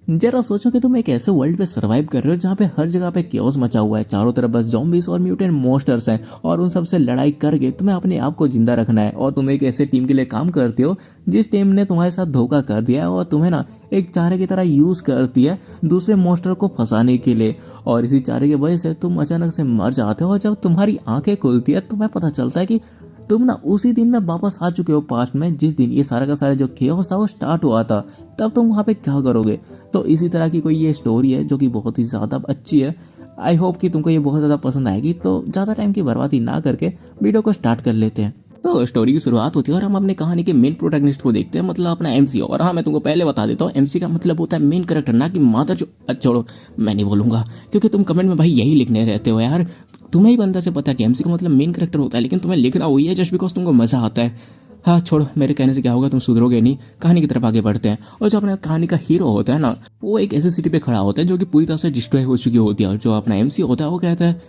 जरा सोचो कि तुम एक ऐसे वर्ल्ड पे सरवाइव कर रहे हो जहाँ पे हर जगह पे केओस मचा हुआ है, चारों तरफ बस ज़ॉम्बीज और म्यूटेंट मॉन्स्टर्स हैं और उन सब से लड़ाई करके तुम्हें अपने आप को जिंदा रखना है। और तुम एक ऐसे टीम के लिए काम करते हो जिस टीम ने तुम्हारे साथ धोखा कर दिया है और तुम्हें ना एक चारे की तरह यूज करती है दूसरे मॉन्स्टर को फंसाने के लिए। और इसी चारे की वजह से तुम अचानक से मर जाते हो और जब तुम्हारी आंखें खुलती है तुम्हें पता चलता है कि तुम ना उसी दिन में वापस आ चुके हो पास्ट में, जिस दिन ये सारा का सारा जो केओस था वो स्टार्ट हुआ था। तब तुम वहाँ पे क्या करोगे? तो इसी तरह की कोई ये स्टोरी है जो कि बहुत ही ज़्यादा अच्छी है। आई होप कि तुमको ये बहुत ज़्यादा पसंद आएगी। तो ज़्यादा टाइम की बर्बादी ना करके वीडियो को स्टार्ट कर लेते हैं। तो स्टोरी की शुरुआत होती है और हम अपने कहानी के मेन प्रोटैगनिस्ट को देखते हैं, मतलब अपना एमसी। और हाँ, मैं तुमको पहले बता देता हूँ, एमसी का मतलब होता है मेन कैरेक्टर, ना कि मादर। जो छोड़ो, मैं नहीं बोलूंगा क्योंकि तुम कमेंट में भाई यही लिखने रहते हो यार। तुम्हें ही बंदा से पता है कि एमसी का मतलब मेन कैरेक्टर होता है, लेकिन तुम्हें लिखना वही है जस्ट बिकॉज तुमको मजा आता है। हाँ छोड़ो, मेरे कहने से क्या होगा, तुम सुधरोगे नहीं। कहानी की तरफ आगे बढ़ते हैं। और जो अपना कहानी का हीरो होता है ना, वो एक ऐसी सिटी पे खड़ा होता है जो कि पूरी तरह से डिस्ट्रॉय हो चुकी होती है। और जो अपना एमसी होता है वो कहता है,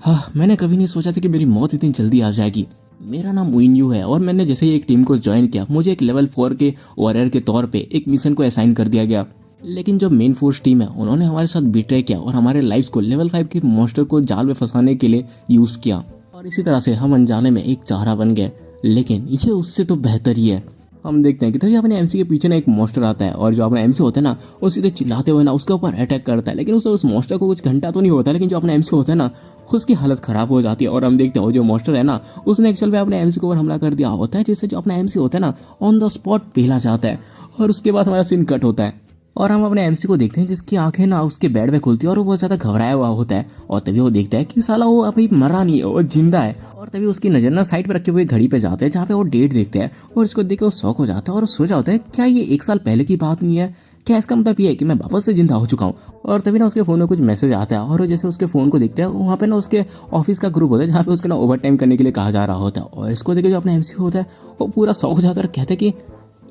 हाँ मैंने कभी नहीं सोचा था कि मेरी मौत इतनी जल्दी आ जाएगी। मेरा नाम मुइन्यू है और मैंने जैसे ही एक टीम को ज्वाइन किया मुझे एक लेवल 4 के वॉरियर के तौर पे एक मिशन को असाइन कर दिया गया। लेकिन जो मेन फोर्स टीम है उन्होंने हमारे साथ बिट्रे किया और हमारे लाइफ्स को लेवल 5 के मॉन्स्टर को जाल में फंसाने के लिए यूज किया। और इसी तरह से हम अनजाने में एक चारा बन गए, लेकिन ये उससे तो बेहतर ही है। हम देखते हैं कि तभी अपने एमसी के पीछे ना एक मॉन्स्टर आता है और जो अपना एमसी होता है ना वो सीधे चिल्लाते हुए ना उसके ऊपर अटैक करता है। लेकिन उसे उस मॉन्स्टर को कुछ घंटा तो नहीं होता, लेकिन जो अपना एमसी होता है ना उसकी हालत खराब हो जाती है। और हम देखते हैं जो मॉन्स्टर है ना उसने एक्चुअल में अपने एमसी के ऊपर हमला कर दिया होता है, जिससे जो अपना एमसी होता है ना ऑन द स्पॉट पीला जाता है। और उसके बाद हमारा सीन कट होता है और हम अपने एमसी को देखते हैं जिसकी आंखें ना उसके बेड में खुलती है और वो बहुत ज्यादा घबराया हुआ होता है। और तभी वो देखता है कि साला वो अभी मरा नहीं है, वो जिंदा है। और तभी उसकी नजर ना साइड पर रखे हुए घड़ी पे जाते हैं जहाँ पे वो डेट देखते हैं और इसको देख के वो शॉक हो जाता है और सोचा होता है क्या ये 1 साल पहले की बात नहीं है? क्या इसका मतलब ये है कि मैं वापस से जिंदा हो चुका हूँ? और तभी ना उसके फोन में कुछ मैसेज आता है और जैसे उसके फोन को देखते हैं वहाँ पे ना उसके ऑफिस का ग्रुप होता है जहाँ पे उसके ना ओवर टाइम करने के लिए कहा जा रहा होता है। और इसको देखे जो अपना एमसी होता है वो पूरा शॉक हो जाता है और कहता है कि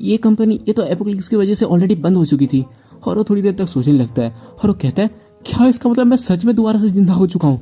ये कंपनी ये तो एपोक्लिप्स की वजह से ऑलरेडी बंद हो चुकी थी। और वो थोड़ी देर तक सोचने लगता है और वो कहता है क्या इसका मतलब मैं सच में दोबारा से जिंदा हो चुका हूँ?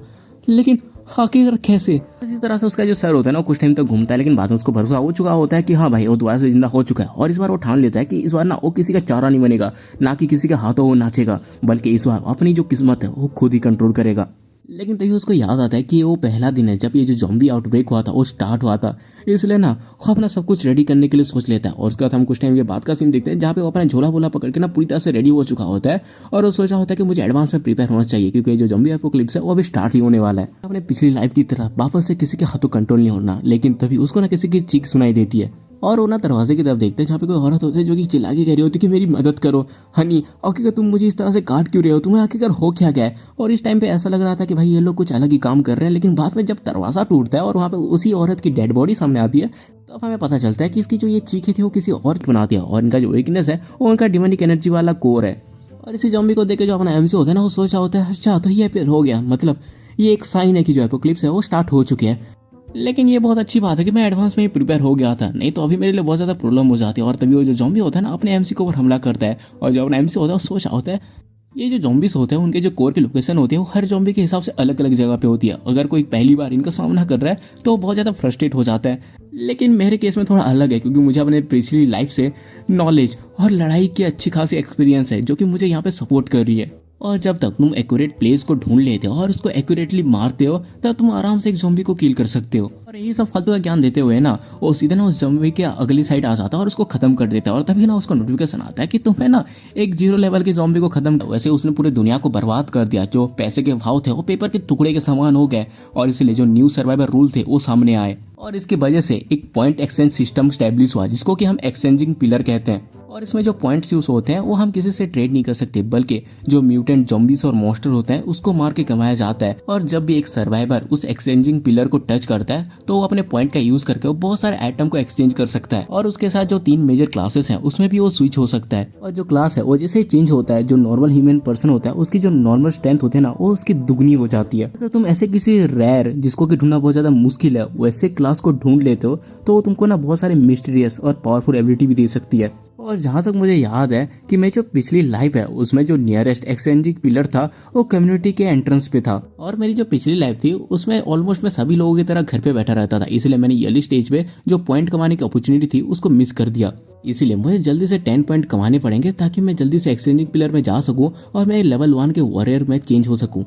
लेकिन आखिर कैसे? इसी तरह से उसका जो सर होता है ना कुछ टाइम तक घूमता है, लेकिन बाद में उसको भरोसा हो चुका होता है कि हाँ भाई वो दोबारा से जिंदा हो चुका है। और इस बार वो ठान लेता है कि इस बार ना वो किसी का चारा नहीं बनेगा, ना कि किसी के हाथों वो नाचेगा, बल्कि इस बार अपनी जो किस्मत है वो खुद ही कंट्रोल करेगा। लेकिन तभी उसको याद आता है कि वो पहला दिन है जब ये जो ज़ॉम्बी आउटब्रेक हुआ था वो स्टार्ट हुआ था, इसलिए ना वो अपना सब कुछ रेडी करने के लिए सोच लेता है। और उसके बाद हम कुछ टाइम के बाद का सीन देखते हैं जहाँ पे वो अपना झोला बोला पकड़ के ना पूरी तरह से रेडी हो चुका होता है और वो सोचा होता है कि मुझे एडवांस में प्रिपेयर होना चाहिए क्योंकि ये जो ज़ॉम्बी एपोकलिप्स है वो अभी स्टार्ट ही होने वाला है। अपने पिछली लाइफ की तरह वापस से किसी के हाथों कंट्रोल नहीं होना। लेकिन तभी उसको ना किसी की चीख सुनाई देती है और वो ना दरवाजे की तरफ देखते हैं जहाँ पे कोई औरत होती है जो कि चिल्ला के कह रही होती है कि मेरी मदद करो हनी, आखिर तुम मुझे इस तरह से काट क्यों रहे हो, तुम्हें आखिर हो क्या गया है? और इस टाइम पे ऐसा लग रहा था कि भाई ये लोग कुछ अलग ही काम कर रहे हैं, लेकिन बाद में जब दरवाजा टूटता है और वहाँ पे उसी औरत की डेड बॉडी सामने आती है तब हमें पता चलता है कि इसकी जो ये चीखें थी वो किसी और की बनाती है और इनका जो वीकनेस है वो उनका डिमोनिक एनर्जी वाला कोर है। और इसी ज़ॉम्बी को देख के जो अपना एमसी होता है ना वो सोचा होता है अच्छा तो ये फिर हो गया, मतलब ये एक साइन है कि जो एपोक्लिप्स है वो स्टार्ट हो चुके हैं। लेकिन ये बहुत अच्छी बात है कि मैं एडवांस में ही प्रिपेयर हो गया था, नहीं तो अभी मेरे लिए बहुत ज़्यादा प्रॉब्लम हो जाती है। और तभी वो जो ज़ॉम्बी होता है ना अपने एमसी के ऊपर हमला करता है और जो अपना एमसी होता है वो सोचा होता है ये जो ज़ॉम्बीज होते हैं उनके जो कोर की लोकेशन होती है वो हर ज़ॉम्बी के हिसाब से अलग अलग जगह पे होती है। अगर कोई पहली बार इनका सामना कर रहा है तो वो बहुत ज़्यादा फ्रस्ट्रेट हो जाता है, लेकिन मेरे केस में थोड़ा अलग है क्योंकि मुझे अपने पिछली लाइफ से नॉलेज और लड़ाई की अच्छी खासी एक्सपीरियंस है जो कि मुझे यहाँ पे सपोर्ट कर रही है। और जब तक तुम एक्यूरेट प्लेस को ढूंढ लेते हो और उसको एक्यूरेटली मारते हो तब तुम आराम से एक ज़ॉम्बी को किल कर सकते हो। और यही सब फालतू का ज्ञान देते हुए ना वो सीधे ना उस ज़ॉम्बी के अगली साइड आ जाता है और उसको खत्म कर देता है। और तभी ना उसको नोटिफिकेशन आता है कि तुम्हें ना एक 0 लेवल के ज़ॉम्बी को खत्म। वैसे उसने पूरी दुनिया को बर्बाद कर दिया, जो पैसे के भाव थे वो पेपर के टुकड़े के समान हो गए और इसलिए जो न्यू सर्वाइवर रूल थे वो सामने आए और इसकी वजह से एक पॉइंट एक्सचेंज सिस्टम स्टैब्लिश हुआ जिसको कि हम एक्सचेंजिंग पिलर कहते हैं। और इसमें जो पॉइंट्स यूज होते हैं वो हम किसी से ट्रेड नहीं कर सकते, बल्कि जो म्यूटेंट ज़ॉम्बीज और मॉन्स्टर होते हैं उसको मार के कमाया जाता है। और जब भी एक सर्वाइवर उस एक्सचेंजिंग पिलर को टच करता है तो वो अपने पॉइंट का यूज करके वो बहुत सारे आइटम को एक्सचेंज कर सकता है। और उसके साथ जो 3 मेजर क्लासेस हैं उसमें भी वो स्विच हो सकता है। और जो क्लास है वो जैसे ही चेंज होता है, जो नॉर्मल ह्यूमन पर्सन होता है उसकी जो नॉर्मल स्ट्रेंथ होती है ना वो उसकी दुगनी हो जाती है। अगर तुम ऐसे किसी रेयर जिसको कि ढूंढना बहुत ज्यादा मुश्किल है वैसे क्लास को ढूंढ लेते हो तो वो तुमको ना बहुत सारे मिस्टीरियस और पावरफुल एबिलिटी भी दे सकती है। और जहाँ तक मुझे याद है कि मैं जो पिछली लाइफ है उसमें जो नियरेस्ट एक्सचेंजिंग पिलर था वो कम्युनिटी के एंट्रेंस पे था, और मेरी जो पिछली लाइफ थी उसमें ऑलमोस्ट मैं सभी लोगों की तरह घर पे बैठा रहता था, इसलिए मैंने अर्ली स्टेज पे जो पॉइंट कमाने की अपॉर्चुनिटी थी उसको मिस कर दिया। इसीलिए मुझे जल्दी से 10 पॉइंट कमाने पड़ेंगे ताकि मैं जल्दी से एक्सचेंजिंग पिलर में जा सकूं और मैं लेवल 1 के वॉरियर में चेंज हो सकूं।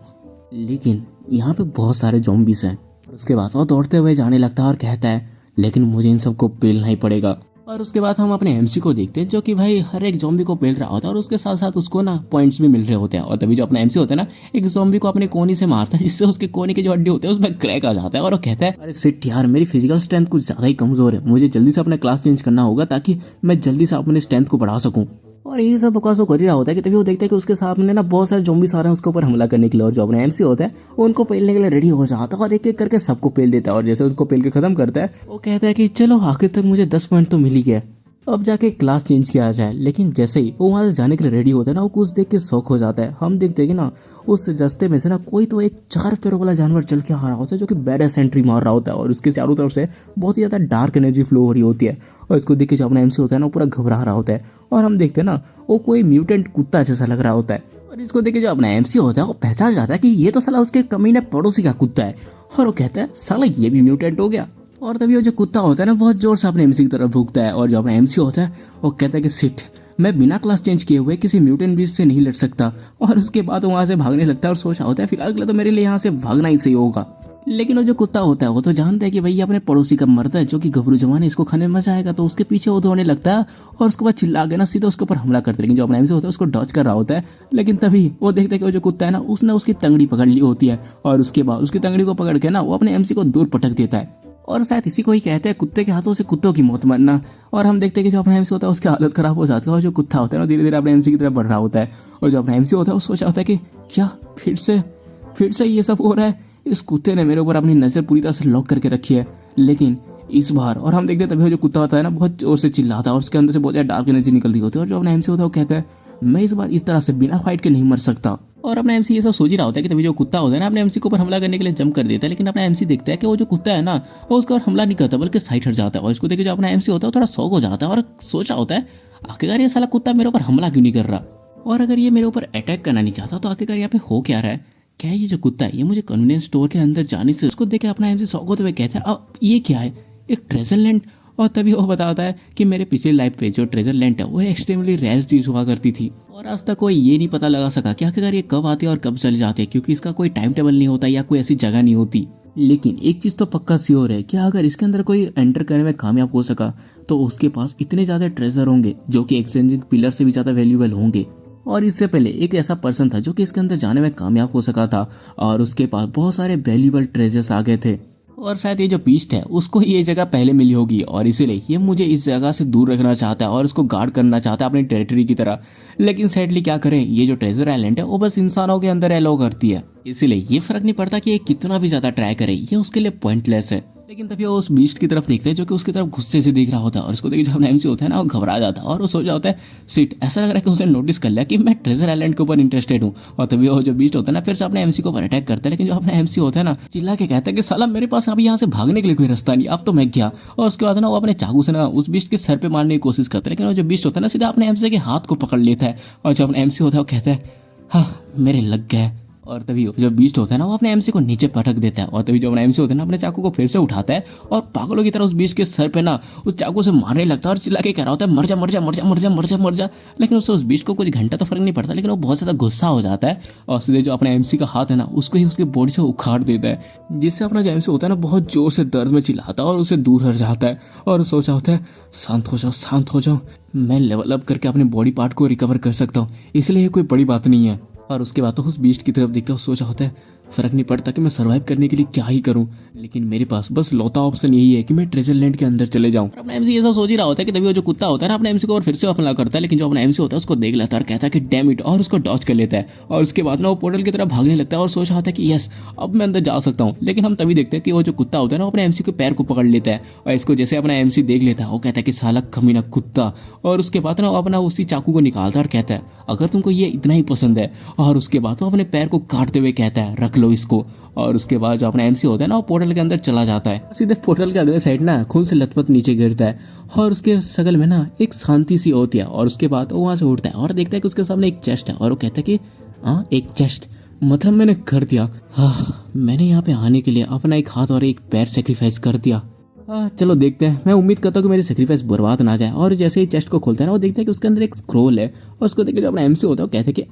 लेकिन यहाँ पे बहुत सारे ज़ॉम्बीज़ हैं। और उसके बाद वो दौड़ते हुए जाने लगता है और कहता है लेकिन मुझे इन सबको पेलना ही पड़ेगा। और उसके बाद हम अपने एमसी को देखते हैं जो कि भाई हर एक ज़ॉम्बी को पेल रहा होता है और उसके साथ साथ उसको ना पॉइंट्स भी मिल रहे होते हैं। और तभी जो अपना एमसी होता है ना एक ज़ॉम्बी को अपने कोने से मारता है जिससे उसके कोने के जो हड्डी होते हैं उसमें क्रैक आ जाता है और वो कहता है अरे सिट यार, मेरी फिजिकल स्ट्रेंथ कुछ ज़्यादा ही कमज़ोर है, मुझे जल्दी से अपना क्लास चेंज करना होगा ताकि मैं जल्दी से अपने स्ट्रेंथ को बढ़ा सकूँ। और ये सब बकवास वो कर ही रहा होता है कि तभी वो देखता है कि उसके सामने ना बहुत सारे ज़ॉम्बीज़ आ रहे हैं उसके ऊपर हमला करने के लिए। और जो अपना एमसी होता है वो उनको पेलने के लिए रेडी हो जाता है और एक एक करके सबको पेल देता है। और जैसे उनको पेल के खत्म करता है वो कहता है कि चलो आखिर तक मुझे 10 पॉइंट तो मिल ही गया, अब जाके क्लास चेंज किया जाए। लेकिन जैसे ही वो वहाँ से जाने के लिए रेडी होता है ना वो कुछ देख के शौक हो जाता है। हम देखते हैं कि ना उस रास्ते में से ना कोई तो एक 4 पैरों वाला जानवर चल के आ रहा होता है जो कि बैड एंट्री मार रहा होता है और उसके चारों तरफ से बहुत ही ज़्यादा डार्क एनर्जी फ्लो हो रही होती है। और इसको देख के जो अपना एमसी होता है ना वो पूरा घबरा रहा होता है। और हम देखते हैं ना वो कोई म्यूटेंट कुत्ता जैसा लग रहा होता है। और इसको देख के जो अपना एमसी होता है वो पहचान जाता है कि ये तो साला उसके कमीने पड़ोसी का कुत्ता है। और वो कहता है साला ये भी म्यूटेंट हो गया। और तभी वो जो कुत्ता होता है ना बहुत जोर से अपने एमसी की तरफ भूखता है। और जो अपना एमसी होता है वो कहता है कि सिट, मैं बिना क्लास चेंज किए हुए किसी म्यूटेंट बीस्ट से नहीं लड़ सकता। और उसके बाद वो वहाँ से भागने लगता है और सोचा होता है फिलहाल के लिए तो मेरे लिए यहाँ से भागना ही सही होगा। लेकिन वो जो कुत्ता होता है वो तो जानता है कि भाई ये अपने पड़ोसी का मर्द है जो कि गबरू जवान है, इसको खाने में मजा आएगा। तो उसके पीछे वो दौड़ने लगता है और उसके बाद चिल्ला के ना सीधा उसके ऊपर हमला करते। लेकिन जो अपना एमसी होता है उसको डॉच कर रहा होता है। लेकिन तभी वो देखता है कि वो जो कुत्ता है ना उसने उसकी तंगड़ी पकड़ ली होती है और उसके बाद उसकी तंगड़ी को पकड़ के ना वो अपने एमसी को दूर पटक देता है। और शायद इसी को ही कहते हैं कुत्ते के हाथों से कुत्तों की मौत मरना। और हम देखते हैं कि जो अपना एमसी होता है उसकी हालत खराब हो जाती है और जो कुत्ता होता है ना धीरे धीरे अपने एमसी की तरफ बढ़ रहा होता है। और जो अपना एमसी होता है वो सोचा होता है कि क्या फिर से ये सब हो रहा है, इस कुत्ते ने मेरे ऊपर अपनी नज़र पूरी तरह से लॉक करके रखी है। लेकिन इस बार और हम देखते हैं तभी जो कुत्ता होता है ना बहुत जोर से चिल्लाता है और उसके अंदर से बहुत ज़्यादा डार्क एनर्जी निकल रही होती है। और जो अपना एमसी होता है वो कहता है मैं इस बार इस तरह से बिना फाइट के नहीं मर सकता। और अपना एमसी ये सब सोच ही रहा होता है कि तभी जो कुत्ता होता है ना अपने एमसी के ऊपर हमला करने के लिए जंप कर देता है। लेकिन अपना एमसी देखता है कि वो जो कुत्ता है ना वो उसके ऊपर हमला नहीं करता बल्कि साइड हट जाता है। और इसको देख के जो अपना एमसी होता है वो थोड़ा शौक हो जाता है और सोच रहा होता है आखिरकार ये साला कुत्ता मेरे ऊपर हमला क्यों नहीं कर रहा, और अगर ये मेरे ऊपर अटैक करना नहीं चाहता तो आखिरकार यहाँ पे हो क्या रहा है। क्या ये जो कुत्ता है ये मुझे कन्वीनियंस स्टोर के अंदर जाने से उसको देख के अपना एमसी शौक होते हुए कहता है अब ये क्या है, एक ट्रेजर लैंड। और तभी वो बताता है कि मेरे पिछले लाइफ पे जो ट्रेजर लैंड है वो एक्सट्रीमली रेयर चीज हुआ करती थी और आज तक कोई ये नहीं पता लगा सका कि आखिरकार ये कब आती है और कब चली जाती है, क्योंकि इसका कोई टाइम टेबल नहीं होता या कोई ऐसी जगह नहीं होती। लेकिन एक चीज़ तो पक्का श्योर है कि अगर इसके अंदर कोई एंटर करने में कामयाब हो सका तो उसके पास इतने ज़्यादा ट्रेजर होंगे जो कि एक्सचेंजिंग पिलर से भी ज़्यादा वैल्यूएबल होंगे। और इससे पहले एक ऐसा पर्सन था जो कि इसके अंदर जाने में कामयाब हो सका था और उसके पास बहुत सारे वैल्यूएबल ट्रेजर्स आ गए थे। और शायद ये जो बीस्ट है उसको ये जगह पहले मिली होगी और इसीलिए ये मुझे इस जगह से दूर रखना चाहता है और उसको गार्ड करना चाहता है अपनी टेरिटरी की तरह। लेकिन सैडली क्या करें, ये जो ट्रेजर आइलैंड है वो बस इंसानों के अंदर एलो करती है, इसीलिए ये फर्क नहीं पड़ता कि ये कितना भी ज्यादा ट्राई करे, ये उसके लिए पॉइंटलेस है। लेकिन तभी वो उस बीस्ट की तरफ देखते हैं जो कि उसकी तरफ गुस्से से देख रहा होता है और उसको देख जब एमसी होता है ना वो घबरा जाता है और वो सोच रहा होता है सिट, ऐसा लग रहा है कि उसने नोटिस कर लिया कि मैं ट्रेजर आइलैंड के ऊपर इंटरेस्टेड हूँ। और तभी वो जो बीस्ट होता है ना फिर से अपने एमसी के ऊपर अटैक करता है। लेकिन जो अपना एमसी होता है ना चिल्ला के कहता है कि साला मेरे पास अभी यहाँ से भागने के लिए कोई रास्ता नहीं, अब तो मैं गया। और उसके बाद ना वो अपने चाकू से ना उस बीस्ट के सर पे मारने की कोशिश करता है। लेकिन वो जो बीस्ट होता है ना सीधा अपने एमसी के हाथ को पकड़ लेता है और जो अपना एमसी होता है वो कहता है हाँ मेरे लग गए। और तभी जो बीस्ट होता है ना वो अपने एमसी को नीचे पटक देता है और तभी जो अपना एमसी होता है ना अपने चाकू को फिर से उठाता है और पागलों की तरह उस बीस्ट के सर पे ना उस चाकू से मारने लगता है और चिल्ला के कह रहा होता है मर जा मर जा मर जा मर जा मर जा मर जा। लेकिन उससे उस बीस्ट को कुछ घंटा तो फर्क नहीं पड़ता, लेकिन वो बहुत ज़्यादा गुस्सा हो जाता है और सीधे जो अपना एमसी का हाथ है ना उसको ही उसकी बॉडी से उखाड़ देता है, जिससे अपना जो एमसी होता है ना बहुत जोर से दर्द में चिल्लाता है और उसे दूर हट जाता है और सोचा होता है शांत हो जाओ, मैं लेवल अप करके अपने बॉडी पार्ट को रिकवर कर सकता हूँ, इसलिए ये कोई बड़ी बात नहीं है। और उसके बाद तो उस बीस्ट की तरफ देखता है सोचा होता है फर्क नहीं पड़ता कि मैं सर्वाइव करने के लिए क्या ही करूं, लेकिन मेरे पास बस लौता ऑप्शन यही है कि मैं ट्रेजर लैंड के अंदर चले जाऊं। अपना एमसी ये सब सोच ही रहा होता है कि तभी वो जो कुत्ता होता है ना अपने एमसी को और फिर से हमला करता है। लेकिन जो अपना एमसी होता है उसको देख लेता है और कहता है कि डैम इट, और उसको डॉच कर लेता है और उसके बाद ना वो पोर्टल की तरफ भागने लगता है और सोच रहा होता है कि यस अब मैं अंदर जा सकता हूँ। लेकिन हम तभी देखते हैं कि वो जो कुत्ता होता है ना अपने एमसी के पैर को पकड़ लेता है और इसको जैसे अपना एमसी देख लेता है वो कहता है कि साला कमीना कुत्ता, और उसके बाद ना वो अपना उसी चाकू को निकालता है और कहता है अगर तुमको ये इतना ही पसंद है, और उसके बाद वो अपने पैर को काटते हुए कहता है रख लो इसको। और उसके बाद जो अपना एमसी होता है ना वो पोर्टल के अंदर चला जाता है, सीधे पोर्टल के अगले साइड ना खून से लथपथ नीचे गिरता है और उसके शक्ल में ना एक शांति सी होती है। और उसके बाद वो वहाँ से उठता है और देखता है कि उसके सामने एक चेस्ट है और वो कहता है कि हाँ एक चेस्ट, मतलब मैंने कर दिया। हाँ, मैंने यहाँ पे आने के लिए अपना एक हाथ और एक पैर सेक्रीफाइस कर दिया। चलो देखते हैं। मैं उम्मीद करता हूँ कि मेरी सेक्रीफाइस बर्बाद ना जाए। और जैसे ही चेस्ट को खोलता है ना वो देखता है कि उसके अंदर एक स्क्रोल है और उसको देख के जो अपना एमसी होता है वो कहता है कि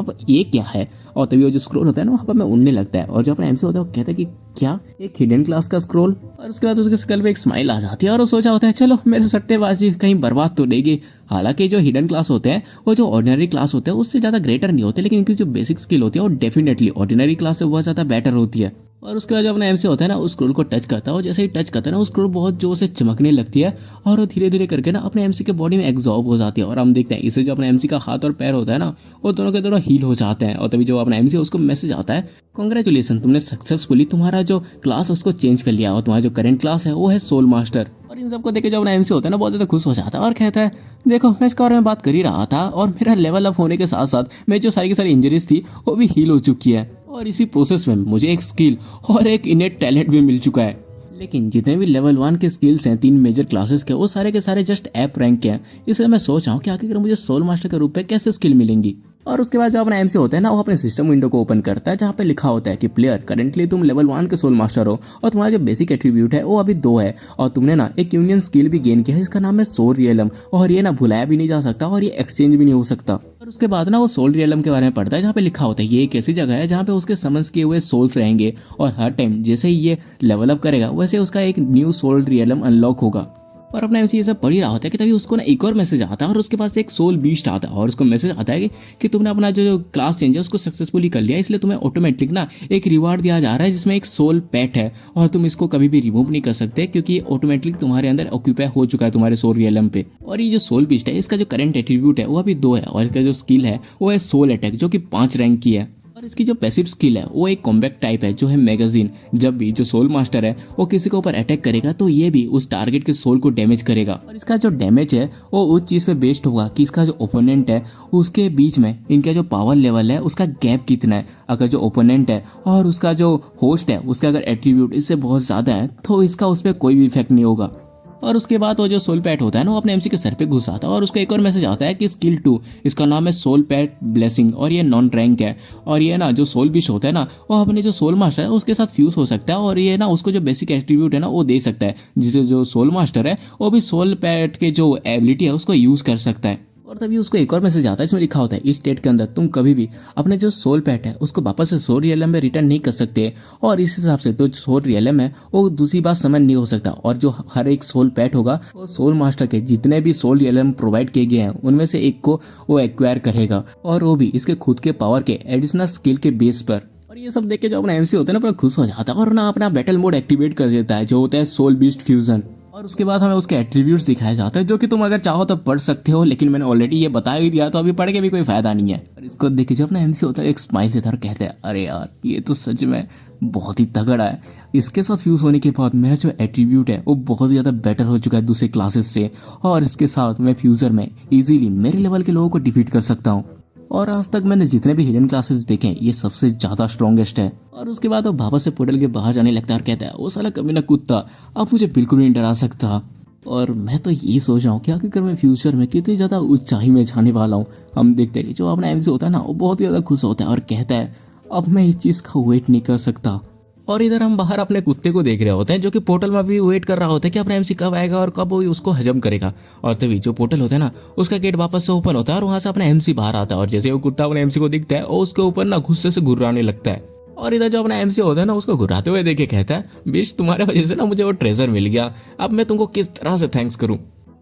अब ये क्या है। और तभी वो जो स्क्रोल होता है ना वहाँ पर मैं उड़ने लगता है और जो अपना एमसी होता है वो कहता है कि क्या, एक हिडन क्लास का स्क्रोल। और उसके बाद उसके स्कल पे एक स्माइल आ जाती है और वो सोचा होता है चलो मेरे सट्टेबाजी कहीं बर्बाद तो नहीं। हालांकि जो हिडन क्लास होते हैं वो जो ऑर्डिनरी क्लास होते हैं उससे ज़्यादा ग्रेटर नहीं होते, लेकिन इनकी जो बेसिक स्किल होती है वो डेफिनेटली ऑर्डिनरी क्लास से बहुत ज़्यादा बेटर होती है। और उसके बाद जो अपना एमसी होता है ना उस स्क्रोल को टच करता है और जैसे ही टच करता है ना उस स्क्रोल बहुत जोर से चमकने लगती है और वो धीरे धीरे करके ना अपने एमसी के बॉडी में एग्जॉर्ब हो जाती है। और हम देखते हैं इससे जो अपना एमसी का हाथ और पैर होता है ना वो दोनों के दोनों हील हो जाते हैं। और तभी जो अपना एमसी उसको मैसेज आता है, कांग्रेचुलेसन, तुमने सक्सेसफुली तुम्हारा जो क्लास उसको चेंज कर लिया और तुम्हारा जो करंट क्लास है वो है सोल मास्टर। और इन सबको देख के जो अपना एमसी होता है ना बहुत ज़्यादा खुश हो जाता है और कहता है देखो मैं इसके बारे में बात कर ही रहा था और मेरा लेवल अप होने के साथ साथ मेरी जो सारी की सारी इंजरीज थी वो भी हील हो चुकी है और इसी प्रोसेस में मुझे एक स्किल और एक इनेट टैलेंट भी मिल चुका है। लेकिन जितने भी लेवल 1 के स्किल्स हैं 3 मेजर क्लासेस के वो सारे के सारे जस्ट ऐप रैंक के हैं, इसलिए मैं सोच रहा हूँ कि आखिर मुझे सोल मास्टर के रूप में कैसे स्किल मिलेंगी। और उसके बाद जो अपना एमसी होता है ना वो अपने सिस्टम विंडो को ओपन करता है जहाँ पे लिखा होता है कि प्लेयर करेंटली तुम लेवल 1 के सोल मास्टर हो और तुम्हारा जो बेसिक एट्रीब्यूट है वो अभी 2 है और तुमने ना एक यूनियन स्किल भी गेन किया है जिसका नाम है सोल रियलम और ये ना भुलाया भी नहीं जा सकता और ये एक्सचेंज भी नहीं हो सकता। और उसके बाद ना वो सोल रियलम के बारे में पढ़ता है जहाँ पे लिखा होता है ये एक ऐसी जगह है जहाँ पे उसके समन्स किए हुए सोल्स रहेंगे और हर टाइम जैसे ही ये लेवल अप करेगा वैसे उसका एक न्यू सोल रियलम अनलॉक होगा। और अपना एमसी ये सब पढ़ ही रहा होता है कि तभी उसको ना एक और मैसेज आता है और उसके पास एक सोल बीस्ट आता है और उसको मैसेज आता है कि तुमने अपना जो क्लास चेंज है उसको सक्सेसफुली कर लिया, इसलिए तुम्हें ऑटोमेटिक ना एक रिवार्ड दिया जा रहा है जिसमें एक सोल पेट है और तुम इसको कभी भी रिमूव नहीं कर सकते क्योंकि ये ऑटोमेटिक तुम्हारे अंदर ऑक्यूपाई हो चुका है तुम्हारे सोल रियलम पे। और ये जो सोल बीस्ट है इसका जो करंट एट्रीब्यूट है वो अभी 2 है और इसका जो स्किल है वो है सोल अटैक जो कि 5 रैंक की है। और इसकी जो पैसिव स्किल है वो एक कॉम्बैक्ट टाइप है जो है मैगजीन। जब भी जो सोल मास्टर है वो किसी के ऊपर अटैक करेगा तो ये भी उस टारगेट के सोल को डैमेज करेगा और इसका जो डैमेज है वो उस चीज पे बेस्ड होगा कि इसका जो ओपोनेंट है उसके बीच में इनका जो पावर लेवल है उसका गैप कितना है। अगर जो ओपोनेंट है और उसका जो होस्ट है उसका अगर एट्रीब्यूट इससे बहुत ज्यादा है तो इसका उस पर कोई भी इफेक्ट नहीं होगा। और उसके बाद वो जो सोल पैट होता है ना वो अपने एमसी के सर पे घुस आता है और उसका एक और मैसेज आता है कि स्किल 2 इसका नाम है सोल पैट ब्लेसिंग और ये नॉन रैंक है। और ये ना जो सोल बिश होता है ना वो अपने जो सोल मास्टर है उसके साथ फ्यूज हो सकता है और ये ना उसको जो बेसिक एट्रीब्यूट है ना वो दे सकता है जिससे जो सोल मास्टर है वो भी सोल पैट के जो एबिलिटी है उसको यूज कर सकता है। और तभी उसको एक और मैसेज आता है इसमें लिखा होता है इस स्टेट के अंदर तुम कभी भी अपने जो सोल पैट है उसको वापस से सोल रियलम में रिटर्न नहीं कर सकते और इस हिसाब से तो सोल रियलम है वो दूसरी बार समन नहीं हो सकता। और जो हर एक सोल पैट होगा वो सोल मास्टर के जितने भी सोल रियलम प्रोवाइड किए गए हैं उनमें से एक को वो एक्वायर करेगा और वो भी इसके खुद के पावर के एडिशनल स्किल के बेस पर। और ये सब देख के जो अपना एमसी होता है ना पूरा खुश हो जाता है और ना अपना बैटल मोड एक्टिवेट कर देता है जो होता है सोल बीस्ट फ्यूजन। और उसके बाद हमें उसके एट्रीब्यूट्स दिखाए जाते हैं जो कि तुम अगर चाहो तो पढ़ सकते हो, लेकिन मैंने ऑलरेडी ये बता ही दिया तो अभी पढ़ के भी कोई फायदा नहीं है। और इसको देख के जो अपना एमसी होता है एक स्माइल देता है और कहते हैं अरे यार ये तो सच में बहुत ही तगड़ा है। इसके साथ फ्यूज होने के बाद मेरा जो एट्रीब्यूट है वो बहुत ज़्यादा बेटर हो चुका है दूसरे क्लासेस से और इसके साथ मैं फ्यूजर में ईजिली मेरे लेवल के लोगों को डिफीट कर सकता हूँ। और आज तक मैंने जितने भी हिडन क्लासेस देखे ये सबसे ज़्यादा स्ट्रॉन्गेस्ट है। और उसके बाद वो वापस से पोर्टल के बाहर जाने लगता है और कहता है वो साला कमीना कुत्ता अब मुझे बिल्कुल नहीं डरा सकता। और मैं तो ये सोच रहा हूँ कि आखिर मैं फ्यूचर में कितनी ज़्यादा ऊंचाई में जाने वाला हूँ। हम देखते हैं कि जो अपना एमसी होता है ना वो बहुत ही ज़्यादा खुश होता है और कहता है अब मैं इस चीज़ का वेट नहीं कर सकता। और इधर हम बाहर अपने कुत्ते को देख रहे होते हैं जो कि पोर्टल में भी वेट कर रहा होता है कि अपना एमसी कब आएगा और कब वो उसको हजम करेगा। और तभी जो पोर्टल होता है ना उसका गेट वापस से ओपन होता है और वहाँ से अपना एमसी बाहर आता है और जैसे वो कुत्ता अपने एमसी को दिखता है और उसके ऊपर ना गुस्से से घुर्राने लगता है। और इधर जो अपना एमसी होता है ना उसको घुराते हुए देखे कहता है बिश तुम्हारे वजह से ना मुझे वो ट्रेजर मिल गया, अब मैं तुमको किस तरह से थैंक्स करूं।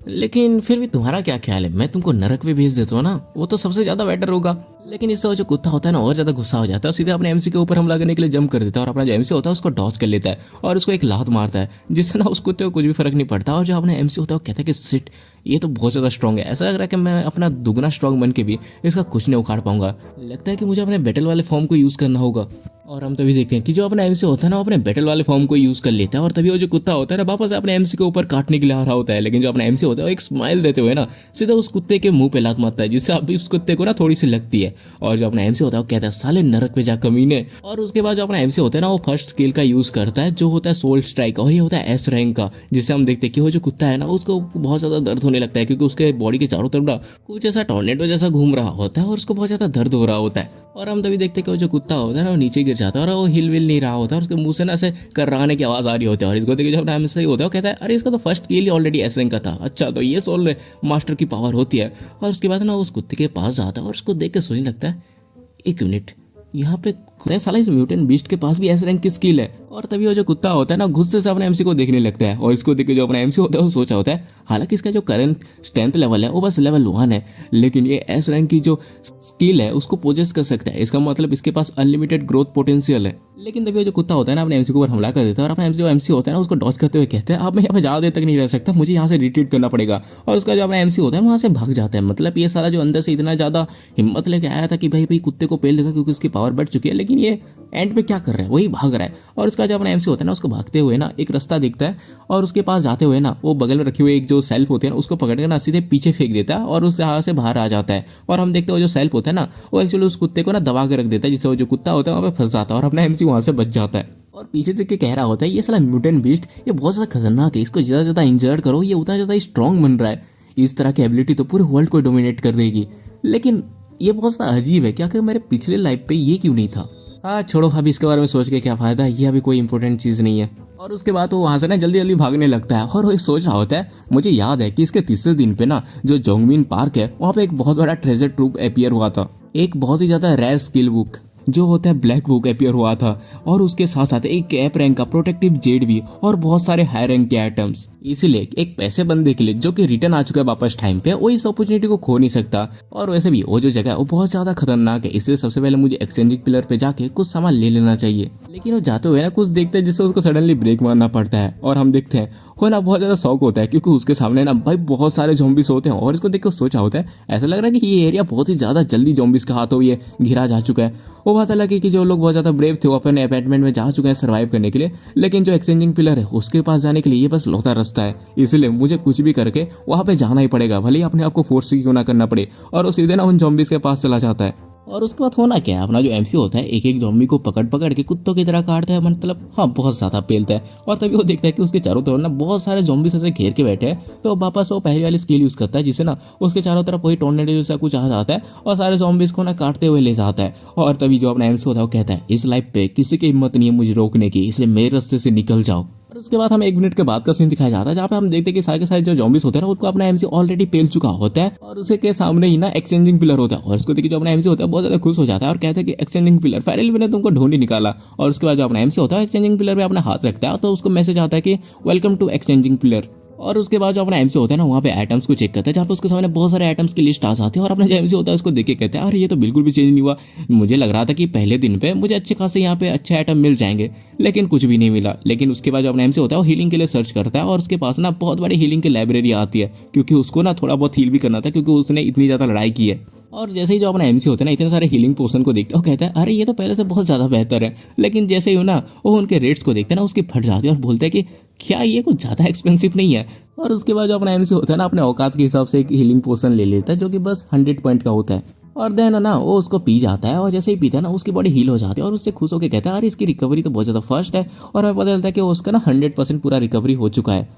लेकिन फिर भी तुम्हारा क्या ख्याल है, मैं तुमको नरक में भेज देता हूँ ना, वो तो सबसे ज्यादा बेटर होगा। लेकिन इससे वो जो कुत्ता होता है ना और ज्यादा गुस्सा हो जाता है और सीधे अपने एमसी के ऊपर हमला करने के लिए जंप कर देता है और अपना जो एमसी होता है उसको डॉज कर लेता है और उसको एक लात मारता है जिससे ना उस कुत्ते को कुछ भी फर्क नहीं पड़ता। और जो अपना एमसी होता है वो कहता है कि सिट ये तो बहुत ज़्यादा स्ट्रॉन्ग है, ऐसा लग रहा है कि मैं अपना दुगना स्ट्रॉन्ग बन के भी इसका कुछ नहीं उखाड़ पाऊंगा। लगता है कि मुझे अपने बैटल वाले फॉर्म को यूज़ करना होगा। और हम तभी देखते हैं कि जो अपना एमसी होता है ना, वो अपने बैटल वाले फॉर्म को यूज़ कर लेता है और तभी वो जो कुत्ता होता है ना वापस अपने एमसी के ऊपर काटने के लिए आ रहा होता है। लेकिन जो अपना एमसी होता है वो एक स्माइल देते हुए ना सीधा उस कुत्ते के मुंह पे लात मारता है, जिससे अभी उस कुत्ते को ना थोड़ी सी लगती है। और जो अपना एमसी होता है वो कहता है साले नरक पे जा कमीने। और उसके बाद जो अपना एमसी होता है ना वो फर्स्ट स्किल का यूज़ करता है जो होता है सोल स्ट्राइक, और ये होता है एस रैंक का, जिससे हम देखते हैं कि वो जो कुत्ता है ना उसको बहुत ज़्यादा दर्द होने लगता है, क्योंकि उसके बॉडी के चारों तरफ ना कुछ ऐसा टॉर्नेडो जैसा घूम रहा होता है और उसको बहुत ज़्यादा दर्द हो रहा होता है। और हम तभी देखते हैं कि वो जो कुत्ता होता है ना वो नीचे गिर जाता है और वो हिल विल नहीं रहा होता है, उसके मुंह से ना ऐसे कर्राने की आवाज़ आ रही होती है। और इसको देखिए जब नाम सही होता है वो कहता है अरे इसका तो फर्स्ट किल ही ऑलरेडी एस रैंक का था, अच्छा तो ये सोल मास्टर की पावर होती है। और उसके बाद ना उस कुत्ते के पास जाता है और उसको देख के सोचने लगता है एक मिनट, यहाँ पे साला इस म्यूटेंट बीस्ट के पास भी एस रैंक की स्किल है। और तभी वो जो कुत्ता होता है ना गुस्से से अपने एमसी को देखने लगता है और इसको देख के जो अपना एमसी होता है वो सोचा होता है हालांकि इसका जो करंट स्ट्रेंथ लेवल है वो बस लेवल 1 है, लेकिन ये एस रैंक की जो स्किल है उसको पोजेस कर सकता है, इसका मतलब इसके पास अनलिमिटेड ग्रोथ पोटेंशियल है। लेकिन तभी वो जो कुत्ता होता है ना अपने एमसी के ऊपर हमला कर देता है और अपना एमसी होता है ना उसको डॉज करते हुए कहते हैं अब मैं यहाँ पे ज़्यादा देर तक नहीं रह सकता, मुझे यहाँ से रिट्रीट करना पड़ेगा। और उसका जो अपना एमसी होता है वहाँ से भाग जाता है। मतलब ये सारा जो अंदर से इतना ज़्यादा हिम्मत लेके आया था कि भाई कुत्ते को पेल देगा क्योंकि उसकी पावर बढ़ चुकी है, लेकिन ये एंड पे क्या कर रहा है, वही भाग रहा है। और उसका जो अपना एमसी होता है ना उसको भागते हुए ना एक रास्ता दिखता है और उसके पास जाते हुए ना वो बगल में रखी हुई एक जो सेल्फ होती है ना उसको पकड़ कर ना सीधे पीछे फेंक देता है और उस जगह से बाहर आ जाता है। और हम देखते हैं जो सेल्फ होता है ना वो एक्चुअली उस कुत्ते को ना दबा के रख देता है, जिससे वो जो कुत्ता होता है वहाँ पे फंस जाता है और अपना एमसी वहाँ से बच जाता है। और पीछे देख के कह रहा होता है ये साला म्यूटेंट बीस्ट ये बहुत ज़्यादा खतरनाक है, इसको ज़्यादा ज़्यादा इंजर्ड करो, ये उतना ज़्यादा स्ट्रॉन्ग बन रहा है, इस तरह की एबिलिटी तो पूरे वर्ल्ड को डोमिनेट कर देगी। लेकिन ये बहुत ज़्यादा अजीब है, क्या कि मेरे पिछले लाइफ पे ये क्यों नहीं था। हाँ छोड़ो, अभी इसके बारे में सोच के क्या फ़ायदा, ये अभी कोई इंपॉर्टेंट चीज़ नहीं है। और उसके बाद वो वहाँ से ना जल्दी जल्दी भागने लगता है और वो सोच रहा होता है मुझे याद है कि इसके तीसरे दिन पे ना जो जोंगमिन पार्क है वहाँ पे एक बहुत बड़ा ट्रेजर ट्रूप अपीयर हुआ था, एक बहुत ही ज़्यादा रेयर स्किल बुक जो होता है ब्लैक बुक अपीयर हुआ था, और उसके साथ साथ एक कैप रैंक का प्रोटेक्टिव जेड भी और बहुत सारे हाई रैंक के आइटम्स। इसीलिए एक पैसे बंदे के लिए जो कि रिटर्न आ चुका है वापस टाइम पे, वो इस अपॉर्चुनिटी को खो नहीं सकता। और वैसे भी वो जो जगह है वो बहुत ज्यादा खतरनाक है, इसलिए सबसे पहले मुझे एक्सचेंजिंग पिलर पे जाके कुछ सामान ले लेना चाहिए। लेकिन वो जाते हुए ना कुछ देखते हैं जिससे उसको सडनली ब्रेक मारना पड़ता है और हम देखते हैं वो ना बहुत ज्यादा शौक होता है क्योंकि उसके सामने ना भाई बहुत सारे ज़ॉम्बीज होते हैं। और इसको देख कर सोचा होता है ऐसा लग रहा है कि ये एरिया बहुत ही ज्यादा जल्दी ज़ॉम्बीज के हाथों ये घिरा जा चुका है। वो बात अलग है कि जो लोग बहुत ज़्यादा ब्रेव थे वो अपने अपार्टमेंट में जा चुके हैं सर्वाइव करने के लिए, लेकिन जो एक्सचेंजिंग पिलर है उसके पास जाने के लिए ये बस लौता रास्ता है, इसलिए मुझे कुछ भी करके वहाँ पे जाना ही पड़ेगा, भले ही अपने आप को फोर्स क्यों ना करना पड़े। और वो सीधे ना उन ज़ॉम्बीज के पास चला जाता है। और उसके बाद होना क्या है, अपना जो एमसी होता है एक एक ज़ॉम्बी को पकड़ पकड़ के कुत्तों की तरह काटता है, मतलब हाँ बहुत ज़्यादा पेलता है। और तभी वो देखता है कि उसके चारों तरफ ना बहुत सारे ज़ॉम्बीज ऐसे घेर के बैठे हैं, तो वापस वो पहली वाली स्किल यूज़ करता है जिससे ना उसके चारों तरफ वही टॉर्नेडो जैसा कुछ आ जाता है और सारे ज़ॉम्बीज को ना काटते हुए ले जाता है। और तभी जो अपना एमसी होता है वो कहता है इस लाइफ पे किसी की हिम्मत नहीं है मुझे रोकने की, इसलिए मेरे रास्ते से निकल जाओ। और उसके बाद हमें 1 मिनट के बाद का सीन दिखाया जाता है जहाँ पे हम देखते हैं कि सारे के सारे जो ज़ॉम्बीज होते हैं ना उनको अपना एमसी ऑलरेडी पेल चुका होता है और उसे के सामने ही ना एक्सचेंजिंग पिलर होता है। और उसको देखिए जो अपना एमसी होता है बहुत ज्यादा खुश हो जाता है और कहता है कि एक्सचेंजिंग पिलर फाइनली मैंने तुमको ढूंढ ही निकाला। और उसके बाद जो अपना एमसी होता है एक्सचेंजिंग पिलर पे अपना हाथ रखता है तो उसको मैसेज आता है कि वेलकम टू एक्सचेंजिंग पिलर। और उसके बाद जो अपना एमसी होता है ना वहाँ पे आइटम्स को चेक करता है जहाँ पे उसके सामने बहुत सारे आइटम्स की लिस्ट आ जाती है। और अपना जो एमसी होता है उसको देख के कहते हैं अरे ये तो बिल्कुल भी चेंज नहीं हुआ, मुझे लग रहा था कि पहले दिन पे मुझे अच्छे खासे यहाँ पे अच्छे आइटम मिल जाएंगे, लेकिन कुछ भी नहीं मिला। लेकिन उसके बाद जो अपना एमसी होता है वो हीलिंग के लिए सर्च करता है और उसके पास ना बहुत बड़ी हीलिंग की लाइब्रेरी आती है क्योंकि उसको ना थोड़ा बहुत हील भी करना था क्योंकि उसने इतनी ज़्यादा लड़ाई की है। और जैसे ही जो अपना एमसी होता है ना इतने सारे हीलिंग पोशन को देखता है वो कहता है अरे ये तो पहले से बहुत ज़्यादा बेहतर है। लेकिन जैसे ही ना वो उनके रेट्स को देखते हैं ना उसकी फट जाती है और बोलते हैं कि क्या ये कुछ ज़्यादा एक्सपेंसिव नहीं है। और उसके बाद जो अपना एमसी होता है ना अपने औकात के हिसाब से एक हीलिंग पोशन ले लेता है जो कि बस 100 पॉइंट का होता है। और देन ना वो उसको पी जाता है और जैसे ही पीता है ना उसकी बॉडी हील हो जाती है और उससे खुश होकर कहता है अरे इसकी रिकवरी तो बहुत ज़्यादा फास्ट है। और हमें पता चलता है कि उसका ना 100% पूरा रिकवरी हो चुका है।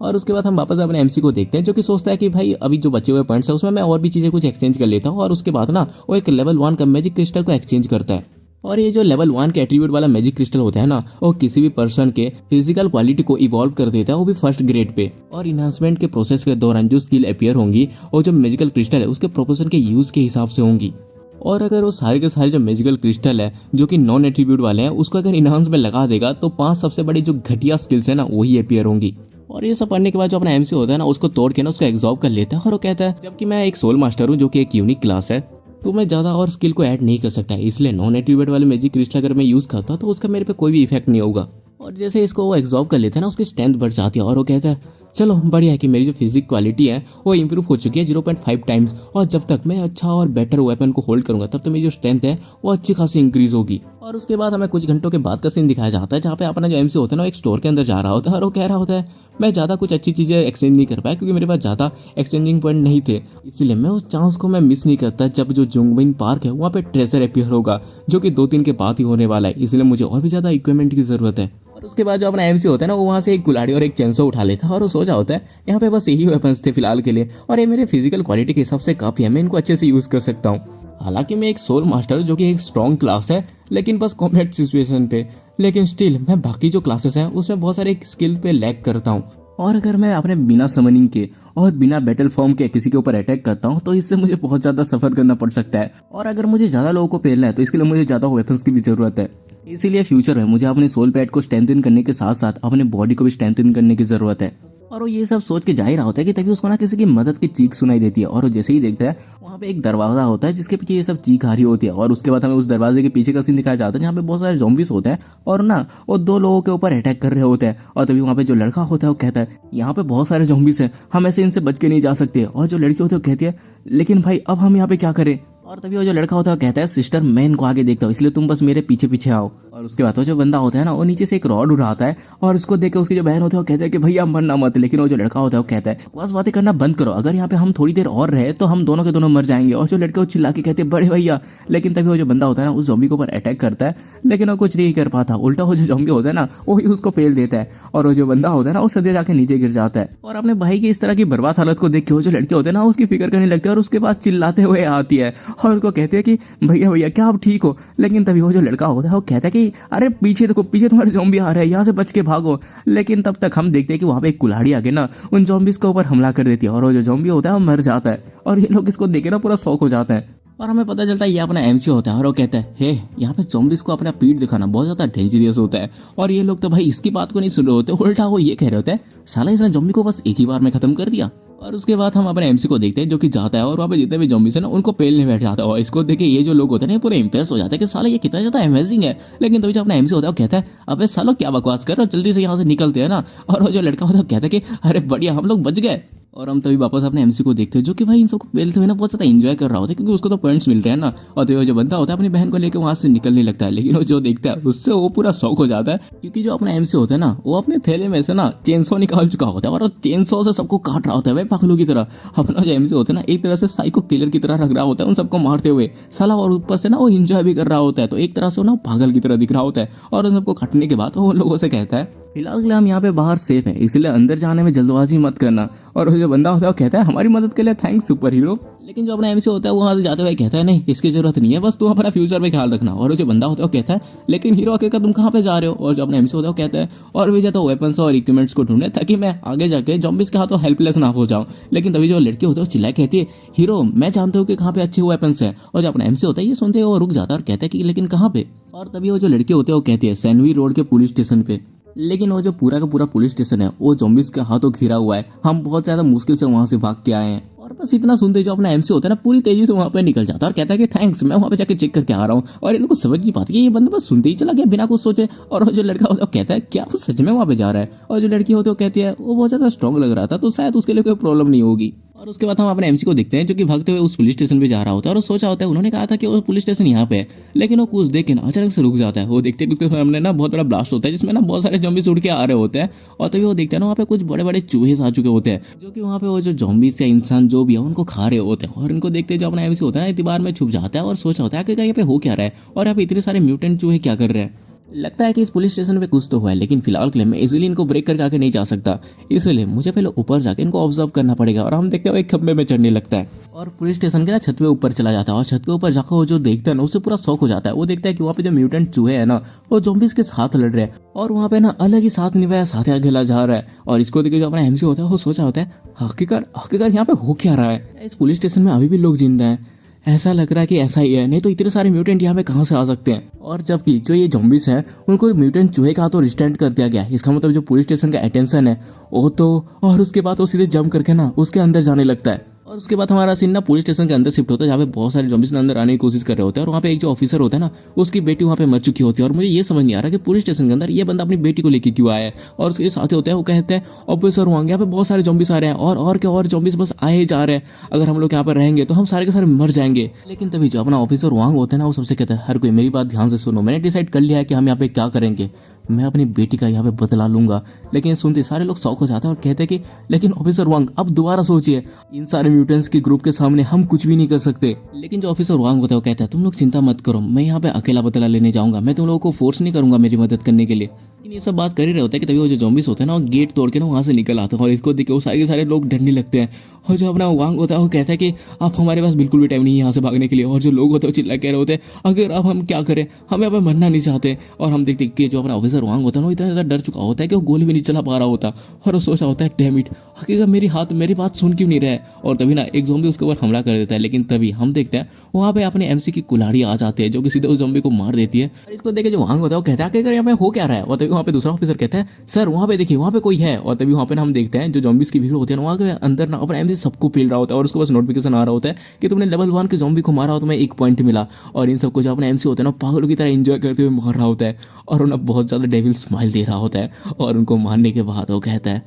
और उसके बाद हम वापस अपने एमसी को देखते हैं जो कि सोचता है कि भाई अभी जो बचे हुए पॉइंट्स है उसमें मैं और भी चीज़ें कुछ एक्सचेंज कर लेता हूँ। और उसके बाद ना वो एक लेवल 1 का मैजिक क्रिस्टल को एक्सचेंज करता है। और ये जो लेवल 1 के एट्रीब्यूट वाला मैजिक क्रिस्टल होता है ना वो किसी भी पर्सन के फिजिकल क्वालिटी को इवॉल्व कर देता है, वो भी फर्स्ट ग्रेड पे। और इन्हांसमेंट के प्रोसेस के दौरान जो स्किल अपीयर होंगी और जो मैजिकल क्रिस्टल है उसके प्रोपोर्शन के यूज के हिसाब से होंगी। और अगर वो सारे के सारे जो मैजिकल क्रिस्टल है जो कि नॉन एट्रीब्यूट वाले हैं उसको अगर इन्हांस में लगा देगा तो 5 सबसे बड़ी जो घटिया स्किल्स है ना वही अपीयर होंगी। और ये सब पढ़ने के बाद जो अपना एमसी होता है ना उसको तोड़ के ना उसको एग्जॉर्ब कर लेता है और वो कहता है जबकि मैं एक सोल मास्टर हूँ जो कि एक यूनिक क्लास है तो मैं ज़्यादा और स्किल को ऐड नहीं कर सकता, इसलिए नॉन एट्रीब्यूट वाले मैजिक क्रिस्टल अगर मैं यूज़ करता तो उसका मेरे पे कोई भी इफेक्ट नहीं होगा। और जैसे इसको वो एग्जॉर्ब कर लेता है ना उसकी स्ट्रेंथ बढ़ जाती है और वो कहता है चलो बढ़िया है कि मेरी जो फिजिक क्वालिटी है वो इंप्रूव हो चुकी है 0.5 टाइम्स, और जब तक मैं अच्छा और बेटर वेपन को होल्ड करूंगा तब तक मेरी जो स्ट्रेंथ है वो अच्छी खासी इंक्रीज होगी। और उसके बाद हमें कुछ घंटों के बाद का सीन दिखाया जाता है जहाँ पे अपना जो एमसी होता है ना एक स्टोर के अंदर जा रहा होता है और वो कह रहा होता है मैं ज़्यादा कुछ अच्छी चीज़ें एक्सचेंज नहीं कर पाया क्योंकि मेरे पास ज़्यादा एक्सचेंजिंग पॉइंट नहीं थे, इसलिए मैं उस चांस को मैं मिस नहीं करता जब जो जुंगबिन पार्क है वहाँ पे ट्रेजर अपीयर होगा जो कि 2-3 के बाद ही होने वाला है, इसलिए मुझे और भी ज़्यादा इक्विपमेंट की ज़रूरत है। और उसके बाद जो अपना एमसी होता है ना वो वहाँ से एक कुल्हाड़ी और एक चेंसो उठा लेता है और वो सोचा होता है यहाँ पे बस यही वेपन्स थे फिलहाल के लिए और ये मेरे फिजिकल क्वालिटी के हिसाब से काफ़ी है, मैं इनको अच्छे से यूज़ कर सकता हूँ। हालांकि मैं एक सोल मास्टर जो कि एक स्ट्रॉन्ग क्लास है लेकिन बस कॉम्बैट सिचुएशन पे, लेकिन स्टिल मैं बाकी जो क्लासेस हैं उसमें बहुत सारे स्किल पे लैग करता हूँ। और अगर मैं अपने बिना समनिंग के और बिना बैटल फॉर्म के किसी के ऊपर अटैक करता हूँ तो इससे मुझे बहुत ज़्यादा सफ़र करना पड़ सकता है, और अगर मुझे ज़्यादा लोगों को पेलना है तो इसके लिए मुझे ज़्यादा वेपन्स की भी ज़रूरत है। इसीलिए फ्यूचर में मुझे अपने सोल पैड को स्ट्रेंथन करने के साथ साथ अपने बॉडी को भी स्ट्रेंथन करने की ज़रूरत है। और वो ये सब सोच के जा ही रहा होता है कि तभी उसको ना किसी की मदद की चीख सुनाई देती है और वो जैसे ही देखता है वहाँ पे एक दरवाजा होता है जिसके पीछे ये सब चीख आ रही होती है। और उसके बाद हमें उस दरवाजे के पीछे का सीन दिखाया जाता है जहाँ पे बहुत सारे ज़ॉम्बीज होते हैं और ना वो 2 लोगों के ऊपर अटैक कर रहे होते हैं। और तभी वहाँ पे जो लड़का होता है वो कहता है यहाँ पे बहुत सारे ज़ॉम्बीज हैं, हम ऐसे इनसे बच के नहीं जा सकते। और जो लड़की होती है वो कहती है लेकिन भाई अब हम यहाँ पे क्या करें। और तभी वो जो लड़का होता है कहता है सिस्टर मैं इनको आगे देखता हूँ इसलिए तुम बस मेरे पीछे पीछे आओ। और उसके बाद वो जो बंदा होता है ना वो नीचे से एक रॉड उठाता है और उसको देख के उसकी जो बहन होती है वो कहता है कि भैया मरना मत, लेकिन वो जो लड़का होता है वो कहता है बस बातें करना बंद करो, अगर यहाँ पे हम थोड़ी देर और रहे तो हम दोनों के दोनों मर जाएंगे। और जो लड़के वो चिल्ला के कहते हैं बड़े भैया, लेकिन तभी वो जो बंदा होता है ना उस ज़ॉम्बी के ऊपर अटैक करता है लेकिन वो कुछ नहीं कर पाता, उल्टा वो जो ज़ॉम्बी होता है ना वो ही उसको पेल देता है और वो जो बंदा होता है ना वो सीधे जाके नीचे गिर जाता है। और अपने भाई की इस तरह की बर्बाद हालत को देख के वो जो लड़के होते हैं ना उसकी फिक्र करने लगते हैं और उसके पास चिल्लाते हुए आती है और उनको कहते हैं कि भैया भैया क्या आप ठीक हो। लेकिन तभी वो जो लड़का होता है वो कहता है कि अरे पीछे देखो, पीछे तुम्हारे ज़ॉम्बी आ रहे हैं, यहाँ से बच के भागो। लेकिन तब तक हम देखते हैं कि वहाँ पे एक कुल्हाड़ी आके ना उन ज़ॉम्बीज के ऊपर हमला कर देती है और वो जो ज़ॉम्बी होता है वो मर जाता है और ये लोग इसको देखे ना पूरा शौक हो जाता है। और हमें पता चलता है ये अपना एमसी होता है और वो कहता है हे यहाँ पे ज़ॉम्बीज को अपना पीठ दिखाना बहुत ज़्यादा डेंजरियस होता है। और ये लोग तो भाई इसकी बात को नहीं सुन रहे होते, उल्टा वो ये कह रहे होते हैं साला इसने ज़ॉम्बी को बस एक ही बार में खत्म कर दिया। और उसके बाद हम अपने एमसी को देखते हैं जो कि जाता है और वहाँ पे जितने भी ज़ॉम्बीज है ना उनको पेलने बैठ जाता है और इसको देख के ये जो लोग होते हैं ना पूरे इंप्रेस हो जाते हैं कि साला ये कितना ज़्यादा अमेजिंग है। लेकिन तभी जो अपना एमसी होता है वो कहता है अबे सालो क्या बकवास कर रहे हो, जल्दी से यहाँ से निकलते हैं ना। और वो जो लड़का होता है वो कहता है कि अरे बढ़िया हम लोग बच गए। और हम तभी वापस अपने एमसी को देखते हैं जो कि भाई इन सबको पेलते हुए ना बहुत ज़्यादा एंजॉय कर रहा होता है क्योंकि उसको तो पॉइंट्स मिल रहे हैं ना। और तो जो बंदा होता है अपनी बहन को लेकर वहाँ से निकलने लगता है, लेकिन वो जो देखता है उससे वो पूरा शौक हो जाता है क्योंकि जो अपना एमसी होता है ना वो अपने थैले में से ना चेनसो निकाल चुका होता है और चेनसो से सबको काट रहा होता है भाई पागलों की तरह। अपना जो एमसी होता है ना एक तरह से साइको किलर की तरह रख रहा होता है उन सबको मारते हुए साला, और ऊपर से ना वो इंजॉय भी कर रहा होता है, तो एक तरह से वो ना पागल की तरह दिख रहा होता है। और उन सबको काटने के बाद वो लोगों से कहता है फिलहाल के लिए हम यहाँ पे बाहर सेफ हैं इसलिए अंदर जाने में जल्दबाजी मत करना। और जो बंदा होता है वो कहता है हमारी मदद के लिए थैंक्स सुपर हीरो। लेकिन जो अपना एमसी होता है वो वहाँ से जाते हुए कहता है नहीं इसकी जरूरत नहीं है, बस तुम अपना फ्यूचर में ख्याल रखना। और जो बंदा होता है वो कहता है लेकिन हीरो आखिरकार तुम कहाँ पे जा रहे हो। और जो अपना एमसी होता है वो कहता है और भी जाता वेपन्स और इक्विपमेंट्स को ढूंढे ताकि मैं आगे जाके ज़ॉम्बीज के हाथों हेल्पलेस ना हो जाऊँ। लेकिन तभी जो लड़की होता है वो चिल्ला कहती है हीरो मैं जानता हूँ कि कहाँ पे अच्छे वेपन्स है। और जो अपना एमसी होता है ये सुनते वो रुक जाता है और कहता है कि लेकिन कहाँ पे। और तभी वो जो लड़के होते हैं वो कहती है सैनवी रोड के पुलिस स्टेशन पे। लेकिन वो जो पूरा का पूरा पुलिस स्टेशन है वो ज़ॉम्बीज के हाथों घिरा हुआ है, हम बहुत ज़्यादा मुश्किल से वहाँ से भाग के आए हैं। और बस इतना सुनते जो अपना एमसी होता है ना पूरी तेजी से वहाँ पे निकल जाता है और कहता है कि थैंक्स मैं वहाँ पे जाके चेक करके आ रहा हूँ। और इन लोग को समझ नहीं पाती ये बंदा बस सुनते ही चला गया बिना कुछ सोचे। और वो जो लड़का होता है वो कहता है क्या वो सच में वहाँ पे जा रहा है। और जो लड़की होती है वो कहती है वो बहुत ज़्यादा स्ट्रॉन्ग लग रहा था तो शायद उसके लिए कोई प्रॉब्लम नहीं होगी। और उसके बाद हम अपने एमसी को देखते हैं जो कि भागते हुए उस पुलिस स्टेशन पे जा रहा होता है और वो सोचा होता है उन्होंने कहा था कि वो पुलिस स्टेशन यहाँ पे है, लेकिन वो कुछ देख के ना अचानक से रुक जाता है। वो देखते हैं कि उसके सामने ना बहुत बड़ा ब्लास्ट होता है जिसमें ना बहुत सारे ज़ॉम्बीज उड़ के आ रहे होते हैं। और तभी वो देखते हैं ना वहाँ पे कुछ बड़े बड़े चूहे आ चुके होते हैं जो कि वहाँ पे वो जो ज़ॉम्बीज या इंसान जो भी है उनको खा रहे होते हैं। और इनको देखते जो अपना एमसी होता है ना दीवार में छुप जाता है और सोचा होता है कि यहाँ पे हो क्या रहा है और यहाँ पे इतने सारे म्यूटेंट चूहे क्या कर रहे हैं। लगता है कि इस पुलिस स्टेशन पे कुछ तो हुआ है, लेकिन फिलहाल के लिए मैं इजीली इनको ब्रेक करके आगे नहीं जा सकता, इसलिए मुझे पहले ऊपर जाके इनको ऑब्जर्व करना पड़ेगा। और हम देखते हैं एक खंबे में चढ़ने लगता है और पुलिस स्टेशन के ना छत पे ऊपर चला जाता है और छत के ऊपर जाकर वो जो देखता है ना उससे पूरा शौक हो जाता है। वो देखता है कि वहाँ पे जो म्यूटेंट चूहे हैं ना वो ज़ॉम्बीज के साथ लड़ रहे हैं और वहाँ पे ना अलग ही साथ निभाया साथ अकेला जा रहा है। और इसको देख के जो अपना एमसी होता है वो सोचा होता है हकीकत यहाँ पे हो क्या रहा है, इस पुलिस स्टेशन में अभी भी लोग जिंदा हैं, ऐसा लग रहा है कि ऐसा ही है, नहीं तो इतने सारे म्यूटेंट यहाँ पे कहाँ से आ सकते हैं। और जबकि जो ये ज़ॉम्बीज हैं उनको म्यूटेंट चूहे का हाथों रिस्टेंट कर दिया गया है, इसका मतलब जो पुलिस स्टेशन का अटेंशन है वो तो। और उसके बाद वो सीधे जंप करके ना उसके अंदर जाने लगता है और उसके बाद हमारा सीन ना पुलिस स्टेशन के अंदर शिफ्ट होता है, जहाँ पे बहुत सारे ज़ॉम्बीज़ अंदर आने की कोशिश कर रहे होते हैं। और वहाँ पे एक जो ऑफिसर होता है ना, उसकी बेटी वहाँ पे मर चुकी होती है। और मुझे ये समझ नहीं आ रहा कि पुलिस स्टेशन के अंदर ये बंदा अपनी बेटी को लेके क्यों आया है। और उसके साथ होता है, वो कहते हैं ऑफिसर वहाँ यहाँ पे बहुत सारे ज़ॉम्बीज़ आ रहे हैं और क्या और ज़ॉम्बीज़ बस आए ही जा रहे हैं। अगर हम लोग यहाँ पर रहेंगे तो हम सारे के सारे मर जाएंगे। लेकिन तभी जो अपना ऑफिसर वांग होता है ना, वो सबसे कहता है, हर कोई मेरी बात ध्यान से सुनो, मैंने डिसाइड कर लिया है कि हम यहाँ पे क्या करेंगे। मैं अपनी बेटी का यहाँ पे बदला लूंगा। लेकिन सुनते सारे लोग शौक हो जाते हैं और कहते हैं कि लेकिन ऑफिसर वांग अब दोबारा सोचिए, इन सारे म्यूटेंट्स के ग्रुप के सामने हम कुछ भी नहीं कर सकते। लेकिन जो ऑफिसर वांग होता है वो कहता है, तुम लोग चिंता मत करो, मैं यहाँ पे अकेला बदला लेने जाऊंगा, मैं तुम लोगों को फोर्स नहीं करूंगा मेरी मदद करने के लिए। लेकिन ये सब बात कर ही रहे होते हैं कि तभी वो जो ज़ॉम्बीज़ होते हैं ना, वो गेट तोड़ के ना वहाँ से निकल आते हैं। और इसको देख के वो सारे के सारे लोग डरने लगते हैं। और जो अपना वांग होता है वो कहता है कि आप हमारे पास बिल्कुल भी टाइम नहीं है यहाँ से भागने के लिए। और जो लोग होते हैं वो चिल्ला कह रहे होते हैं, अगर अब हम क्या करें, हम यहाँ पे मरना नहीं चाहते। और हम देखते कि जो अपना ऑफिसर वांग होता है ना, वो इतना ज़्यादा डर चुका होता है कि वो गोली भी नहीं चला पा रहा होता। और वो सोचा होता है, डैम इट, हकीकत मेरी बात सुन क्यों नहीं रहा है। और तभी ना एक ज़ॉम्बी उसके ऊपर हमला कर देता है। लेकिन तभी हम देखते हैं वहाँ पे अपने एमसी की कुल्हाड़ी आ जाती है, जो कि सीधे उस ज़ॉम्बी को मार देती है। और इसको देख के जो वांग होता है वो कहता है कि यहाँ पे हो क्या रहा है। और तभी वहाँ पे दूसरा ऑफिसर कहता है, सर वहाँ पे देखिए, वहाँ पे कोई है। और तभी वहाँ पे हम देखते हैं जो ज़ॉम्बीज़ की भीड़ होती है ना, वहाँ के अंदर ना अपना एमसी सबको पेल रहा होता है। और उसको बस नोटिफिकेशन आ रहा होता है कि तुमने लेवल 1 के ज़ॉम्बी को मारा हो, तुम्हें 1 पॉइंट मिला। और इन सबको जो अपना एमसी होता है ना, पागलों की तरह एंजॉय करते हुए मार रहा होता है। और उन्हें बहुत ज़्यादा डेविल स्माइल दे रहा होता है। और उनको मारने के बाद वो कहता है,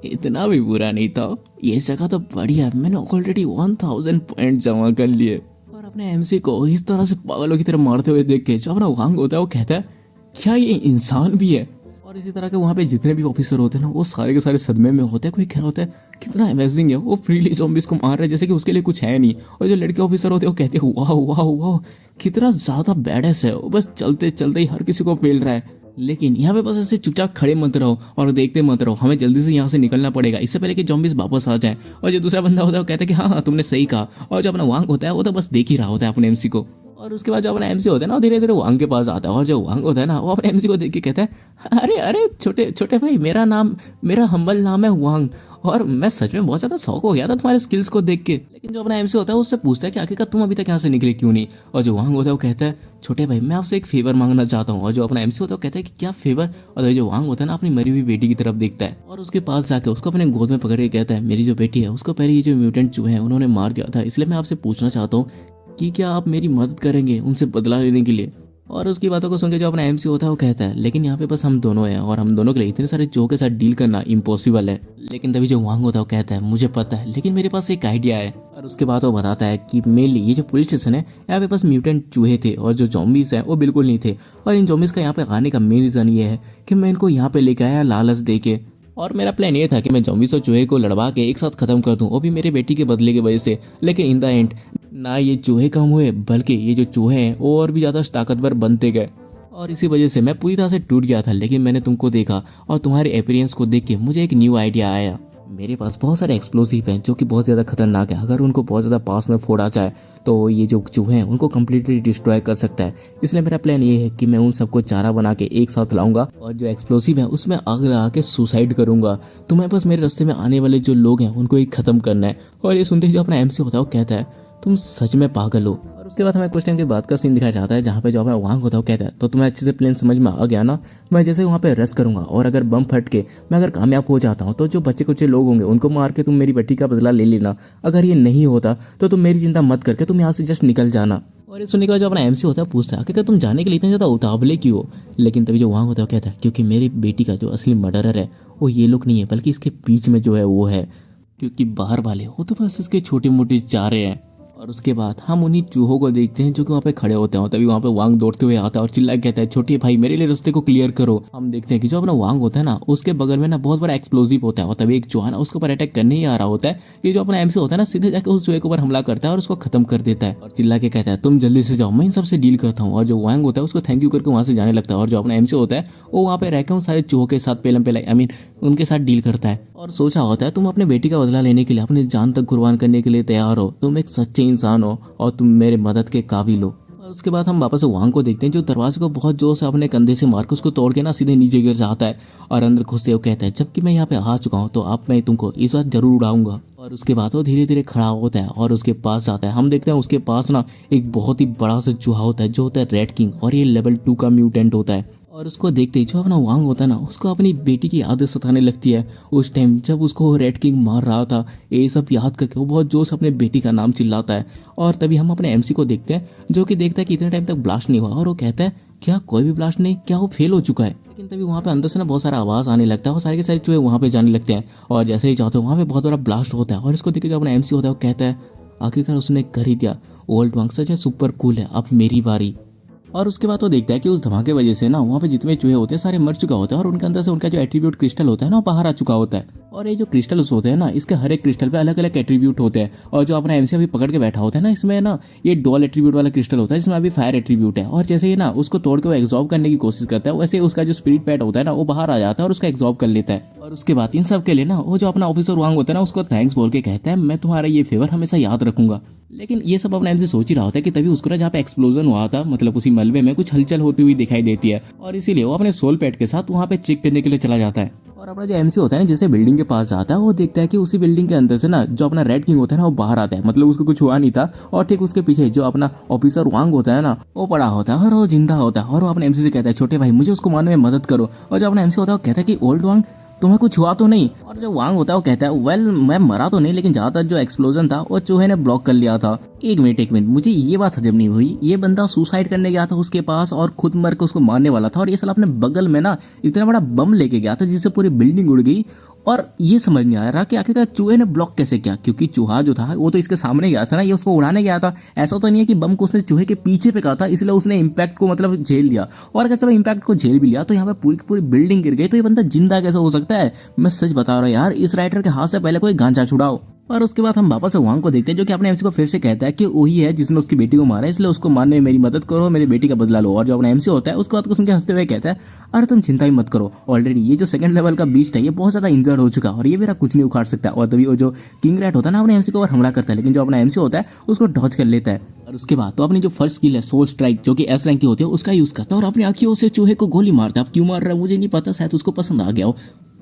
इतना भी बुरा नहीं था, ये जगह तो बढ़िया, मैंने ऑलरेडी 1000 पॉइंट जमा कर लिए। और अपने एमसी को इस तरह से पागलों की तरह मारते हुए देख के जो अपना वांग होता है वो कहता है, क्या ये इंसान भी है। और इसी तरह के वहाँ पे जितने भी ऑफिसर होते हैं ना, वो सारे के सारे सदमे में होते हैं। कोई कह रहा होता है, कितना अमेजिंग है, वो फ्रीली ज़ॉम्बीज़ को मार रहे हैं जैसे कि उसके लिए कुछ है नहीं। और जो लड़के ऑफिसर होते हैं वो कहते हैं, वाह वाह वाह, कितना ज़्यादा बैडएस है, वो बस चलते चलते ही हर किसी को पेल रहा है। लेकिन यहाँ पे बस ऐसे चुपचाप खड़े मत रहो और देखते मत रहो, हमें जल्दी से यहाँ से निकलना पड़ेगा, इससे पहले कि ज़ॉम्बीज़ वापस आ जाएं। और जो दूसरा बंदा होता है वो कहता है कि हाँ हाँ तुमने सही कहा। और जो अपना वांग होता है वो तो बस देख ही रहा होता है अपने एमसी को। और उसके बाद जो अपना एमसी होता है ना, धीरे धीरे वांग के पास आता है। और जो वांग होता है ना, वो अपने एमसी को देख के कहता है, अरे अरे छोटे छोटे भाई, मेरा हम्बल नाम है वांग, और मैं सच में बहुत ज़्यादा शौक हो गया था तुम्हारे स्किल्स को देख के। लेकिन जो अपना एमसी होता है उससे पूछता है कि आखिरकार तुम अभी तक यहाँ से निकले क्यों नहीं। और जो वांग होता है वो कहता है, छोटे भाई मैं आपसे एक फेवर मांगना चाहता हूँ। और जो अपना एमसी होता है वो कहता है कि क्या फेवर। और जो वांग होता है ना, अपनी मरी हुई बेटी की तरफ देखता है और उसके पास जाके उसको अपने गोद में पकड़ के कहता है, मेरी जो बेटी है उसको पहले ये जो म्यूटेंट चूहे हैं उन्होंने मार दिया था, इसलिए मैं आपसे पूछना चाहता हूँ कि क्या आप मेरी मदद करेंगे उनसे बदला लेने के लिए। और उसकी बातों को सुन के जो अपना एमसी होता है वो कहता है, लेकिन यहाँ पे बस हम दोनों हैं और हम दोनों के लिए इतने सारे चूहों के साथ डील करना इम्पॉसिबल है। लेकिन तभी जो वांग होता है वो कहता है, मुझे पता है, लेकिन मेरे पास एक आइडिया है। और उसके बाद वो बताता है कि मेनली ये जो पुलिस स्टेशन है, यहाँ पे बस म्यूटेंट चूहे थे और जो ज़ॉम्बीज़ हैं वो बिल्कुल नहीं थे। और इन ज़ॉम्बीज़ का यहाँ पे आने का मेन रीज़न ये है कि मैं इनको यहाँ पे लेके आया लालच दे के। और मेरा प्लान ये था कि मैं ज़ॉम्बीज़ और चूहे को लड़वा के एक साथ ख़त्म कर दूं, वो भी मेरे बेटी के बदले की वजह से। लेकिन इन द एंड ना ये चूहे कम हुए, बल्कि ये जो चूहे हैं वो और भी ज़्यादा ताकतवर बनते गए। और इसी वजह से मैं पूरी तरह से टूट गया था। लेकिन मैंने तुमको देखा और तुम्हारे अपीयरेंस को देख के मुझे एक न्यू आइडिया आया। मेरे पास बहुत सारे एक्सप्लोसिव हैं जो कि बहुत ज़्यादा खतरनाक है। अगर उनको बहुत ज़्यादा पास में फोड़ा जाए तो ये जो चूहे हैं उनको कम्प्लीटली डिस्ट्रॉय कर सकता है। इसलिए मेरा प्लान ये है कि मैं उन सबको चारा बना के एक साथ लाऊंगा और जो एक्सप्लोसिव है उसमें आग लगा के सुसाइड करूंगा। तुम्हें बस मेरे रास्ते में आने वाले जो लोग हैं उनको ही खत्म करना है। और ये सुनते ही जो अपना एमसी होता है वो कहता है, तुम सच में पागल हो। और उसके बाद हमें कुछ टाइम के बाद का सीन दिखाया जाता है जहाँ पे जो अपना वांग होता है वो कहता है, तो तुम्हें अच्छे से प्लान समझ में आ गया ना। मैं जैसे वहाँ पे रस करूंगा और अगर बम फट के मैं अगर कामयाब हो जाता हूँ तो जो बच्चे कुछ लोग होंगे उनको मार के तुम मेरी बेटी का बदला ले लेना। अगर ये नहीं होता तो तुम मेरी चिंता मत करके तुम यहाँ से जस्ट निकल जाना। और ये सुनने के बाद जो अपना एमसी होता है पूछता है, आखिर तुम जाने के लिए इतने ज़्यादा उतावले क्यों हो। लेकिन तभी जो वांग होता है कहता है, क्योंकि मेरी बेटी का जो असली मर्डरर है वो ये लोग नहीं है, बल्कि इसके बीच में जो है वो है। क्योंकि बाहर वाले वो तो बस इसके छोटे मोटे चारे हैं। और उसके बाद हम उन्हीं चूहों को देखते हैं जो कि वहाँ पे खड़े होते हैं। तभी वहाँ पे वांग दौड़ते हुए आता है और चिल्ला के कहता है, छोटे भाई मेरे लिए रास्ते को क्लियर करो। हम देखते हैं कि जो अपना वांग होता है ना, उसके बगल में ना बहुत बड़ा एक्सप्लोसिव होता है। और तभी एक चूहा ना उसके ऊपर अटैक करने ही आ रहा होता है कि जो अपना एमसी होता है ना, सीधे जाकर उस चूहे के ऊपर हमला करता है और उसको खत्म कर देता है। और चिल्ला के कहता है, तुम जल्दी से जाओ, मैं इन सबसे डील करता हूँ। और जो वांग होता है उसको थैंक यू करके वहाँ से जाने लगता है। और जो अपना एमसी होता है वो वहाँ पे रहकर उन सारे चूहों के साथ पहले उनके साथ डील करता है। और सोचा होता है, तुम अपने बेटी का बदला लेने के लिए अपनी जान तक कुर्बान करने के लिए तैयार हो, तुम एक सच्चे इंसान हो और तुम मेरे मदद के काबिल हो। और उसके बाद हम वापस वांग को देखते हैं जो दरवाजे को बहुत जोर से अपने कंधे से मार के उसको तोड़ के ना सीधे नीचे गिर जाता है। और अंदर घुसते हुए कहता है, जबकि मैं यहाँ पे आ चुका हूँ तो अब मैं तुमको इस बार जरूर उड़ाऊंगा। और उसके बाद वो धीरे धीरे खड़ा होता है और उसके पास जाता है। हम देखते हैं उसके पास ना एक बहुत ही बड़ा सा चूहा होता है जो होता है रेड किंग, और ये लेवल 2 का म्यूटेंट होता है। और उसको देखते ही जो अपना वांग होता है ना, उसको अपनी बेटी की आदत सताने लगती है। उस टाइम जब उसको रेड किंग मार रहा था, ये सब याद करके वो बहुत जोश अपने बेटी का नाम चिल्लाता है। और तभी हम अपने एमसी को देखते हैं, जो कि देखता है कि इतने टाइम तक ब्लास्ट नहीं हुआ, और वो कहता है क्या कोई भी ब्लास्ट नहीं, क्या वो फेल हो चुका है। लेकिन तभी वहाँ पे अंदर से ना बहुत सारा आवाज़ आने लगता है और सारे के सारे चूहे वहाँ पे जाने लगते हैं। और जैसे ही जाते हैं वहाँ पे बहुत बड़ा ब्लास्ट होता है, और इसको देख के जो अपना एमसी होता है वो कहता है आखिरकार उसने कर ही दिया, ओल्ड वांग सच है सुपर कूल है, अब मेरी बारी। और उसके बाद वो देखता है कि उस धमाके वजह से ना वहाँ पे जितने चूहे होते हैं सारे मर चुका होता है, और उनके अंदर से उनका जो एट्रीब्यूट क्रिस्टल होता है ना वो बाहर आ चुका होता है। और ये जो क्रिस्टल्स होते हैं ना, इसके हर एक क्रिस्टल पे अलग अलग एट्रीब्यूट होते हैं। और जो अपना एमसी अभी पकड़ के बैठा होता है ना, इसमें ना ये डुअल एट्रीब्यूट वाला क्रिस्टल होता है, जिसमें अभी फायर एट्रीब्यूट है। और जैसे ही ना उसको तोड़ के वो एग्जॉर्ब करने की कोशिश करता है, वैसे उसका जो स्पिरिट पैड होता है ना वो बाहर आ जाता है और उसका एग्जॉर्ब कर लेता है। और उसके बाद इन सब के लिए ना वो जो अपना ऑफिसर वांग होता है ना, उसको थैंक्स बोल के कहता है मैं तुम्हारा ये फेवर हमेशा याद रखूंगा। लेकिन ये सब अपना एमसी सोच ही रहा होता है कि तभी उसको ना जहाँ पे एक्सप्लोजन हुआ था, मतलब उसी मलबे में कुछ हलचल होती हुई दिखाई देती है, और इसीलिए वो अपने सोल पैड के साथ वहाँ पे चेक करने के लिए चला जाता है। और अपना जो एमसी होता है ना, जैसे बिल्डिंग के पास जाता है, वो देखता है कि उसी बिल्डिंग के अंदर से ना जो अपना रेड किंग होता है ना वो बाहर आता है, मतलब उसको कुछ हुआ नहीं था। और ठीक उसके पीछे जो अपना ऑफिसर वांग होता है ना, वो पड़ा होता है और वो जिंदा होता है। और वो अपने एमसी से कहता है छोटे भाई मुझे उसको मारने में मदद करो। और जो अपना एमसी होता है वो कहता है कि ओल्ड वांग तुम्हें कुछ हुआ तो नहीं। और जो वांग होता है वो कहता है वेल मैं मरा तो नहीं, लेकिन ज्यादातर जो एक्सप्लोजन था वो चूहे ने ब्लॉक कर लिया था। एक मिनट मुझे ये बात हजम नहीं हुई, ये बंदा सुसाइड करने गया था उसके पास और खुद मर के उसको मारने वाला था, और ये साला अपने बगल में ना इतना बड़ा बम लेके गया था जिससे पूरी बिल्डिंग उड़ गई। और ये समझ नहीं आ रहा कि आखिरकार चूहे ने ब्लॉक कैसे किया, क्योंकि चूहा जो था वो तो इसके सामने गया था ना, ये उसको उड़ाने गया था। ऐसा तो नहीं है कि बम को उसने चूहे के पीछे पे कहा था इसलिए उसने इम्पैक्ट को मतलब झेल लिया। और अगर चलो इम्पैक्ट को झेल भी लिया तो यहाँ पे पूरी की पूरी बिल्डिंग गिर गई, तो ये बंदा जिंदा कैसे हो सकता है। मैं सच बता रहा हूँ यार, इस राइटर के हाथ से पहले कोई गांजा छुड़ाओ। और उसके बाद हम वापस से वांग को देखते हैं, जो कि अपने एमसी को फिर से कहता है कि वही है जिसने उसकी बेटी को मारा, इसलिए उसको मारने में मेरी मदद करो, मेरी बेटी का बदला लो। और जो अपना एमसी होता है उसके बाद को सुन के हंसते हुए कहता है अरे तुम चिंता ही मत करो, ऑलरेडी ये जो सेकंड लेवल का बीस्ट है ये बहुत ज्यादा इंजर्ड हो चुका है और ये मेरा कुछ नहीं उखाड़ सकता। और तभी वो जो किंग रैट होता है ना अपने एमसी के ऊपर हमला करता है, लेकिन जो अपना एमसी होता है उसको डॉज कर लेता है। और उसके बाद तो अपनी जो फर्स्ट स्किल है सोल स्ट्राइक, जो कि एस रैंक की होती है, उसका यूज करता है और अपनी आंखों से चूहे को गोली मारता है। अब क्यों मार रहा है मुझे नहीं पता, शायद उसको पसंद आ गया हो,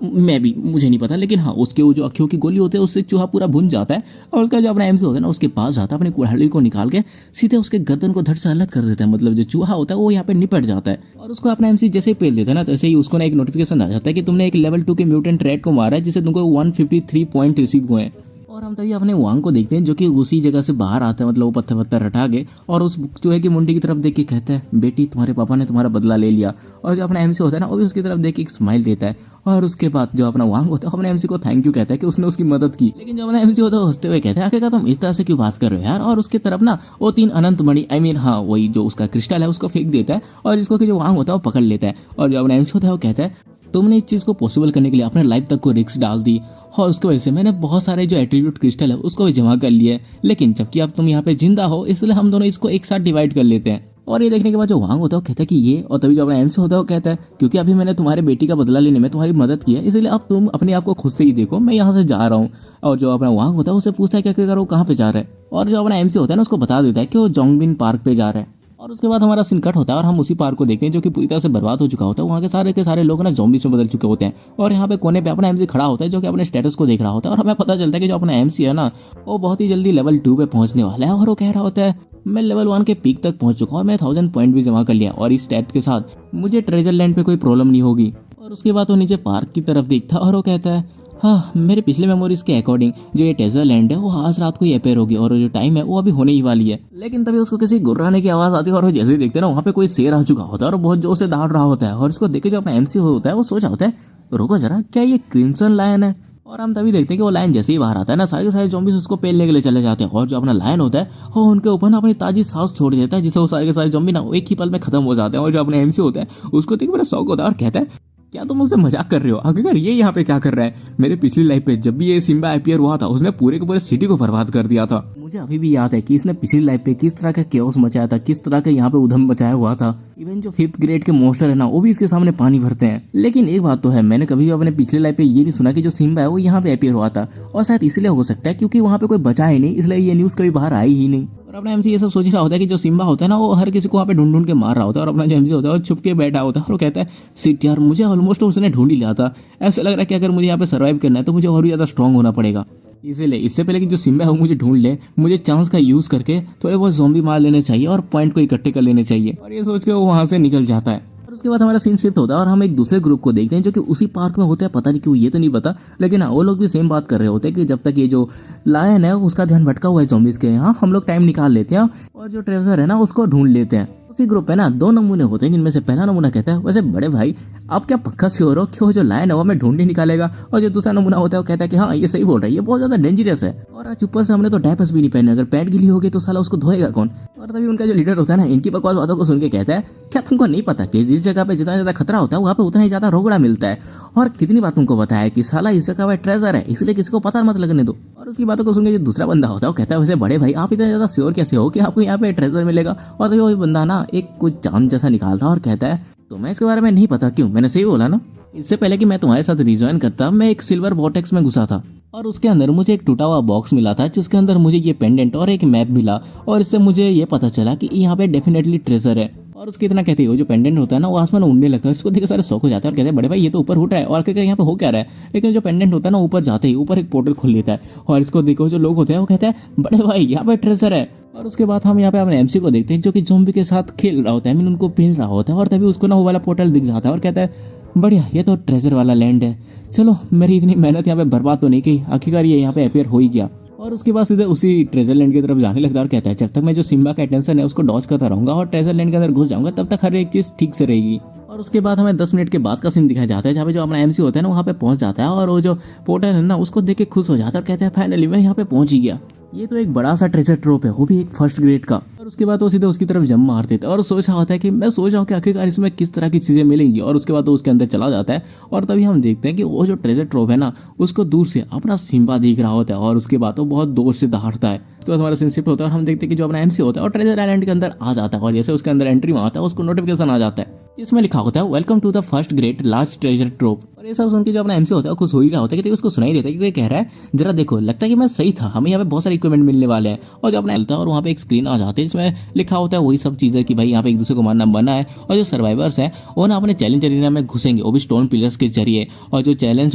मुझे नहीं पता, लेकिन हाँ उसके वो जो अखियों की गोली होती है उससे चूहा पूरा भुन जाता है। और उसका जो अपना एमसी होता है ना उसके पास जाता है, अपनी कुल्हाड़ी को निकाल के सीधे उसके गर्दन को धड़ से अलग कर देता है, मतलब जो चूहा होता है वो यहाँ पे निपट जाता है। और उसको अपना एमसी जैसे ही पेल देता है ना, तो ऐसे ही उसको ना एक नोटिफिकेशन आ जाता है कि तुमने एक लेवल 2 के म्यूटेंट रैट को मारा है, जिससे तुमको 153 पॉइंट रिसीव हुए हैं। और हम तभी अपने वांग को देखते हैं, जो कि उसी जगह से बाहर आता है, मतलब वो पत्थर पत्थर हटा के, और उस चूहे की मुंडी की तरफ देख के कहता है बेटी तुम्हारे पापा ने तुम्हारा बदला ले लिया। और जो अपना एमसी होता है ना वो भी उसकी तरफ देख के एक स्माइल देता है। और उसके बाद जो अपना वांग होता है अपने एमसी को थैंक यू कहता है कि उसने उसकी मदद की। लेकिन जो अपना एमसी होता है हंसते हुए कहते हैं आखिरकार तुम इस तरह से क्यों बात कर रहे हो यार। और उसके तरफ ना वो 3 अनंत मणि हाँ वही जो उसका क्रिस्टल है उसको फेंक देता है, और जिसको कि जो वांग होता है वो पकड़ लेता है। और जो अपना एमसी होता है वो कहता है तुमने इस चीज को पॉसिबल करने के लिए अपने लाइफ तक को रिस्क डाल दी, और उसकी वजह से मैंने बहुत सारे जो एट्रीब्यूट क्रिस्टल है उसको भी जमा कर लिए, लेकिन जबकि अब तुम यहाँ पे जिंदा हो इसलिए हम दोनों इसको एक साथ डिवाइड कर लेते हैं। और ये देखने के बाद जो वांग होता है वो कहता है कि ये, और तभी जो अपना एमसी होता है वो कहता है क्योंकि अभी मैंने तुम्हारे बेटी का बदला लेने में तुम्हारी मदद की है, इसलिए अब तुम अपने आप को खुद से ही देखो, मैं यहाँ से जा रहा हूँ। और जो अपना वांग होता है उसे पूछता है क्या वो कहाँ पे जा रहा है, और जो अपना एमसी होता है ना उसको बता देता है कि वो जोंगबिन पार्क पे जा रहा है। और उसके बाद हमारा सीन कट होता है और हम उसी पार्क को देखते हैं जो कि पूरी तरह से बर्बाद हो चुका होता है। वहाँ के सारे लोग ना ज़ॉम्बीज़ में बदल चुके होते हैं, और यहाँ पे कोने पे अपना एमसी खड़ा होता है जो कि अपने स्टेटस को देख रहा होता है। और हमें पता चलता है कि जो अपना एमसी है ना वो बहुत ही जल्दी लेवल 2 पे पहुंचने वाला है, और वो कह रहा होता है मैं लेवल 1 के पीक तक पहुंच चुका हूँ, मैं 1000 पॉइंट भी जमा कर लिया, और इस स्टैट के साथ मुझे ट्रेजर लैंड पे कोई प्रॉब्लम नहीं होगी। और उसके बाद वो नीचे पार्क की तरफ देखता और वो कहता है हाँ मेरे पिछले मेमोरीज के अकॉर्डिंग जो ये ट्रेजर लैंड है वो आज रात को ही अपेयर होगी, और जो टाइम है वो अभी होने ही वाली है। लेकिन तभी उसको किसी गुर्राने की आवाज आती है, और वो जैसे ही देखते हैं ना वहाँ पे कोई शेर आ चुका होता है और बहुत जोर से दौड़ रहा होता है। और इसको देख के जो अपना एमसी होता है वो सोचा होता है रुको जरा, क्या ये क्रिम्सन लायन है। और हम तभी देखते हैं कि वो लायन जैसे ही बाहर आता है ना, सारे के सारे ज़ॉम्बीज़ उसको पेलने के लिए चले जाते हैं, और जो अपना लायन होता है वो उनके ऊपर ना अपनी ताजी सांस छोड़ देता है, जिससे वो सारे के सारे ज़ॉम्बी ना एक ही पल में खत्म हो जाते हैं। और जो अपने एमसी होता है उसको देख बड़ा शौक होता है और कहता है क्या तुम मुझसे मजाक कर रहे हो, आखिरकार ये यहाँ पे क्या कर रहा है। मेरे पिछली लाइफ पे जब भी ये सिम्बा अपियर हुआ था उसने पूरे के पूरे सिटी को बर्बाद कर दिया था। मुझे अभी भी याद है कि इसने पिछली लाइफ पे किस तरह का केओस मचाया था, किस तरह का यहाँ पे उधम मचाया हुआ था। इवन जो 5th ग्रेड के मॉन्स्टर है ना वो भी इसके सामने पानी भरते हैं। लेकिन एक बात तो है, मैंने कभी भी अपने पिछली लाइफ पे ये नहीं सुना कि जो सिम्बा है वो यहाँ पे अपियर हुआ था, और शायद इसलिए हो सकता है क्योंकि वहाँ पे कोई बचा ही नहीं, इसलिए ये न्यूज कभी बाहर आई ही नहीं। और अपना एमसी ये सब सोच रहा होता है कि जो सिम्बा होता है ना वो हर किसी को वहाँ पे ढूंढ ढूंढ के मार रहा होता है, और अपना जो एमसी होता है वो छुप के बैठा होता है और वो कहता है सिट यार मुझे ऑलमोस्ट उसने ढूंढ ही लिया था, ऐसा लग रहा है कि अगर मुझे यहाँ पे सर्वाइव करना है तो मुझे और भी ज़्यादा स्ट्रॉन्ग होना पड़ेगा, इसीलिए इससे पहले कि जो सिम्बा है वो मुझे ढूंढ ले मुझे चांस का यूज़ करके थोड़े बहुत ज़ॉम्बी मार लेने चाहिए और पॉइंट को इकट्ठे कर लेने चाहिए। और ये सोच के वो वहाँ से निकल जाता है। और उसके बाद हमारा सीन शिफ्ट होता है और हम एक दूसरे ग्रुप को देखते हैं जो कि उसी पार्क में होता है। पता नहीं क्यों, ये तो नहीं पता, लेकिन हाँ वो लोग भी सेम बात कर रहे होते हैं कि जब तक ये जो लायन है उसका ध्यान भटका हुआ है ज़ॉम्बीज़ के यहाँ, हम लोग टाइम निकाल लेते हैं और जो ट्रेजर है ना उसको ढूंढ लेते हैं। उसी ग्रुप पे ना 2 नमूने होते हैं, जिनमें से पहला नमूना कहता है वैसे बड़े भाई आप क्या पक्का श्योर हो कि वो जो लायन है वो हमें ढूंढ नहीं निकालेगा, और जो दूसरा नमूना होता है वो कहता है कि हाँ ये सही बोल रहा है, ये बहुत ज्यादा डेंजरस है, और आज ऊपर से हमने तो डायपर्स भी नहीं पहने, अगर पैंट गिली होगी तो साला उसको धोएगा कौन। और तभी उनका जो लीडर होता है ना इनकी बकवास बातों को सुन के कहता है क्या तुमको नहीं पता कि जिस जगह पे जितना ज्यादा खतरा होता है वहाँ पे उतना ही ज्यादा रोकड़ा मिलता है, और कितनी बार तुमको बताया कि साला इस जगह पे ट्रेजर है इसलिए किसी को पता मत लगने दो। और उसकी बातों को सुन के जो दूसरा बंदा होता है वो कहता है वैसे बड़े भाई आप इतना ज्यादा श्योर कैसे हो कि आपको यहाँ पे ट्रेजर मिलेगा। और तभी वो बंदा ना एक कुछ चांद जैसा निकालता और कहता है तुम्हें इसके बारे में नहीं पता, क्यों मैंने सही बोला ना। इससे पहले कि मैं तुम्हारे साथ रिजॉइन करता मैं एक सिल्वर वॉर्टेक्स में घुसा था और उसके अंदर मुझे एक टूटा हुआ बॉक्स मिला था जिसके अंदर मुझे ये पेंडेंट और एक मैप मिला, और इससे मुझे ये पता चला कि यहाँ पे डेफिनेटली ट्रेजर है। और उसकी इतना कहते हो जो पेंडेंट होता है ना वो आसमान में उड़ने लगता है, इसको देख सारे शौक हो जाता है और कहते हैं बड़े भाई ये तो ऊपर उठ रहा है, और कहते हैं यहाँ पे हो क्या रहा है। लेकिन जो पेंडेंट होता है ना ऊपर जाते ही ऊपर एक पोर्टल खुल लेता है, और इसको देखो जो लोग होते हैं वो कहते हैं बड़े भाई यहाँ पे ट्रेजर है। और उसके बाद हम यहाँ पे अपने एमसी को देखते हैं जो कि ज़ॉम्बी के साथ खेल रहा होता है, उनको पेल रहा होता है, और तभी उसको ना वो वाला पोर्टल दिख जाता है और कहता है बढ़िया ये तो ट्रेजर वाला लैंड है, चलो मेरी इतनी मेहनत यहाँ पे बर्बाद तो नहीं की, आखिरकार ये यहाँ पे अपेयर हो ही गया। और उसके बाद सीधे उसी ट्रेजर लैंड की तरफ जाने लगता है और कहता है जब तक मैं जो सिम्बा का अटेंशन है उसको डॉज करता रहूंगा और ट्रेजर लैंड के अंदर घुस जाऊंगा तब तक हर एक चीज ठीक से रहेगी। और उसके बाद हमें 10 मिनट के बाद का सीन दिखाया जाता है जहाँ पे जो अपना एमसी होता है ना वहाँ पे पहुंच जाता है, और वो जो पोर्टल है ना उसको देख के खुश हो जाता है और कहता है फाइनली मैं यहाँ पे पहुंच ही गया, ये तो एक बड़ा सा ट्रेजर ट्रोप है, वो भी एक फर्स्ट ग्रेड का। और उसके बाद वो सीधे उसकी तरफ जम मार देता है और सोच रहा होता है कि मैं सोच रहा हूँ कि आखिरकार इसमें किस तरह की चीज़ें मिलेंगी। और उसके बाद वो उसके अंदर चला जाता है और तभी हम देखते हैं कि वो जो ट्रेजर ट्रोप है ना उसको दूर से अपना सिम्बा दिख रहा होता है, और उसके बाद वो बहुत जोर से दहाड़ता है। उसके बाद हमारा सीन शिफ्ट होता है और हम देखते हैं कि जो अपना एमसी होता है और ट्रेजर आइलैंड के अंदर आ जाता है, और जैसे उसके अंदर एंट्री में आता है उसको नोटिफिकेशन आ जाता है जिसमें लिखा होता है welcome to the first great large treasure trove. और ये सब सुन के जो अपना एमसी होता है खुश हो ही रहा होता है कि उसको सुनाई देता है कि कह रहा है जरा देखो लगता है कि मैं सही था, हमें यहाँ पे बहुत सारे इक्विपमेंट मिलने वाले हैं। और जो अपना होता है और वहाँ पे एक स्क्रीन आ जाती है जिसमें लिखा होता है वही सब चीज़ें कि भाई यहाँ पे एक दूसरे को मारना बना है, और जो सर्वाइवर्स हैं वो ना अपने चैलेंज एरिया में घुसेंगे वो भी स्टोन पिलर्स के जरिए, और जो चैलेंज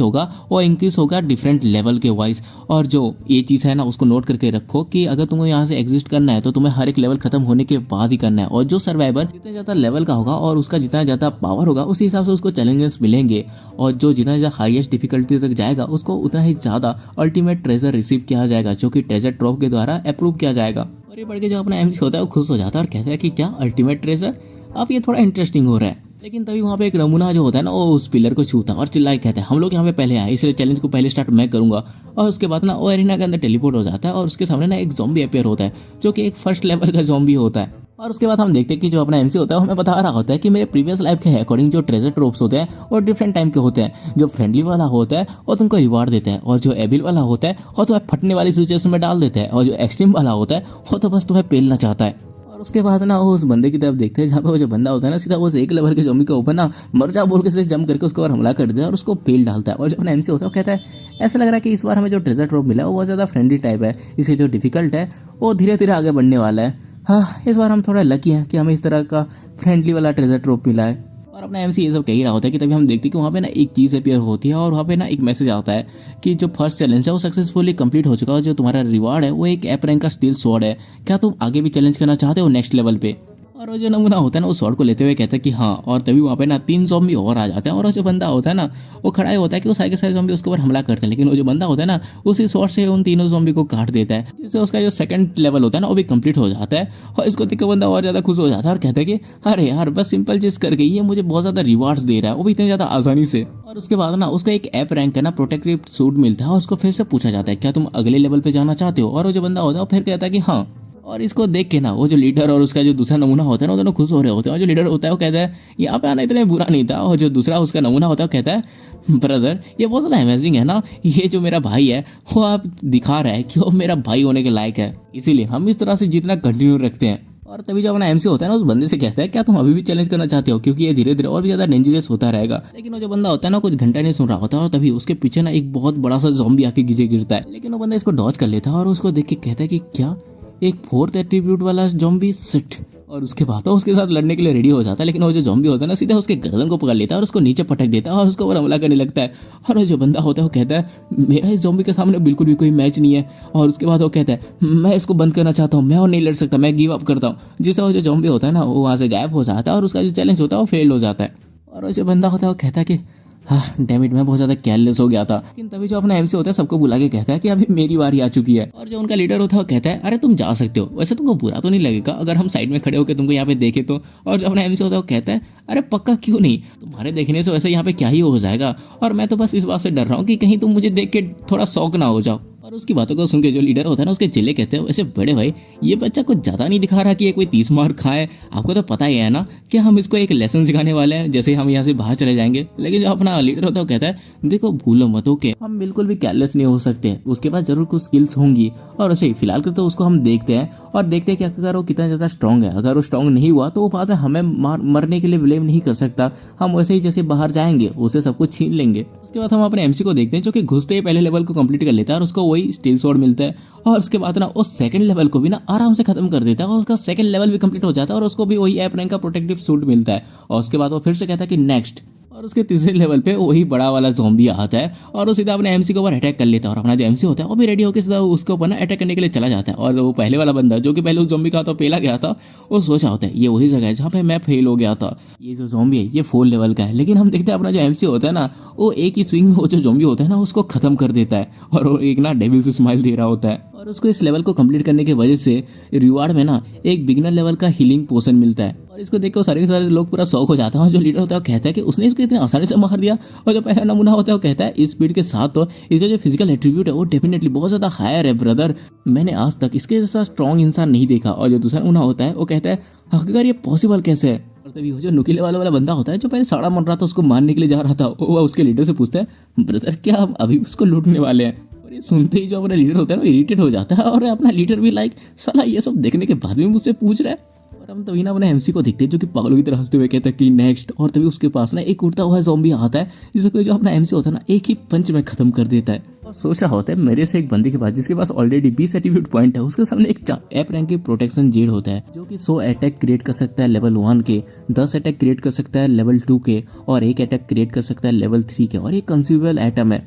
होगा वो इंक्रीज होगा डिफरेंट लेवल के वाइज। और जो ये चीज़ है ना उसको नोट करके रखो कि अगर तुम्हें यहाँ से एग्जिस्ट करना है तो तुम्हें हर एक लेवल खत्म होने के बाद ही करना है, और जो सर्वाइवर जितना ज़्यादा लेवल का होगा और उसका जितना ज़्यादा पावर होगा उसी हिसाब से उसको चैलेंजेस मिलेंगे, और जो जितना ज़्यादा हाईएस्ट डिफिकल्टी तक जाएगा उसको उतना ही ज़्यादा अल्टीमेट ट्रेजर रिसीव किया जाएगा जो कि ट्रेजर ट्रॉप के द्वारा अप्रूव किया जाएगा। और ये पढ़ के जो अपना एमसी होता है वो खुश हो जाता है और कहता है कि क्या अल्टीमेट ट्रेजर, अब ये थोड़ा इंटरेस्टिंग हो रहा है। लेकिन तभी वहाँ पे एक नमूना जो होता है ना वो उस पिलर को छूता है और चिल्लाए कहता है हम लोग यहाँ पे पहले आए इसलिए चैलेंज को पहले स्टार्ट मैं करूंगा। और उसके बाद ना वो एरिना के अंदर टेलीपोर्ट हो जाता है और उसके सामने ना एक ज़ॉम्बी अपेयर होता है जो कि एक फर्स्ट लेवल का ज़ॉम्बी होता है। और उसके बाद हम देखते हैं कि जो अपना एमसी होता है हमें बता रहा होता है कि मेरे प्रीवियस लाइफ के अकॉर्डिंग जो ट्रेजर ट्रोप्स होते हैं और डिफरेंट टाइम के होते हैं। जो फ्रेंडली वाला होता है वो तुमको रिवार्ड देता है, और जो एबिल वाला होता है वो तुम्हें फटने वाली सिचुएशन में डाल देता है, और जो एक्सट्रीम वाला होता है वो तो बस तुम्हें पेलना चाहता है। और उसके बाद ना वो उस बंदे की तरफ देखते हैं जहाँ पे वो जो बंदा होता है ना सीधा वो एक लेवल के ज़ॉम्बी के ऊपर ना मर जा बोल के से जंप करके उसके ऊपर हमला कर देता है और उसको पेल डालता है। और जो अपना एमसी होता है वो कहता है ऐसा लग रहा है कि इस बार हमें जो ट्रेजर ट्रोप मिला है वो बहुत ज़्यादा फ्रेंडली टाइप है, इसलिए जो डिफिकल्ट है वो धीरे धीरे आगे बढ़ने वाला है। हाँ इस बार हम थोड़ा लकी हैं कि हमें इस तरह का फ्रेंडली वाला ट्रेजर ट्रोप मिला है। और अपना एमसी ये सब कह ही रहा होता है कि तभी हम देखते हैं कि वहाँ पे ना एक चीज़ अपीयर होती है और वहाँ पे ना एक मैसेज आता है कि जो फर्स्ट चैलेंज है वो सक्सेसफुली कंप्लीट हो चुका है, और जो तुम्हारा रिवार्ड है वो एक एप रैंक का स्टील स्वॉर्ड है, क्या तुम आगे भी चैलेंज करना चाहते हो नेक्स्ट लेवल पे। और वो जो नमूना होता है ना उस स्वॉर्ड को लेते हुए कहता है कि हाँ, और तभी वहाँ पे ना 3 ज़ॉम्बी और आ जाते हैं, और वो जो बंदा होता है ना वो खड़ा ही होता है कि वो सारे के सारे ज़ॉम्बी उसके ऊपर हमला करते हैं, लेकिन वो जो बंदा होता है ना उसी स्वॉर्ड से उन तीनों ज़ॉम्बी को काट देता है, जिससे उसका जो सेकंड लेवल होता है ना वो भी कंप्लीट हो जाता है। और इसको देख के बंदा और ज़्यादा खुश हो जाता है और कहता है कि अरे यार बस सिंपल चीज़ करके ये मुझे बहुत ज़्यादा रिवार्ड्स दे रहा है, वो भी इतने ज़्यादा आसानी से। और उसके बाद ना उसको एक ऐप रैंक का ना प्रोटेक्टिव सूट मिलता है, और उसको फिर से पूछा जाता है क्या तुम अगले लेवल पे जाना चाहते हो, और वो जो बंदा होता है वो फिर कहता है कि हाँ। और इसको देख के ना वो जो लीडर और उसका जो दूसरा नमूना होता है ना वो दोनों खुश हो रहे होते हैं, और जो लीडर होता है वो कहता है यहाँ पे आना इतना बुरा नहीं था, और जो दूसरा उसका नमूना होता है वो कहता है ब्रदर ये बहुत ज़्यादा अमेजिंग है ना, ये जो मेरा भाई है वो आप दिखा रहा है कि वो मेरा भाई होने के लायक है, इसीलिए हम इस तरह से जितना कंटिन्यू रखते हैं। और तभी जो अपना एमसी होता है ना उस बंदे से कहता है क्या तुम अभी भी चैलेंज करना चाहते हो, क्योंकि ये धीरे धीरे और भी ज़्यादा डेंजरस होता रहेगा। लेकिन वो जो बंदा होता है ना कुछ घंटा नहीं सुन रहा होता, और तभी उसके पीछे ना एक बहुत बड़ा सा ज़ॉम्बी आके नीचे गिरता है, लेकिन वो बंदा इसको डॉज कर लेता है और उसको देख के कहता है कि क्या एक 4th एट्रीब्यूट वाला ज़ॉम्बी सिट, और उसके बाद तो उसके साथ लड़ने के लिए रेडी हो जाता है, लेकिन वो जो ज़ॉम्बी होता है ना सीधा उसके गर्दन को पकड़ लेता है और उसको नीचे पटक देता है और उसको ऊपर हमला करने लगता है। और वो जो बंदा होता है वो कहता है मेरा इस ज़ॉम्बी के सामने बिल्कुल भी कोई मैच नहीं है। और उसके बाद वो कहता है मैं इसको बंद करना चाहता हूँ, मैं और नहीं लड़ सकता, मैं गिव अप करता हूँ। जिससे वो जो ज़ॉम्बी होता है ना वो वहाँ से गायब हो जाता है और उसका जो चैलेंज होता है वो फेल हो जाता है। और वो जो बंदा होता है वो कहता है कि हाँ डैमिट मैं बहुत ज़्यादा केयरलेस हो गया था। लेकिन तभी जो अपना एमसी होता है सबको बुला के कहता है कि अभी मेरी बारी आ चुकी है। और जो उनका लीडर होता है वो कहता है अरे तुम जा सकते हो, वैसे तुमको बुरा तो नहीं लगेगा अगर हम साइड में खड़े होकर तुमको यहाँ पे देखे तो। और जो अपना एमसी होता है वो कहता है अरे पक्का क्यों नहीं, तुम्हारे देखने से वैसे यहाँ पे क्या ही हो जाएगा, और मैं तो बस इस बात से डर रहा हूँ कि कहीं तुम मुझे देख के थोड़ा शौक ना हो जाओ। और उसकी बातों को सुन के जो लीडर होता है ना उसके चेले कहते हैं वैसे बड़े भाई ये बच्चा कुछ ज़्यादा नहीं दिखा रहा कि ये कोई 30 मार खाए, आपको तो पता ही है ना कि हम इसको एक लेसन सिखाने वाले हैं जैसे हम यहाँ से बाहर चले जाएंगे। लेकिन जो अपना लीडर होता है वो कहता है देखो भूलो मत ओके, हम बिल्कुल भी केयरलेस नहीं हो सकते, उसके पास जरूर कुछ स्किल्स होंगी और उसे फिलहाल कर तो उसको हम देखते हैं और देखते हैं कि अगर वो कितना ज़्यादा स्ट्रांग है। अगर वो स्ट्रांग नहीं हुआ तो वो बात है हमें मरने के लिए ब्लेम नहीं कर सकता, हम वैसे ही जैसे बाहर जाएंगे उसे सब कुछ छीन लेंगे। उसके बाद हम अपने एमसी को देखते हैं जो कि घुसते ही पहले लेवल को कंप्लीट कर लेता है और उसको वही स्टील स्वॉर्ड मिलता है। और उसके बाद ना वो सेकंड लेवल को भी ना आराम से खत्म कर देता है और उसका सेकंड लेवल भी कंप्लीट हो जाता है और उसको भी वही ऐप रैंक का प्रोटेक्टिव सूट मिलता है। और उसके बाद वो फिर से कहता है कि नेक्स्ट, और उसके तीसरे लेवल पे वही बड़ा वाला ज़ॉम्बी आता है और वो सीधा अपने एमसी के ऊपर अटैक कर लेता है। और अपना जो एमसी होता है वो भी रेडी होकर सीधा उसके ऊपर ना अटैक करने के लिए चला जाता है। और वो पहले वाला बंदा जो कि पहले उस ज़ॉम्बी का तो पेला गया था वो सोचा होता है ये वही जगह है जहाँ पे मैं फेल हो गया था, ये जो ज़ॉम्बी है ये 4 लेवल का है। लेकिन हम देखते हैं अपना जो एमसी होता है ना वो एक ही स्विंग में वो जो ज़ॉम्बी होता है ना उसको खत्म कर देता है और वो एक ना डेविल से स्माइल दे रहा होता है। और उसको इस लेवल को कंप्लीट करने की वजह से रिवार्ड में ना एक बिगिनर लेवल का हीलिंग पोशन मिलता है। और इसको देख के सारे के सारे लोग पूरा शौक हो जाते हैं। और जो लीडर होता है वो कहता है कि उसने इसको इतने आसानी से मार दिया। और जो पहला नमूना होता है वो कहता है इस स्पीड के साथ तो इसका जो फिजिकल एट्रीब्यूट है वो डेफिनेटली बहुत ज़्यादा हायर है ब्रदर, मैंने आज तक इसके जैसा स्ट्रॉन्ग इंसान नहीं देखा। और जो दूसरा नमूना होता है वो कहता है अगर ये पॉसिबल कैसे है। और तभी वो जो नुकीले वाला बंदा होता है जो पहले साड़ा मर रहा था उसको मारने के लिए जा रहा था वो उसके लीडर से पूछता है ब्रदर क्या हम अभी उसको लूटने वाले हैं। और ये सुनते ही जो अपना लीडर होता है वो इरिटेट हो जाता है और अपना लीडर भी लाइक साला ये सब देखने के बाद भी मुझसे पूछ रहा है। और हम तभी ना अपने एमसी को देखते हैं जो कि पागलों की तरह हंसते हुए कहता है कि नेक्स्ट। और तभी उसके पास ना एक उड़ता हुआ ज़ॉम्बी आता है जिसको जो अपना एमसी होता है ना एक ही पंच में खत्म कर देता है। और सोच रहा होता है मेरे से एक बंदे के पास जिसके पास ऑलरेडी 20 एट्रीब्यूट पॉइंट है उसके सामने एक ऐप रैंक की प्रोटेक्शन जेड होता है जो कि 100 अटैक क्रिएट कर सकता है लेवल 1 के, 10 अटैक क्रिएट कर सकता है लेवल 2 के और 1 अटैक क्रिएट कर सकता है लेवल 3 के। और ये कंज्यूमेबल आइटम है।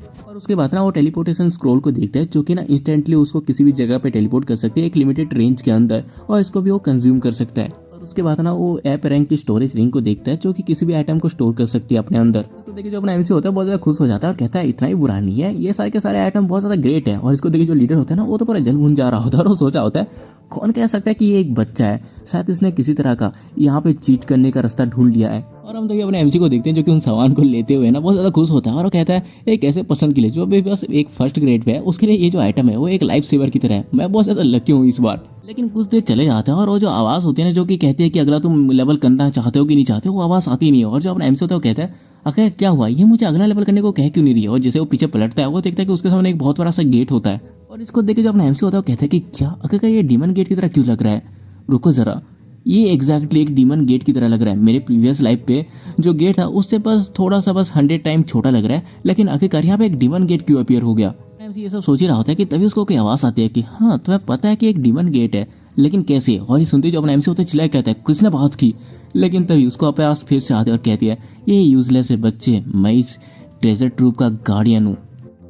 और उसके बाद ना वो टेलीपोर्टेशन स्क्रॉल को देखता है जो कि ना इंस्टेंटली उसको किसी भी जगह पे टेलीपोर्ट कर सकते हैं एक लिमिटेड रेंज के अंदर, और इसको भी वो कंज्यूम कर सकता है। उसके बाद ना वो ऐप रैंक की स्टोरेज रिंग को देखता है जो कि किसी भी आइटम को स्टोर कर सकती है अपने अंदर। तो देखिए जो अपना एमसी होता है बहुत ज्यादा खुश हो जाता है और कहता है इतना ही बुरा नहीं है, ये सारे के सारे आइटम बहुत ज्यादा ग्रेट है। और इसको देखिए जो लीडर होता है ना वो तो पूरा जल भून जा रहा होता है और वो सोचा होता है कौन कह सकता है कि ये एक बच्चा है, शायद इसने किसी तरह का यहाँ पे चीट करने का रास्ता ढूंढ लिया है। और हम देखिए अपने एमसी को देखते हैं जो कि उन सामान को लेते हुए ना बहुत ज्यादा खुश होता है और वो कहता है एक ऐसे पर्सन के लिए जो भी बस एक फर्स्ट ग्रेड पे है उसके लिए ये जो आइटम है वो एक लाइफ सेवर की तरह है, मैं बहुत ज्यादा लकी हूँ इस बार। लेकिन कुछ देर चले जाते हैं और वो जो आवाज़ होती है ना जो कि कहती है कि अगला तुम लेवल करना चाहते हो कि नहीं चाहते हो, वो आवाज़ आती नहीं है। और जो अपना एमसी होता है वो कहता है आखिर क्या हुआ, ये मुझे अगला लेवल करने को कह क्यों नहीं रही है। और जैसे वो पीछे पलटता है वो देखता है कि उसके सामने एक बहुत बड़ा सा गेट होता है। और इसको देख के जो अपना एमसी होता है वो कहता है कि क्या आखिर ये डीमन गेट की तरह क्यों लग रहा है, रुको ज़रा, ये एग्जैक्टली एक डीमन गेट की तरह लग रहा है। मेरे प्रीवियस लाइफ पे जो गेट था उससे बस थोड़ा सा बस 100 टाइम छोटा लग रहा है, लेकिन आखिरकार यहाँ पे एक डीमन गेट क्यों अपीयर हो गया। एमसी ये सब सोच ही रहा होता है कि तभी उसको कोई आवाज़ आती है कि हाँ तुम्हें पता है कि एक डीमन गेट है, लेकिन कैसे। और ये सुनते जो अपना एमसी होता है चिल्लाए कहता है किसने बात की। लेकिन तभी उसको अपने पास फिर से आते और कहती है ये यूजलेस है बच्चे, मैं इस ट्रेजर ट्रूप का गार्डियन हूँ,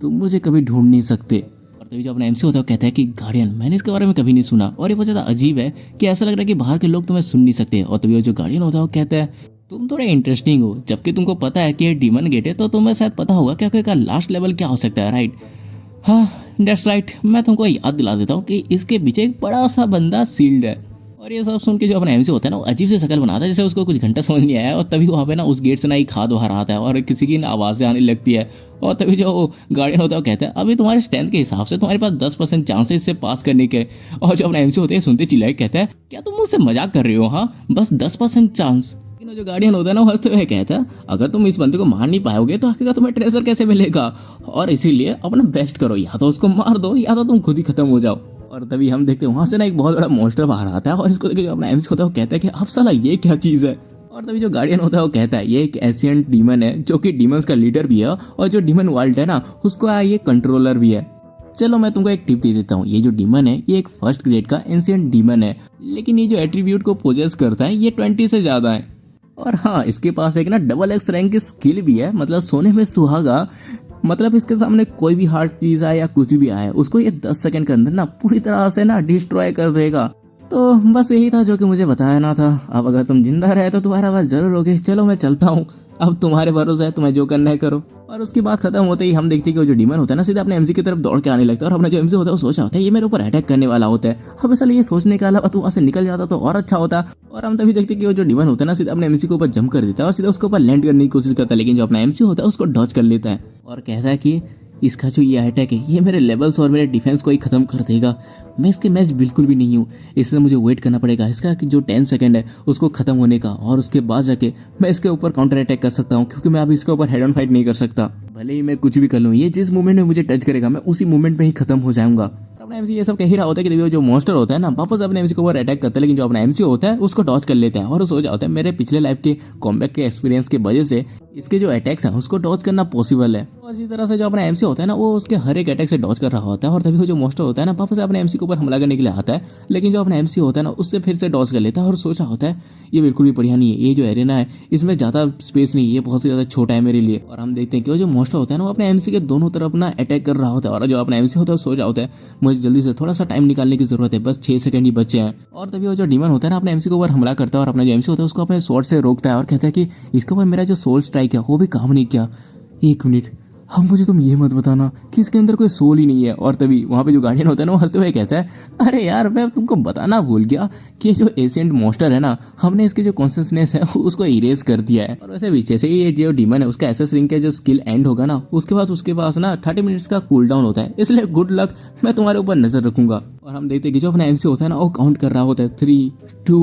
तुम मुझे कभी ढूंढ नहीं सकते। और तभी जो अपना एमसी होता है कहता है कि गार्डियन, मैंने इसके बारे में कभी नहीं सुना और ये बहुत ज़्यादा अजीब है कि ऐसा लग रहा है कि बाहर के लोग तुम्हें सुन नहीं सकते। और तभी जो गार्डियन होता है वो कहता है तुम थोड़े इंटरेस्टिंग हो, जबकि तुमको पता है कि ये डीमन गेट है तो तुम्हें शायद पता होगा कि आखिरकार लास्ट लेवल क्या हो सकता है, राइट। हाँ दैट्स राइट, मैं तुमको याद दिला देता हूँ कि इसके पीछे एक बड़ा सा बंदा सील्ड है। और ये सब सुन के जो अपना एमसी होता है ना वो अजीब से शक्ल बनाता है जैसे उसको कुछ घंटा समझ नहीं आया। और तभी वहाँ पे ना उस गेट से ना एक खाद बाहर आता है और किसी की आवाज़ें आने लगती है। और तभी जो गार्डियन होता है वो कहता है अभी तुम्हारे स्ट्रेंथ के हिसाब से तुम्हारे पास 10% चांसेस इससे पास करने के। और जो अपना एमसी होते हैं सुनते चिल्लाए कहता है क्या तुम मुझसे मजाक कर रहे हो, हाँ बस 10% चांस। जो गार्डियन होता है ना वो हंसते हुए कहता है अगर तुम इस बंदे को मार नहीं पाओगे तो आखिरकार तुम्हें ट्रेजर कैसे मिलेगा, और इसीलिए अपना बेस्ट करो, या तो उसको मार दो या तो तुम खुद ही खत्म हो जाओ। और तभी हम देखते हैं वहां से ना एक बहुत बड़ा मॉन्स्टर बाहर आता है और इसको देख के जो अपना एमसी होता है वो कहता है कि अब साला ये क्या चीज़ है। और तभी जो गार्डियन होता है वो कहता है ये एक एशियंट डीमन है जो कि डीमंस का लीडर भी है और जो डीमन वर्ल्ड है ना उसको ये कंट्रोलर भी है। चलो मैं तुमको एक टिप दे देता हूँ, ये जो डीमन है ये एक फर्स्ट ग्रेड का एंशिएंट डीमन है, लेकिन ये जो एट्रीब्यूट को पोजेस करता है ये 20 से ज्यादा है। और हाँ, इसके पास एक ना डबल एक्स रैंक की स्किल भी है, मतलब सोने में सुहागा। मतलब इसके सामने कोई भी हार्ड चीज आए या कुछ भी आए, उसको ये 10 सेकंड के अंदर ना पूरी तरह से ना डिस्ट्रॉय कर देगा। तो बस यही था जो कि मुझे बताया ना था। अब अगर तुम जिंदा रहे तो तुम्हारा बात जरूर होगी। चलो मैं चलता हूँ, अब तुम्हारे भरोसा है, तुम्हें जो करना है करो। और उसकी बात खत्म होते ही हम देखते हैं कि वो जो डीमन होता है ना सीधा अपने एमसी की तरफ दौड़ के आने लगता है, और अपना जो एमसी होता है वो सोचा होता है ये मेरे ऊपर अटैक करने वाला होता है। अब असल ये सोचने के अलावा तू वहाँ से निकल जाता तो और अच्छा होता। और हम तभी देखते हैं कि वो जो डीमन होता है ना सीधा अपने एमसी के ऊपर जंप कर देता है और सीधा उसके ऊपर लैंड करने की कोशिश करता है, लेकिन जो अपना एमसी होता है उसको डॉज कर लेता है और कहता है कि इसका जो ये अटैक है ये मेरे लेवल्स और मेरे डिफेंस को ही खत्म कर देगा। मैं इसके मैच बिल्कुल भी नहीं हूँ, इसलिए मुझे वेट करना पड़ेगा इसका कि जो 10 सेकंड है उसको खत्म होने का, और उसके बाद जाके मैं इसके ऊपर काउंटर अटैक कर सकता हूँ, क्योंकि मैं अभी इसके ऊपर हेड ऑन फाइट नहीं कर सकता। भले ही मैं कुछ भी कर लूँ, ये जिस मूवमेंट में मुझे टच करेगा मैं उसी मूवमेंट में ही खत्म हो जाऊंगा। अपना एमसी ये सब कह ही रहा होता है कि जो मॉन्स्टर होता है ना वापस अपने एमसी के ऊपर अटैक करता है, लेकिन जो अपना एमसी होता है उसको डॉज कर लेता है और सो जाता है। मेरे पिछले लाइफ के कॉम्बैट के एक्सपीरियंस की वजह से इसके जो अटैक्स हैं उसको डॉज करना पॉसिबल है। और इसी तरह से जो अपना एमसी होता है ना वो उसके हर एक अटैक से डॉज कर रहा होता है, और तभी वो जो मॉन्स्टर होता है ना वापस अपने एमसी के ऊपर हमला करने के लिए आता है, लेकिन जो अपना एमसी होता है ना उससे फिर से डॉज कर लेता है और सोचा होता है ये बिल्कुल भी बढ़िया नहीं है, ये जो एरिना है इसमें ज़्यादा स्पेस नहीं है, ये बहुत ही ज़्यादा छोटा है मेरे लिए। और हम देखते हैं कि वो जो मॉन्स्टर होता है ना वो अपने एमसी के दोनों तरफ ना अटैक कर रहा होता है, और जो अपना एमसी होता है वो सोचा होता है मुझे जल्दी से थोड़ा सा टाइम निकालने की जरूरत है, बस 6 सेकंड ही बचे हैं। और तभी वो जो डीमन होता है ना अपने एमसी के ऊपर हमला करता है और अपना जो एमसी होता है उसको अपने स्वॉर्ड से रोकता है और कहता है कि इसके ऊपर मेरा जो सोल स्ट्राइक है वो भी काम नहीं किया। 1 मिनट, अब मुझे तुम ये मत बताना कि इसके अंदर कोई सोल ही नहीं है। और तभी वहाँ पे जो गार्डियन होता है ना वो हंसते हुए कहता है अरे यार मैं तुमको बताना भूल गया कि जो एशियंट मॉन्स्टर है ना हमने इसके जो कॉन्शियसनेस है उसको इरेज कर दिया है। और वैसे भी जैसे ही ये जो डीमन है उसका एसएस रिंग का जो स्किल एंड होगा ना उसके बाद उसके पास ना 30 मिनट्स का कूल डाउन होता है, इसलिए गुड लक, मैं तुम्हारे ऊपर नजर रखूंगा। और हम देखते हैं कि जो अपना एमसी होता है ना वो काउंट कर रहा होता है 3, 2,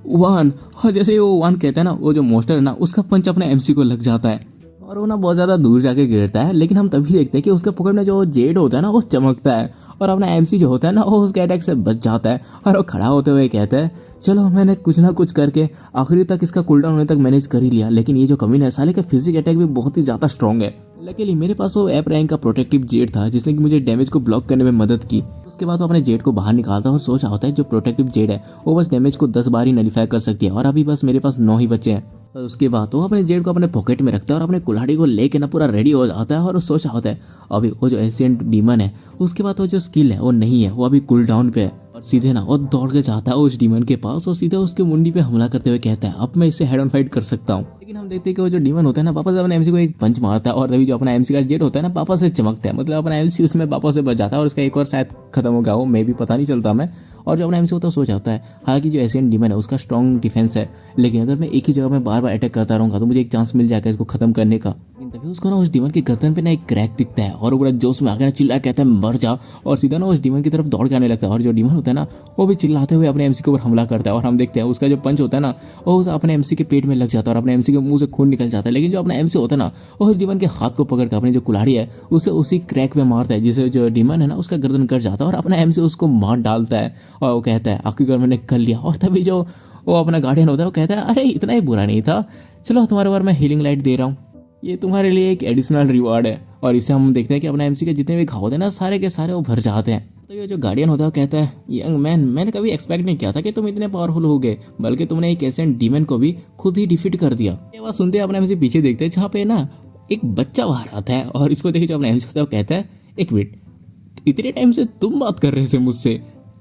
1, और जैसे ही वो 1 कहता है ना वो जो मॉन्स्टर है ना उसका पंच अपने एमसी को लग जाता है और वो ना बहुत ज़्यादा दूर जाके गिरता है। लेकिन हम तभी देखते हैं कि उसके पॉकेट में जो जेड होता है ना वो चमकता है और अपना एमसी जो होता है ना वो उसके अटैक से बच जाता है और वो खड़ा होते हुए कहता है चलो मैंने कुछ ना कुछ करके आखिरी तक इसका कूलडाउन होने तक मैनेज कर ही लिया, लेकिन ये जो कमीना है साले का फिजिक अटैक भी बहुत ही ज़्यादा स्ट्रॉन्ग है। लकीली मेरे पास वो ऐप रैंक का प्रोटेक्टिव जेड था जिसने कि मुझे डैमेज को ब्लॉक करने में मदद की। उसके बाद वो अपने जेड को बाहर निकालता है और सोच होता है जो प्रोटेक्टिव जेड है वो बस डैमेज को 10 बार ही नलिफाई कर सकती है, और अभी बस मेरे पास 9 ही बचे हैं। और उसके बाद वो अपने जेड को अपने पॉकेट में रखता है और अपने कुल्हाड़ी को लेके ना पूरा रेडी हो जाता है और सोचा होता है अभी वो जो एशियंट डीमन है उसके बाद वो जो स्किल है वो नहीं है, वो अभी कूल डाउन पे है। और सीधे ना वो दौड़ के जाता है उस डीमन के पास और सीधे उसके मुंडी पे हमला करते हुए कहता है अब मैं इससे हेड ऑन फाइट कर सकता हूँ। लेकिन हम देखते हैं कि वो जो डीमन होता है ना वापस अपने एमसी को एक पंच मारता है और तभी जो अपना एमसी का जेड होता है ना वापस से चमकता है, मतलब अपना एमसी उसमें वापस से बच जाता है और उसका एक और शायद खत्म हो गया हो, मे भी पता नहीं चलता मैं। और जो अपना एमसी होता है सोच आता है हालांकि जो एशियन डीमन है उसका स्ट्रॉन्ग डिफेंस है, लेकिन अगर मैं एक ही जगह में बार बार अटैक करता रहूंगा तो मुझे एक चांस मिल जाएगा इसको खत्म करने का। तभी उसको ना उस डीमन के गर्दन पे ना एक क्रैक दिखता है और वो बड़ा जोश में आकर चिल्ला कहता है मर जा, और सीधा ना उस डीमन की तरफ दौड़ के आने लगता है। और जो डीमन होता है ना वो भी चिल्लाते हुए अपने एमसी के ऊपर हमला करता है और हम देखते हैं उसका जो पंच होता है ना वो अपने एमसी के पेट में लग जाता है और अपने एमसी के मुंह से खून निकल जाता है। लेकिन जो अपना एमसी होता है ना वो उस डीमन के हाथ को पकड़ कर अपनी जो कुल्हाड़ी है उसे उसी क्रैक में मारता है, जिससे जो डीमन है ना उसका गर्दन कट जाता है और अपना एमसी उसको मार डालता है और वो कहता है आखिरकार मैंने कर लिया। और तभी जो वो अपना गार्डियन होता है वो कहता है अरे इतना ही बुरा नहीं था, चलो तुम्हारे बार मैं हीलिंग लाइट दे रहा हूँ, ये तुम्हारे लिए एक एडिशनल रिवार्ड है। और इससे हम देखते हैं कि अपना एमसी के जितने भी घाव होते हैं ना सारे के सारे वो भर जाते हैं। तो ये जो गार्डियन होता है वो कहता है यंग मैन मैंने कभी एक्सपेक्ट नहीं किया था कि तुम इतने पावरफुल हो गए, बल्कि तुमने एक एशियन डीमन को भी खुद ही डिफीट कर दिया। ये बात सुनते अपने एमसी पीछे देखते हैं जहाँ पे ना एक बच्चा बाहर आता है और इसको देखे जो अपना एमसी होता है वो कहता है एक मिनट इतने टाइम से तुम बात कर रहे थे मुझसे।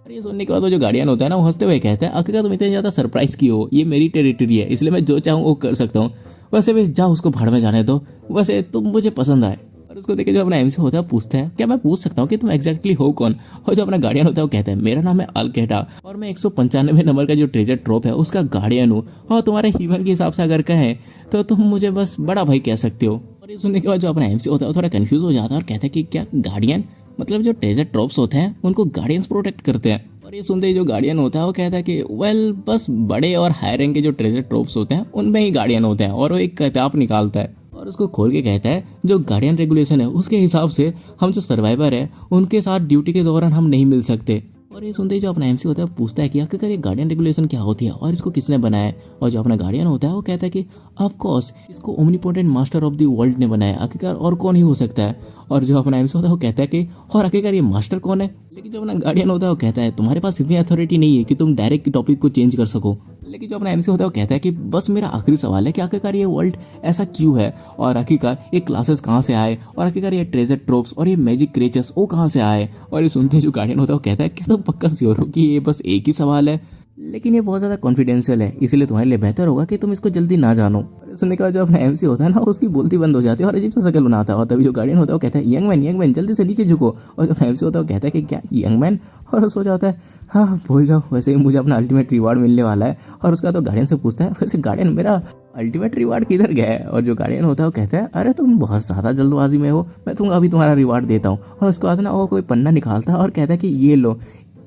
और ये सुनने के बाद वो जो गार्डियन होता है ना वो हंसते हुए कहता है आखिरकार तुम इतने ज़्यादा सरप्राइज की हो, ये मेरी टेरिटरी है इसलिए मैं जो चाहूँ वो कर सकता हूँ, वैसे भी जाओ उसको भाड़ में जाने दो, वैसे तुम मुझे पसंद आए। और उसको देखे जो अपना एमसी होता है पूछता है क्या मैं पूछ सकता हूँ कि तुम एग्जैक्टली हो कौन। और जो अपना गार्डियन होता है वो कहता है मेरा नाम है अल-कैटा और मैं 195 नंबर का जो ट्रेजर ट्रॉप है उसका गार्डियन हूँ, और तुम्हारे ह्यूमन के हिसाब से अगर कहें तो तुम मुझे बस बड़ा भाई कह सकते हो। और ये सुनने के बाद जो अपना एमसी होता है वो थोड़ा कंफ्यूज हो जाता है और कहता है कि क्या गार्डियन, मतलब जो ट्रेजर ट्रॉप्स होते हैं उनको गार्डियंस प्रोटेक्ट करते हैं। और ये सुनते ही जो गार्डियन होता है वो कहता है कि वेल बस बड़े और हाई रैंक के जो ट्रेजर ट्रॉप्स होते हैं उनमें ही गार्डियन होते हैं। और वो एक किताब निकालता है और उसको खोल के कहता है जो गार्डियन रेगुलेशन है उसके हिसाब से हम जो सर्वाइवर है उनके साथ ड्यूटी के दौरान हम नहीं मिल सकते, और ये सुनते ही जो अपना एमसी होता है वो पूछता है कि आखिरकार ये गार्डियन रेगुलेशन क्या होती है और इसको किसने बनाया है। और जो अपना गार्डियन होता है वो कहता है कि ऑफ कोर्स इसको omnipotent master of the world ने बनाया, आखिरकार और कौन ही हो सकता है। और जो अपना एमसी होता है वो कहता है कि और आखिरकार ये मास्टर कौन है। लेकिन जो अपना गार्डियन होता है वो कहता है तुम्हारे पास इतनी अथॉरिटी नहीं है कि तुम डायरेक्ट टॉपिक को चेंज कर सको। लेकिन जो अपना एमसी होता है वो कहता है कि बस मेरा आखिरी सवाल है कि आखिरकार ये वर्ल्ड ऐसा क्यों है, और आखिरकार ये क्लासेस कहाँ से आए, और आखिरकार ये ट्रेजर ट्रोप्स और ये मैजिक क्रिएचर्स वो कहाँ से आए। और ये सुनते ही जो गार्डियन होता है वो कहता है कि तुम पक्का श्योर हो कि ये बस एक ही सवाल है, लेकिन ये बहुत ज़्यादा कॉन्फिडेंशियल है, इसलिए तुम्हारे लिए बेहतर होगा कि तुम इसको जल्दी ना जानो। सुनने के बाद जो अपना एमसी होता है ना उसकी बोलती बंद हो जाती है और अजीब सा शक्ल बनाता है। और तभी जो गार्डियन होता है वो कहता है यंग मैन जल्दी से नीचे झुको। और जो एमसी होता है वो कहता है कि क्या यंग मैन, और सोचा होता है हाँ भूल जाओ, वैसे ही मुझे अपना अल्टीमेट रिवार्ड मिलने वाला है। और उसका तो गार्डियन से पूछता है वैसे गार्डियन मेरा अल्टीमेट रिवार्ड किधर गया है। और जो गार्डियन होता है वो कहता है अरे तुम बहुत ज़्यादा जल्दबाजी में हो, मैं तुमको अभी तुम्हारा रिवार्ड देता हूँ। और उसके बाद ना वो कोई पन्ना निकालता है और कहता है कि ये लो।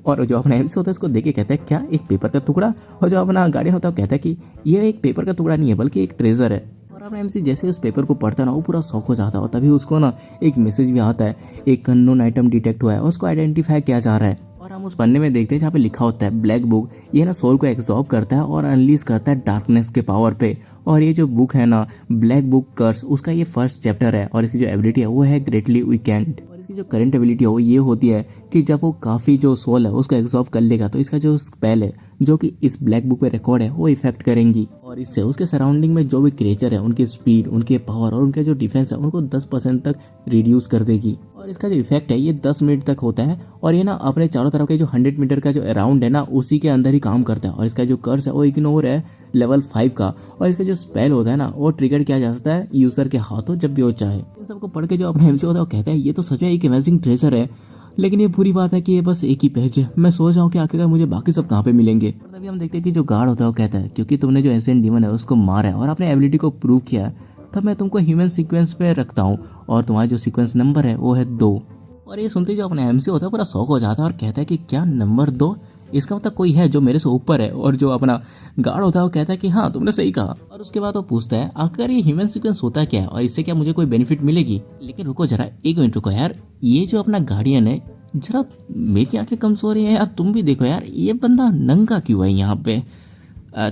और जो अपना एमसी होता है उसको देख के कहता है क्या एक पेपर का टुकड़ा। और जो अपना गार्डियन होता है वो कहता है कि ये एक पेपर का टुकड़ा नहीं है बल्कि एक ट्रेजर है। और अपना एमसी जैसे उस पेपर को पढ़ता है ना वो पूरा शौक हो जाता है। और तभी उसको ना एक मैसेज भी आता है, एक अननोन आइटम डिटेक्ट हुआ है और उसको आइडेंटिफाई किया जा रहा है। और हम उस पन्ने में देखते हैं जहाँ पे लिखा होता है ब्लैक बुक, ये ना सोल को एब्जॉर्ब करता है और अनलीज करता है डार्कनेस के पावर पे। और ये जो बुक है ना ब्लैक बुक कर्स, उसका ये फर्स्ट चैप्टर है। और इसकी जो एबिलिटी है वो है ग्रेटली वीकेंड। इसकी जो करंट एबिलिटी है वो ये होती है कि जब वो काफ़ी जो सोल है उसको एब्जॉर्ब कर लेगा तो इसका जो स्पेल है जो कि इस ब्लैक बुक पे रिकॉर्ड है वो इफेक्ट करेंगी। और इससे उसके सराउंडिंग में जो भी क्रिएचर है उनकी स्पीड, उनके पावर और उनके जो डिफेंस है उनको 10% तक रिड्यूस कर देगी। और इसका जो इफेक्ट है ये 10 मिनट तक होता है। और ये ना अपने चारों तरफ के जो 100 मीटर का जो अराउंड है ना उसी के अंदर ही काम करता है। और इसका जो कर्स है वो इग्नोर है लेवल 5 का। और इसका जो स्पेल होता है ना वो ट्रिगर किया जा सकता है यूजर के हाथों जब भी वो चाहे। इन सबको पढ़ के जो अपना एमसी होता है वो कहता है ये तो सच में एक अमेजिंग ट्रेजर है, लेकिन ये बुरी बात है कि ये बस एक ही पेज है। मैं सोच रहा हूँ कि आखिरकार मुझे बाकी सब कहाँ पे मिलेंगे। और तभी हम देखते हैं कि जो गार्ड होता है वो कहता है क्योंकि तुमने जो एंशिएंट डीमन है उसको मारा है और अपने एबिलिटी को प्रूव किया है, तब मैं तुमको ह्यूमन सीक्वेंस पे रखता हूँ और तुम्हारा जो सीक्वेंस नंबर है वो है 2। और ये सुनते जो अपना एमसी होता है पूरा शौक हो जाता है और कहता है कि क्या नंबर 2, इसका मतलब कोई है जो मेरे से ऊपर है। और जो अपना गार्ड होता है वो कहता है कि हाँ तुमने सही कहा। और उसके बाद वो पूछता है आखिर ये ह्यूमन सीक्वेंस होता क्या है और इससे क्या मुझे कोई बेनिफिट मिलेगी। लेकिन रुको जरा, एक मिनट रुको यार, ये जो अपना गार्डियन है जरा मेरी आंखें कमजोर है यार, तुम भी देखो यार ये बंदा नंगा क्यों है यहाँ पे।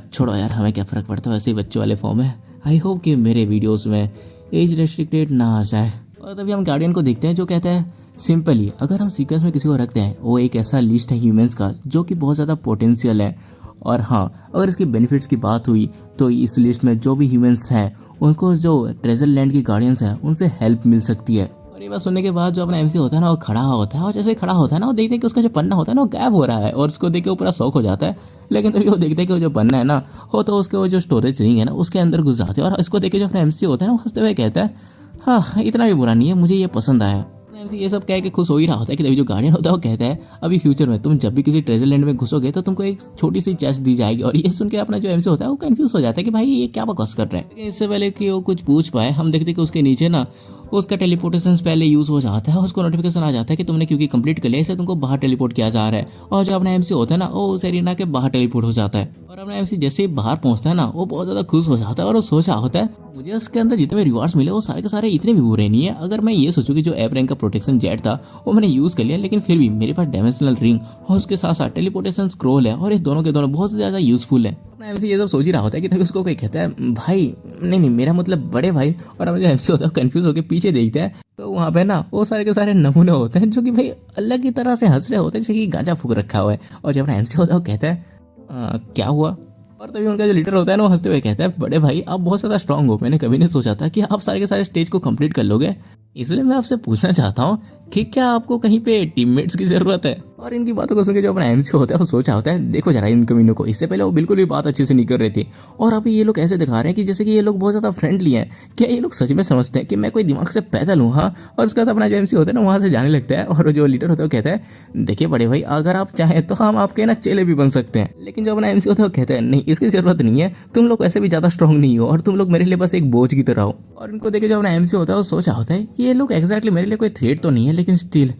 छोड़ो यार हमें क्या फ़र्क पड़ता है, वैसे ही बच्चों वाले फॉर्म है। आई होप कि मेरे वीडियोस में एज रेस्ट्रिक्टेड ना आ जाए। और तभी हम गार्डियन को देखते हैं जो कहता है सिंपली अगर हम सीक्वेंस में किसी को रखते हैं वो एक ऐसा लिस्ट है ह्यूमंस का जो कि बहुत ज़्यादा पोटेंशियल है। और हाँ अगर इसके बेनिफिट्स की बात हुई तो इस लिस्ट में जो भी ह्यूमंस हैं उनको जो ट्रेजर लैंड की गार्डियंस हैं उनसे हेल्प मिल सकती है। और ये बात सुनने के बाद जो अपना एमसी होता है ना वो खड़ा होता है और जैसे खड़ा होता है ना वो देखते हैं कि उसका जो पन्ना होता है ना वो गायब हो रहा है। और उसको देख के वो पूरा शौक हो जाता है। लेकिन तभी वो देखते हैं कि वो जो पन्ना है ना वो तो उसके वो जो स्टोरेज रिंग है ना उसके अंदर घुस जाते हैं। और इसको देख के जो अपना एमसी होता है ना वो हंसते हुए कहता है हाँ इतना भी बुरा नहीं है, मुझे ये पसंद आया। एमसी ये सब कह के खुश हो ही रहा होता है कि तभी जो गार्डियन होता है वो कहता है अभी फ्यूचर में तुम जब भी किसी ट्रेजर लैंड में घुसोगे तो तुमको एक छोटी सी चेस्ट दी जाएगी। और ये सुन के अपना जो एमसी होता है वो कंफ्यूज हो जाता है कि भाई ये क्या बकवास कर रहा है। लेकिन इससे पहले कि वो कुछ पूछ पाए हम देखते हैं कि उसके नीचे ना उसका टेलीपोर्टेशन पहले यूज हो जाता है और उसको नोटिफिकेशन आ जाता है कि तुमने क्योंकि कंप्लीट कर लिया इसे तुमको बाहर टेलीपोर्ट किया जा रहा है। और जो अपना एमसी होता है ना वो उस एरिना के बाहर टेलीपोर्ट हो जाता है। और अपना एमसी जैसे ही बाहर पहुंचता है ना वो बहुत ज्यादा खुश हो जाता है और वो सोचा होता है मुझे उसके अंदर जितने भी रिवार्ड्स मिले वो सारे के सारे इतने भी बुरे नहीं है। अगर मैं ये सोचूं कि जो एप रैंक का प्रोटेक्शन जेट था वो मैंने यूज कर लिया, लेकिन फिर भी मेरे पास डायमेंशनल रिंग और उसके साथ साथ टेलीपोर्टेशन स्क्रॉल है और ये दोनों के दोनों बहुत ज्यादा यूजफुल है। अपना एमसी ये सब सोच ही रहा होता है कि तभी उसको कोई कहता है भाई नहीं मेरा मतलब बड़े भाई। और हम जो एमसी होता है कंफ्यूज होकर पीछे देखते हैं तो वहाँ पे ना वो सारे के सारे नमूने होते हैं जो कि भाई अलग ही तरह से हंस रहे होते हैं जैसे कि गांजा फूक रखा हुआ है। और जब अपना एमसी होता है वो कहता है क्या हुआ। और तभी उनका जो लीडर होता है ना वो हंसते हुए कहता है बड़े भाई आप बहुत ज़्यादा स्ट्रांग हो, मैंने कभी नहीं सोचा था कि आप सारे के सारे स्टेज को कंप्लीट कर लोगे, इसलिए मैं आपसे पूछना चाहता हूँ कि क्या आपको कहीं पे टीममेट्स की जरूरत है। और इनकी बातों को सुन के जो अपना एमसी होता है वो सोचा होता है देखो जरा इन कमीनों को, इससे पहले वो बिल्कुल भी बात अच्छे से नहीं कर रहे थे और अभी ये लोग ऐसे दिखा रहे हैं कि जैसे कि ये लोग बहुत ज़्यादा फ्रेंडली हैं। क्या ये लोग सच में समझते हैं कि मैं कोई दिमाग से पैदल हूँ। हाँ और उसका अपना जो एमसी होता है ना वहाँ से जाने लगता है। और जो लीडर होता है वो कहता है देखिए बड़े भाई अगर आप चाहें तो हम आपके ना चेले भी बन सकते हैं। लेकिन जो अपना एमसी होता है वो कहता है नहीं इसकी जरूरत नहीं है, तुम लोग वैसे भी ज़्यादा स्ट्रॉन्ग नहीं हो और तुम लोग मेरे लिए बस एक बोझ की तरह हो। और इनको देखे जो अपना एमसी होता है वो सोचा होता है ये लोग एक्जैक्टली मेरे लिए कोई थ्रेट तो नहीं है, लेकिन स्टिल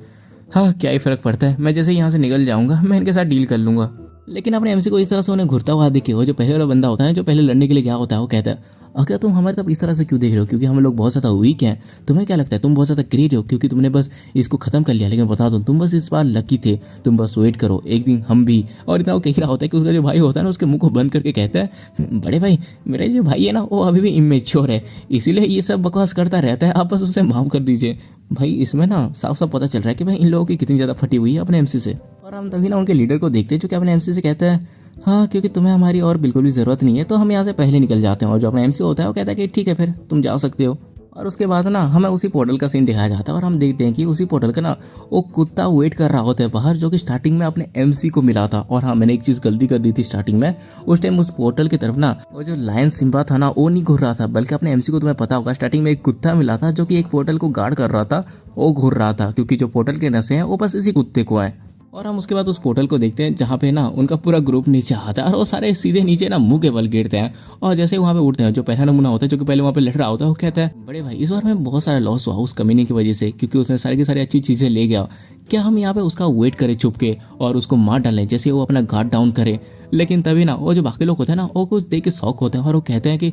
हाँ क्या ही फर्क पड़ता है, मैं जैसे यहाँ से निकल जाऊंगा मैं इनके साथ डील कर लूंगा। लेकिन अपने एमसी को इस तरह से उन्हें घुरता हुआ देखे वो जो पहले वाला बंदा होता है जो पहले लड़ने के लिए गया होता है वो कहता है अगर तुम हमारे तरफ इस तरह से क्यों देख रहे हो, क्योंकि हम लोग बहुत ज़्यादा वीक हैं। तुम्हें क्या लगता है तुम बहुत ज़्यादा ग्रेट हो क्योंकि तुमने बस इसको ख़त्म कर लिया। लेकिन बता दो तुम बस इस बार लकी थे, तुम बस वेट करो एक दिन हम भी। और इतना वो कह रहा होता है कि उसका जो भाई होता है ना उसके मुंह को बंद करके कहता है बड़े भाई मेरे जो भाई है ना वो अभी भी इमेच्योर है, इसीलिए ये सब बकवास करता रहता है, आप बस उसे माफ़ कर दीजिए। भाई इसमें ना साफ साफ पता चल रहा है कि भाई इन लोगों की कितनी ज़्यादा फटी हुई है अपने एमसी से। और हम तभी ना उनके लीडर को देखते हैं जो कि अपने एमसी से कहते हैं हाँ क्योंकि तुम्हें हमारी और बिल्कुल भी ज़रूरत नहीं है तो हम यहाँ से पहले निकल जाते हैं। और जो अपना एमसी होता है वो कहता है कि ठीक है फिर तुम जा सकते हो। और उसके बाद ना हमें उसी पोर्टल का सीन दिखाया जाता है और हम देखते हैं कि उसी पोर्टल का ना वो कुत्ता वेट कर रहा होता है बाहर, जो कि स्टार्टिंग में अपने एमसी को मिला था। और हाँ मैंने एक चीज़ गलती कर दी थी स्टार्टिंग में, उस टाइम उस पोर्टल की तरफ ना वो जो लायन सिम्बा था ना वो नहीं घूर रहा था, बल्कि अपने एमसी को तुम्हें पता होगा स्टार्टिंग में एक कुत्ता मिला था जो कि एक पोर्टल को गार्ड कर रहा था, वो घूर रहा था क्योंकि जो पोर्टल के नशे हैं वो बस इसी कुत्ते को आए। और हम उसके बाद उस पोर्टल को देखते हैं जहाँ पे ना उनका पूरा ग्रुप नीचे आता है और वो सारे सीधे नीचे ना मुंह के बल गिरते हैं। और जैसे ही वहाँ पे उठते हैं जो पहला नमूना होता है जो कि पहले वहाँ पे लड़ रहा होता है वो कहता है बड़े भाई इस बार में बहुत सारा लॉस हुआ उस कमीने की वजह से, क्योंकि उसने सारी की सारी अच्छी चीज़ें ले गया। क्या हम यहाँ पे उसका वेट करें छुप के और उसको मार डालें जैसे वो अपना गार्ड डाउन करे। लेकिन तभी ना वो जो बाकी लोग होते हैं ना वो कुछ देख के शौक होते हैं और वो कहते हैं कि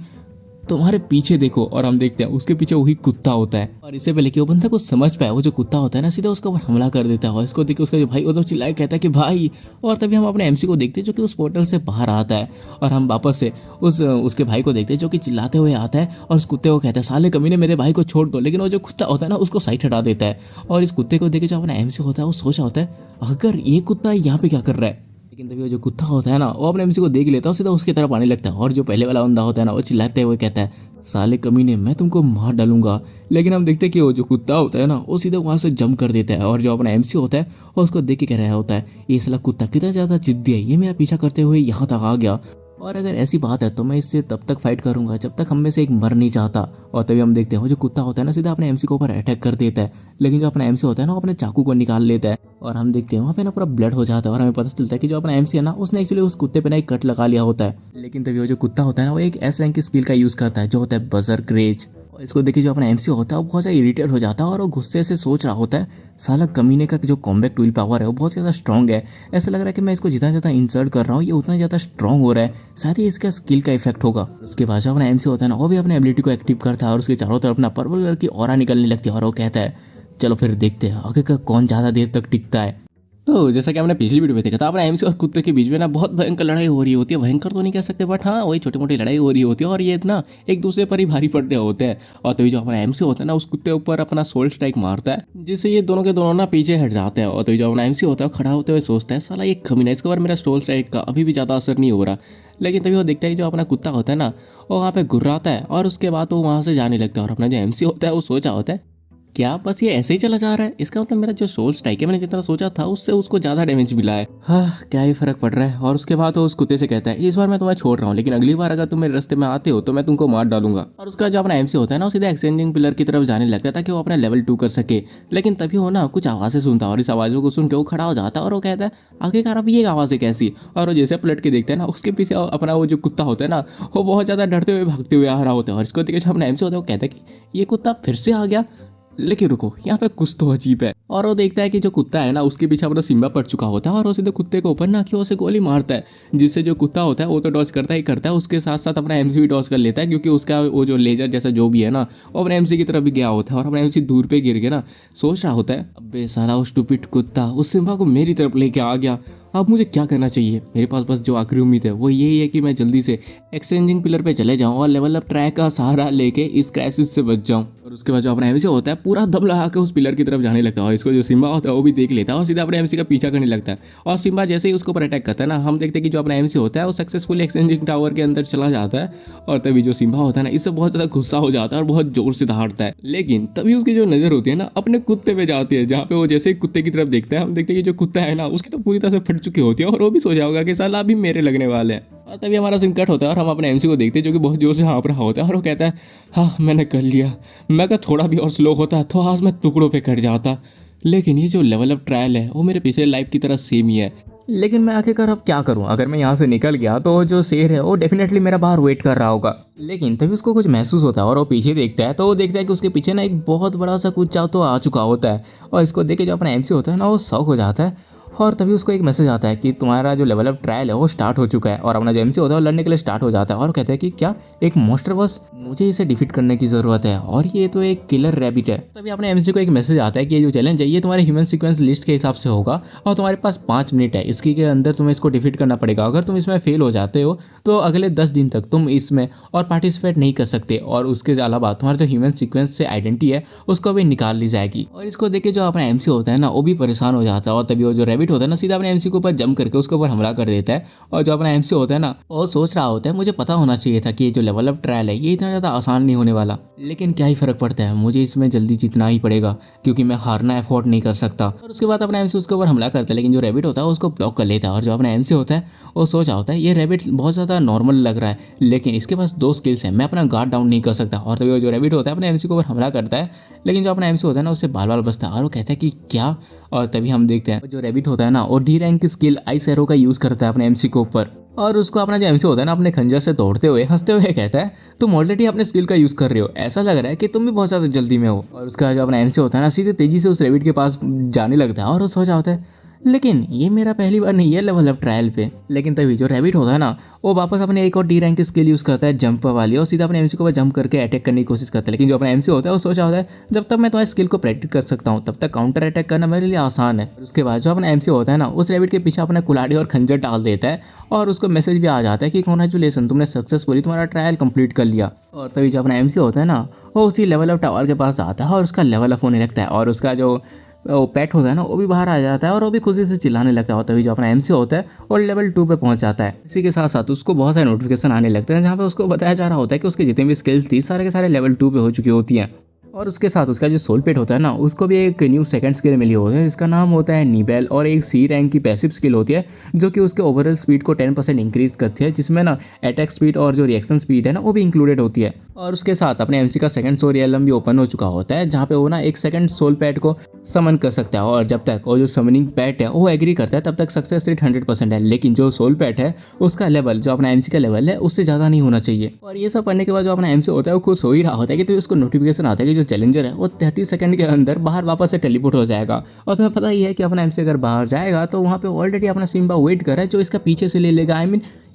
तुम्हारे पीछे देखो। और हम देखते हैं उसके पीछे वही कुत्ता होता है। और इससे पहले कि वो बंदा कुछ समझ पाए वो जो कुत्ता होता है ना सीधा उसके ऊपर हमला कर देता है। और इसको देख के उसका जो भाई वो तो चिल्लाए कहता है कि भाई। और तभी हम अपने एमसी को देखते हैं जो कि उस पोर्टल से बाहर आता है। और हम वापस से उसके भाई को देखते हैं जो कि चिल्लाते हुए आता है और उस कुत्ते को कहता है साले कमीने मेरे भाई को छोड़ दो। लेकिन वो जो कुत्ता होता है ना उसको साइड हटा देता है। और इस कुत्ते को देख के जो अपना एमसी होता है वो सोचा होता है अगर ये कुत्ता यहाँ पे क्या कर रहा है। लेकिन तभी वो जो कुत्ता होता है ना वो अपने एमसी को देख लेता है, सीधा उसकी तरफ आने लगता है। और जो पहले वाला बंदा होता है ना वो चिल्लाते हुए कहता है साले कमीने मैं तुमको मार डालूंगा। लेकिन हम देखते हैं कि वो जो कुत्ता होता है ना वो सीधे वहां से जंप कर देता है। और जो अपना एमसी होता है वो उसको देख के कह रहा होता है ये साला कुत्ता कितना ज्यादा जिद्दी है, ये मेरा पीछा करते हुए यहाँ तक आ गया। और अगर ऐसी बात है तो मैं इससे तब तक फाइट करूंगा जब तक हम में से एक मर नहीं चाहता। और तभी हम देखते हैं वो जो कुत्ता होता है ना सीधा अपने एमसी के ऊपर अटैक कर देता है। लेकिन जो अपना एमसी होता है ना वो अपने चाकू को निकाल लेता है। और हम देखते हैं वहाँ पे ना पूरा ब्लड हो जाता है। और हमें पता चलता है कि जो अपना एमसी है ना उसने एक्चुअली उस कुत्ते पे ना एक कट लगा लिया होता है। लेकिन तभी वो जो कुत्ता होता है ना वो एक एस रैंक की स्किल का यूज़ करता है जो होता है बजर्क रेज। और इसको देखिए जो अपना एमसी होता है वो बहुत ज़्यादा इरिटेट हो जाता है और वो गुस्से से सोच रहा होता है साला कमीने का जो कॉम्बैक्ट विल पावर है वो बहुत ज़्यादा स्ट्रॉन्ग है। ऐसा लग रहा है कि मैं इसको जितना ज़्यादा इंसर्ट कर रहा हूँ ये उतना ज़्यादा स्ट्रॉन्ग हो रहा है, शायद ही इसका स्किल का इफेक्ट होगा। उसके बाद जो अपना एमसी होता है ना वो भी अपने एबिलिटी को एक्टिव करता है और उसके चारों तरफ ना पर्पल कलर की ऑरा निकलने लगती है। और वो कहता है चलो फिर देखते हैं आगे का कौन ज़्यादा देर तक टिकता है। तो जैसा कि हमने पिछली वीडियो में देखा था अपना एमसी और कुत्ते के बीच में ना बहुत भयंकर लड़ाई हो रही होती है। भयंकर तो नहीं कह सकते बट हाँ वही छोटी मोटी लड़ाई हो रही होती है और ये ना एक दूसरे पर ही भारी पड़ रहे होते हैं। और तभी जो अपना एमसी होता है ना उस कुत्ते ऊपर अपना सोल स्ट्राइक मारता है जिससे ये दोनों के दोनों ना पीछे हट जाते हैं। और तभी जो अपना एमसी होता है खड़ा होते हुए सोचता है साला ये कमीना इसके ऊपर मेरा सोल स्ट्राइक का अभी भी ज़्यादा असर नहीं हो रहा। लेकिन तभी वो देखता है कि जो अपना कुत्ता होता है ना वो वहाँ पे घुर्राता है और उसके बाद वो वहाँ से जाने लगता है। और अपना जो एमसी होता है वो सोचा होता है क्या बस ये ऐसे ही चला जा रहा है, इसका मतलब मेरा जो सोल स्ट्राइक है मैंने जितना सोचा था उससे उसको ज़्यादा डैमेज मिला है। हाँ क्या ही फर्क पड़ रहा है। और उसके बाद वो उस कुत्ते से कहता है इस बार मैं तुम्हें छोड़ रहा हूँ लेकिन अगली बार अगर तुम मेरे रास्ते में आते हो तो मैं तुमको मार डालूंगा। और उसका जो अपना एमसी होता है ना वो सीधा एक्सचेंजिंग पिलर की तरफ जाने लगता है ताकि वो अपना लेवल 2 कर सके। लेकिन तभी वो ना कुछ आवाज़ें सुनता है और इस आवाज़ों को सुन के वो खड़ा हो जाता है और वो कहता है आखिरकार अब ये आवाज़ है कैसी। और वो जैसे पलट के देखता है ना उसके पीछे अपना वो जो कुत्ता होता है ना वो बहुत ज़्यादा डरते हुए भागते हुए आ रहा होता है। और इसको देख जो अपना एमसी होता है वो कहता है कि ये कुत्ता फिर से आ गया, लेकिन रुको यहाँ पे कुछ तो अजीब है। और वो देखता है कि जो कुत्ता है ना उसके पीछे अपना सिम्बा पड़ चुका होता है और वो सीधे कुत्ते को ऊपर ना कि से गोली मारता है जिससे जो कुत्ता होता है वो तो डॉज करता ही करता है, उसके साथ साथ अपना एमसी भी डॉज कर लेता है क्योंकि उसका वो जो लेजर जैसा जो भी है ना वो अपने एमसी की तरफ भी गया होता है। और अपना एमसी दूर पे गिर के ना सोच रहा होता है अबे साला वो स्टूपिड कुत्ता उस सिम्बा को मेरी तरफ लेके आ गया, अब मुझे क्या करना चाहिए। मेरे पास बस जो आखिरी उम्मीद है वो यही है कि मैं जल्दी से एक्सचेंजिंग पिलर पे चले जाऊं और लेवल अप ट्रैक का सहारा लेके इस क्राइसिस से बच जाऊं। और उसके बाद जो अपना एमसी होता है पूरा दम लगा के उस पिलर की तरफ जाने लगता है और इसको जो सिम्बा होता है वो भी देख लेता है और सीधा अपने एमसी का पीछा करने लगता है। और सिम्बा जैसे ही उसके ऊपर अटैक करता है ना हम देखते हैं कि जो अपना एमसी होता है वो सक्सेसफुली एक्सचेंजिंग टावर के अंदर चला जाता है। और तभी जो सिम्बा होता है ना इससे बहुत ज़्यादा गुस्सा हो जाता है और बहुत जोर से दहाड़ता है। लेकिन तभी उसकी जो नज़र होती है ना अपने कुत्ते पे जाती है जहाँ पे वो जैसे ही कुत्ते की तरफ देखता है हम देखते हैं कि जो कुत्ता है ना उसकी तो पूरी तरह से फट चुकी होती है और वो भी सोचा होगा कि साला अभी मेरे लगने वाले हैं। और तभी हमारा सीन कट होता है और हम अपने एमसी को देखते हैं जो कि बहुत जोर से हाँफ रहा होता है और वो कहता है हाँ मैंने कर लिया, मैं अगर थोड़ा भी और स्लो होता तो आज मैं टुकड़ों पे कट जाता। लेकिन ये जो लेवल अप ट्रायल है वो मेरे पिछले लाइफ की तरह सेम ही है। लेकिन मैं आखिरकार अब क्या करूं, अगर मैं यहाँ से निकल गया तो जो शेर है वो डेफिनेटली मेरा बाहर वेट कर रहा होगा। लेकिन तभी उसको कुछ महसूस होता है और वो पीछे देखता है तो वो देखता है कि उसके पीछे ना एक बहुत बड़ा सा कुछ चाव तो आ चुका होता है। और इसको देख के जो अपना एमसी होता है ना वो शौक हो जाता है और तभी उसको एक मैसेज आता है कि तुम्हारा जो लेवल अप ट्रायल है वो स्टार्ट हो चुका है, और अपना जो एमसी होता है वो लड़ने के लिए स्टार्ट हो जाता है। और कहते हैं कि क्या एक मॉन्स्टर बॉस, मुझे इसे डिफीट करने की जरूरत है, और ये तो एक किलर रैबिट है। तभी अपने एमसी को एक मैसेज आता है कि ये जो चैलेंज है ये तुम्हारे ह्यूमन सीक्वेंस लिस्ट के हिसाब से होगा, और तुम्हारे पास 5 मिनट है, इसके के अंदर तुम्हें इसको डिफीट करना पड़ेगा। अगर तुम इसमें फेल हो जाते हो तो अगले 10 दिन तक तुम इसमें और पार्टिसिपेट नहीं कर सकते, और उसके अलावा तुम्हारा जो ह्यूमन सीक्वेंस से आइडेंटिटी है उसको भी निकाल ली जाएगी। और इसको देख के जो अपना एमसी होता है ना वो भी परेशान हो जाता है, और तभी वो जो रैबिट होता है ना सीधा अपने एमसी के ऊपर जंप करके उसके ऊपर हमला कर देता है। और जो अपना एमसी होता है ना वो सोच रहा होता है मुझे पता होना चाहिए था कि ये जो लेवल अप ट्रायल है ये इतना ज़्यादा आसान नहीं होने वाला, लेकिन क्या ही फर्क पड़ता है, मुझे इसमें जल्दी जीतना ही पड़ेगा क्योंकि मैं हारना अफोर्ड नहीं कर सकता। और उसके बाद अपना एमसी उसके ऊपर हमला करता है, लेकिन जो रैबिट होता है उसको ब्लॉक कर लेता है। और जो अपना एमसी होता है वो सोचा होता है ये रैबिट बहुत ज़्यादा नॉर्मल लग रहा है, लेकिन इसके पास 2 स्किल्स हैं, मैं अपना गार्ड डाउन नहीं कर सकता। और तभी वो जो रैबिट होता है अपने एमसी के ऊपर हमला करता है, लेकिन जो अपना एमसी होता है ना उससे बाल बाल बचता है, और वो कहता है कि क्या। और तभी हम देखते हैं जो रैबिट होता है ना वो डी रैंक की स्किल आइस एरो का यूज़ करता है अपने एमसी के ऊपर, और उसको अपना जो एमसी होता है ना अपने खंजर से तोड़ते हुए हंसते हुए कहता है तुम ऑलरेडी अपने स्किल का यूज़ कर रहे हो, ऐसा लग रहा है कि तुम भी बहुत ज़्यादा जल्दी में हो। और उसका जो अपना एमसी होता है ना सीधे तेजी से उस रैबिट के पास जाने लगता है, और वो सोचा होता है लेकिन ये मेरा पहली बार नहीं है लेवल अप ट्रायल पे। लेकिन तभी जो रैबिट होता है ना वो वापस अपने एक और डी रैंक की स्किल यूज़ करता है जंप वाली, और सीधा अपने एमसी को जंप करके अटैक करने की कोशिश करता है। लेकिन जो अपना एमसी होता है वो सोचा होता है जब तक मैं तुम्हारी स्किल को प्रैक्टिस कर सकता हूँ तब तक काउंटर अटैक करना मेरे लिए आसान है। उसके बाद जो अपना एमसी होता है ना उस रैबिट के पीछे अपना कुल्हाड़ी और खंजर डाल देता है, और उसको मैसेज भी आ जाता है कि कॉन्ग्रेचुलेसन तुमने सक्सेसफुली तुम्हारा ट्रायल कंप्लीट कर लिया। और तभी जो अपना एमसी होता है ना वो उसी लेवल अप टावर के पास आता है, और उसका लेवल अप होने लगता है, और उसका जो वो पेट होता है ना वो भी बाहर आ जाता है, और वो भी खुशी से चिल्लाने लगता है। तभी जो अपना एमसी होता है वो लेवल 2 पे पहुंच जाता है। इसी के साथ साथ उसको बहुत सारे नोटिफिकेशन आने लगते हैं जहाँ पे उसको बताया जा रहा होता है कि उसके जितने भी स्किल्स थी सारे के सारे लेवल 2 पे हो चुकी होती हैं। और उसके साथ उसका जो सोल पेट होता है ना उसको भी एक न्यू सेकंड स्किल मिली होती है जिसका नाम होता है निबेल, और एक सी रैंक की पैसिव स्किल होती है जो कि उसके ओवरऑल स्पीड को 10% इंक्रीज करती है, जिसमें ना अटैक स्पीड और जो रिएक्शन स्पीड है ना वो भी इंक्लूडेड होती है। और उसके साथ अपने एमसी का सेकंड सोल रियलम भी ओपन हो चुका होता है जहाँ पे वो ना एक सेकंड सोल पैट को समन कर सकता है, और जब तक वो जो समनिंग पैट है वो एग्री करता है तब तक सक्सेस रेट 100% है। लेकिन जो सोल पैट है उसका लेवल जो अपना एमसी का लेवल है उससे ज़्यादा नहीं होना चाहिए। और ये सब पढ़ने के बाद जो अपना एमसी होता है वो खुश हो ही रहा होता है कि तो उसको नोटिफिकेशन आता है कि जो चैलेंजर है वो 30 सेकंड के अंदर बाहर वापस से टेलीपोर्ट हो जाएगा। और तुम्हें पता ही है कि अपना एमसी अगर बाहर जाएगा तो वहाँ पे ऑलरेडी अपना सिम्बा वेट कर रहा है जो इसका पीछे से ले लेगा,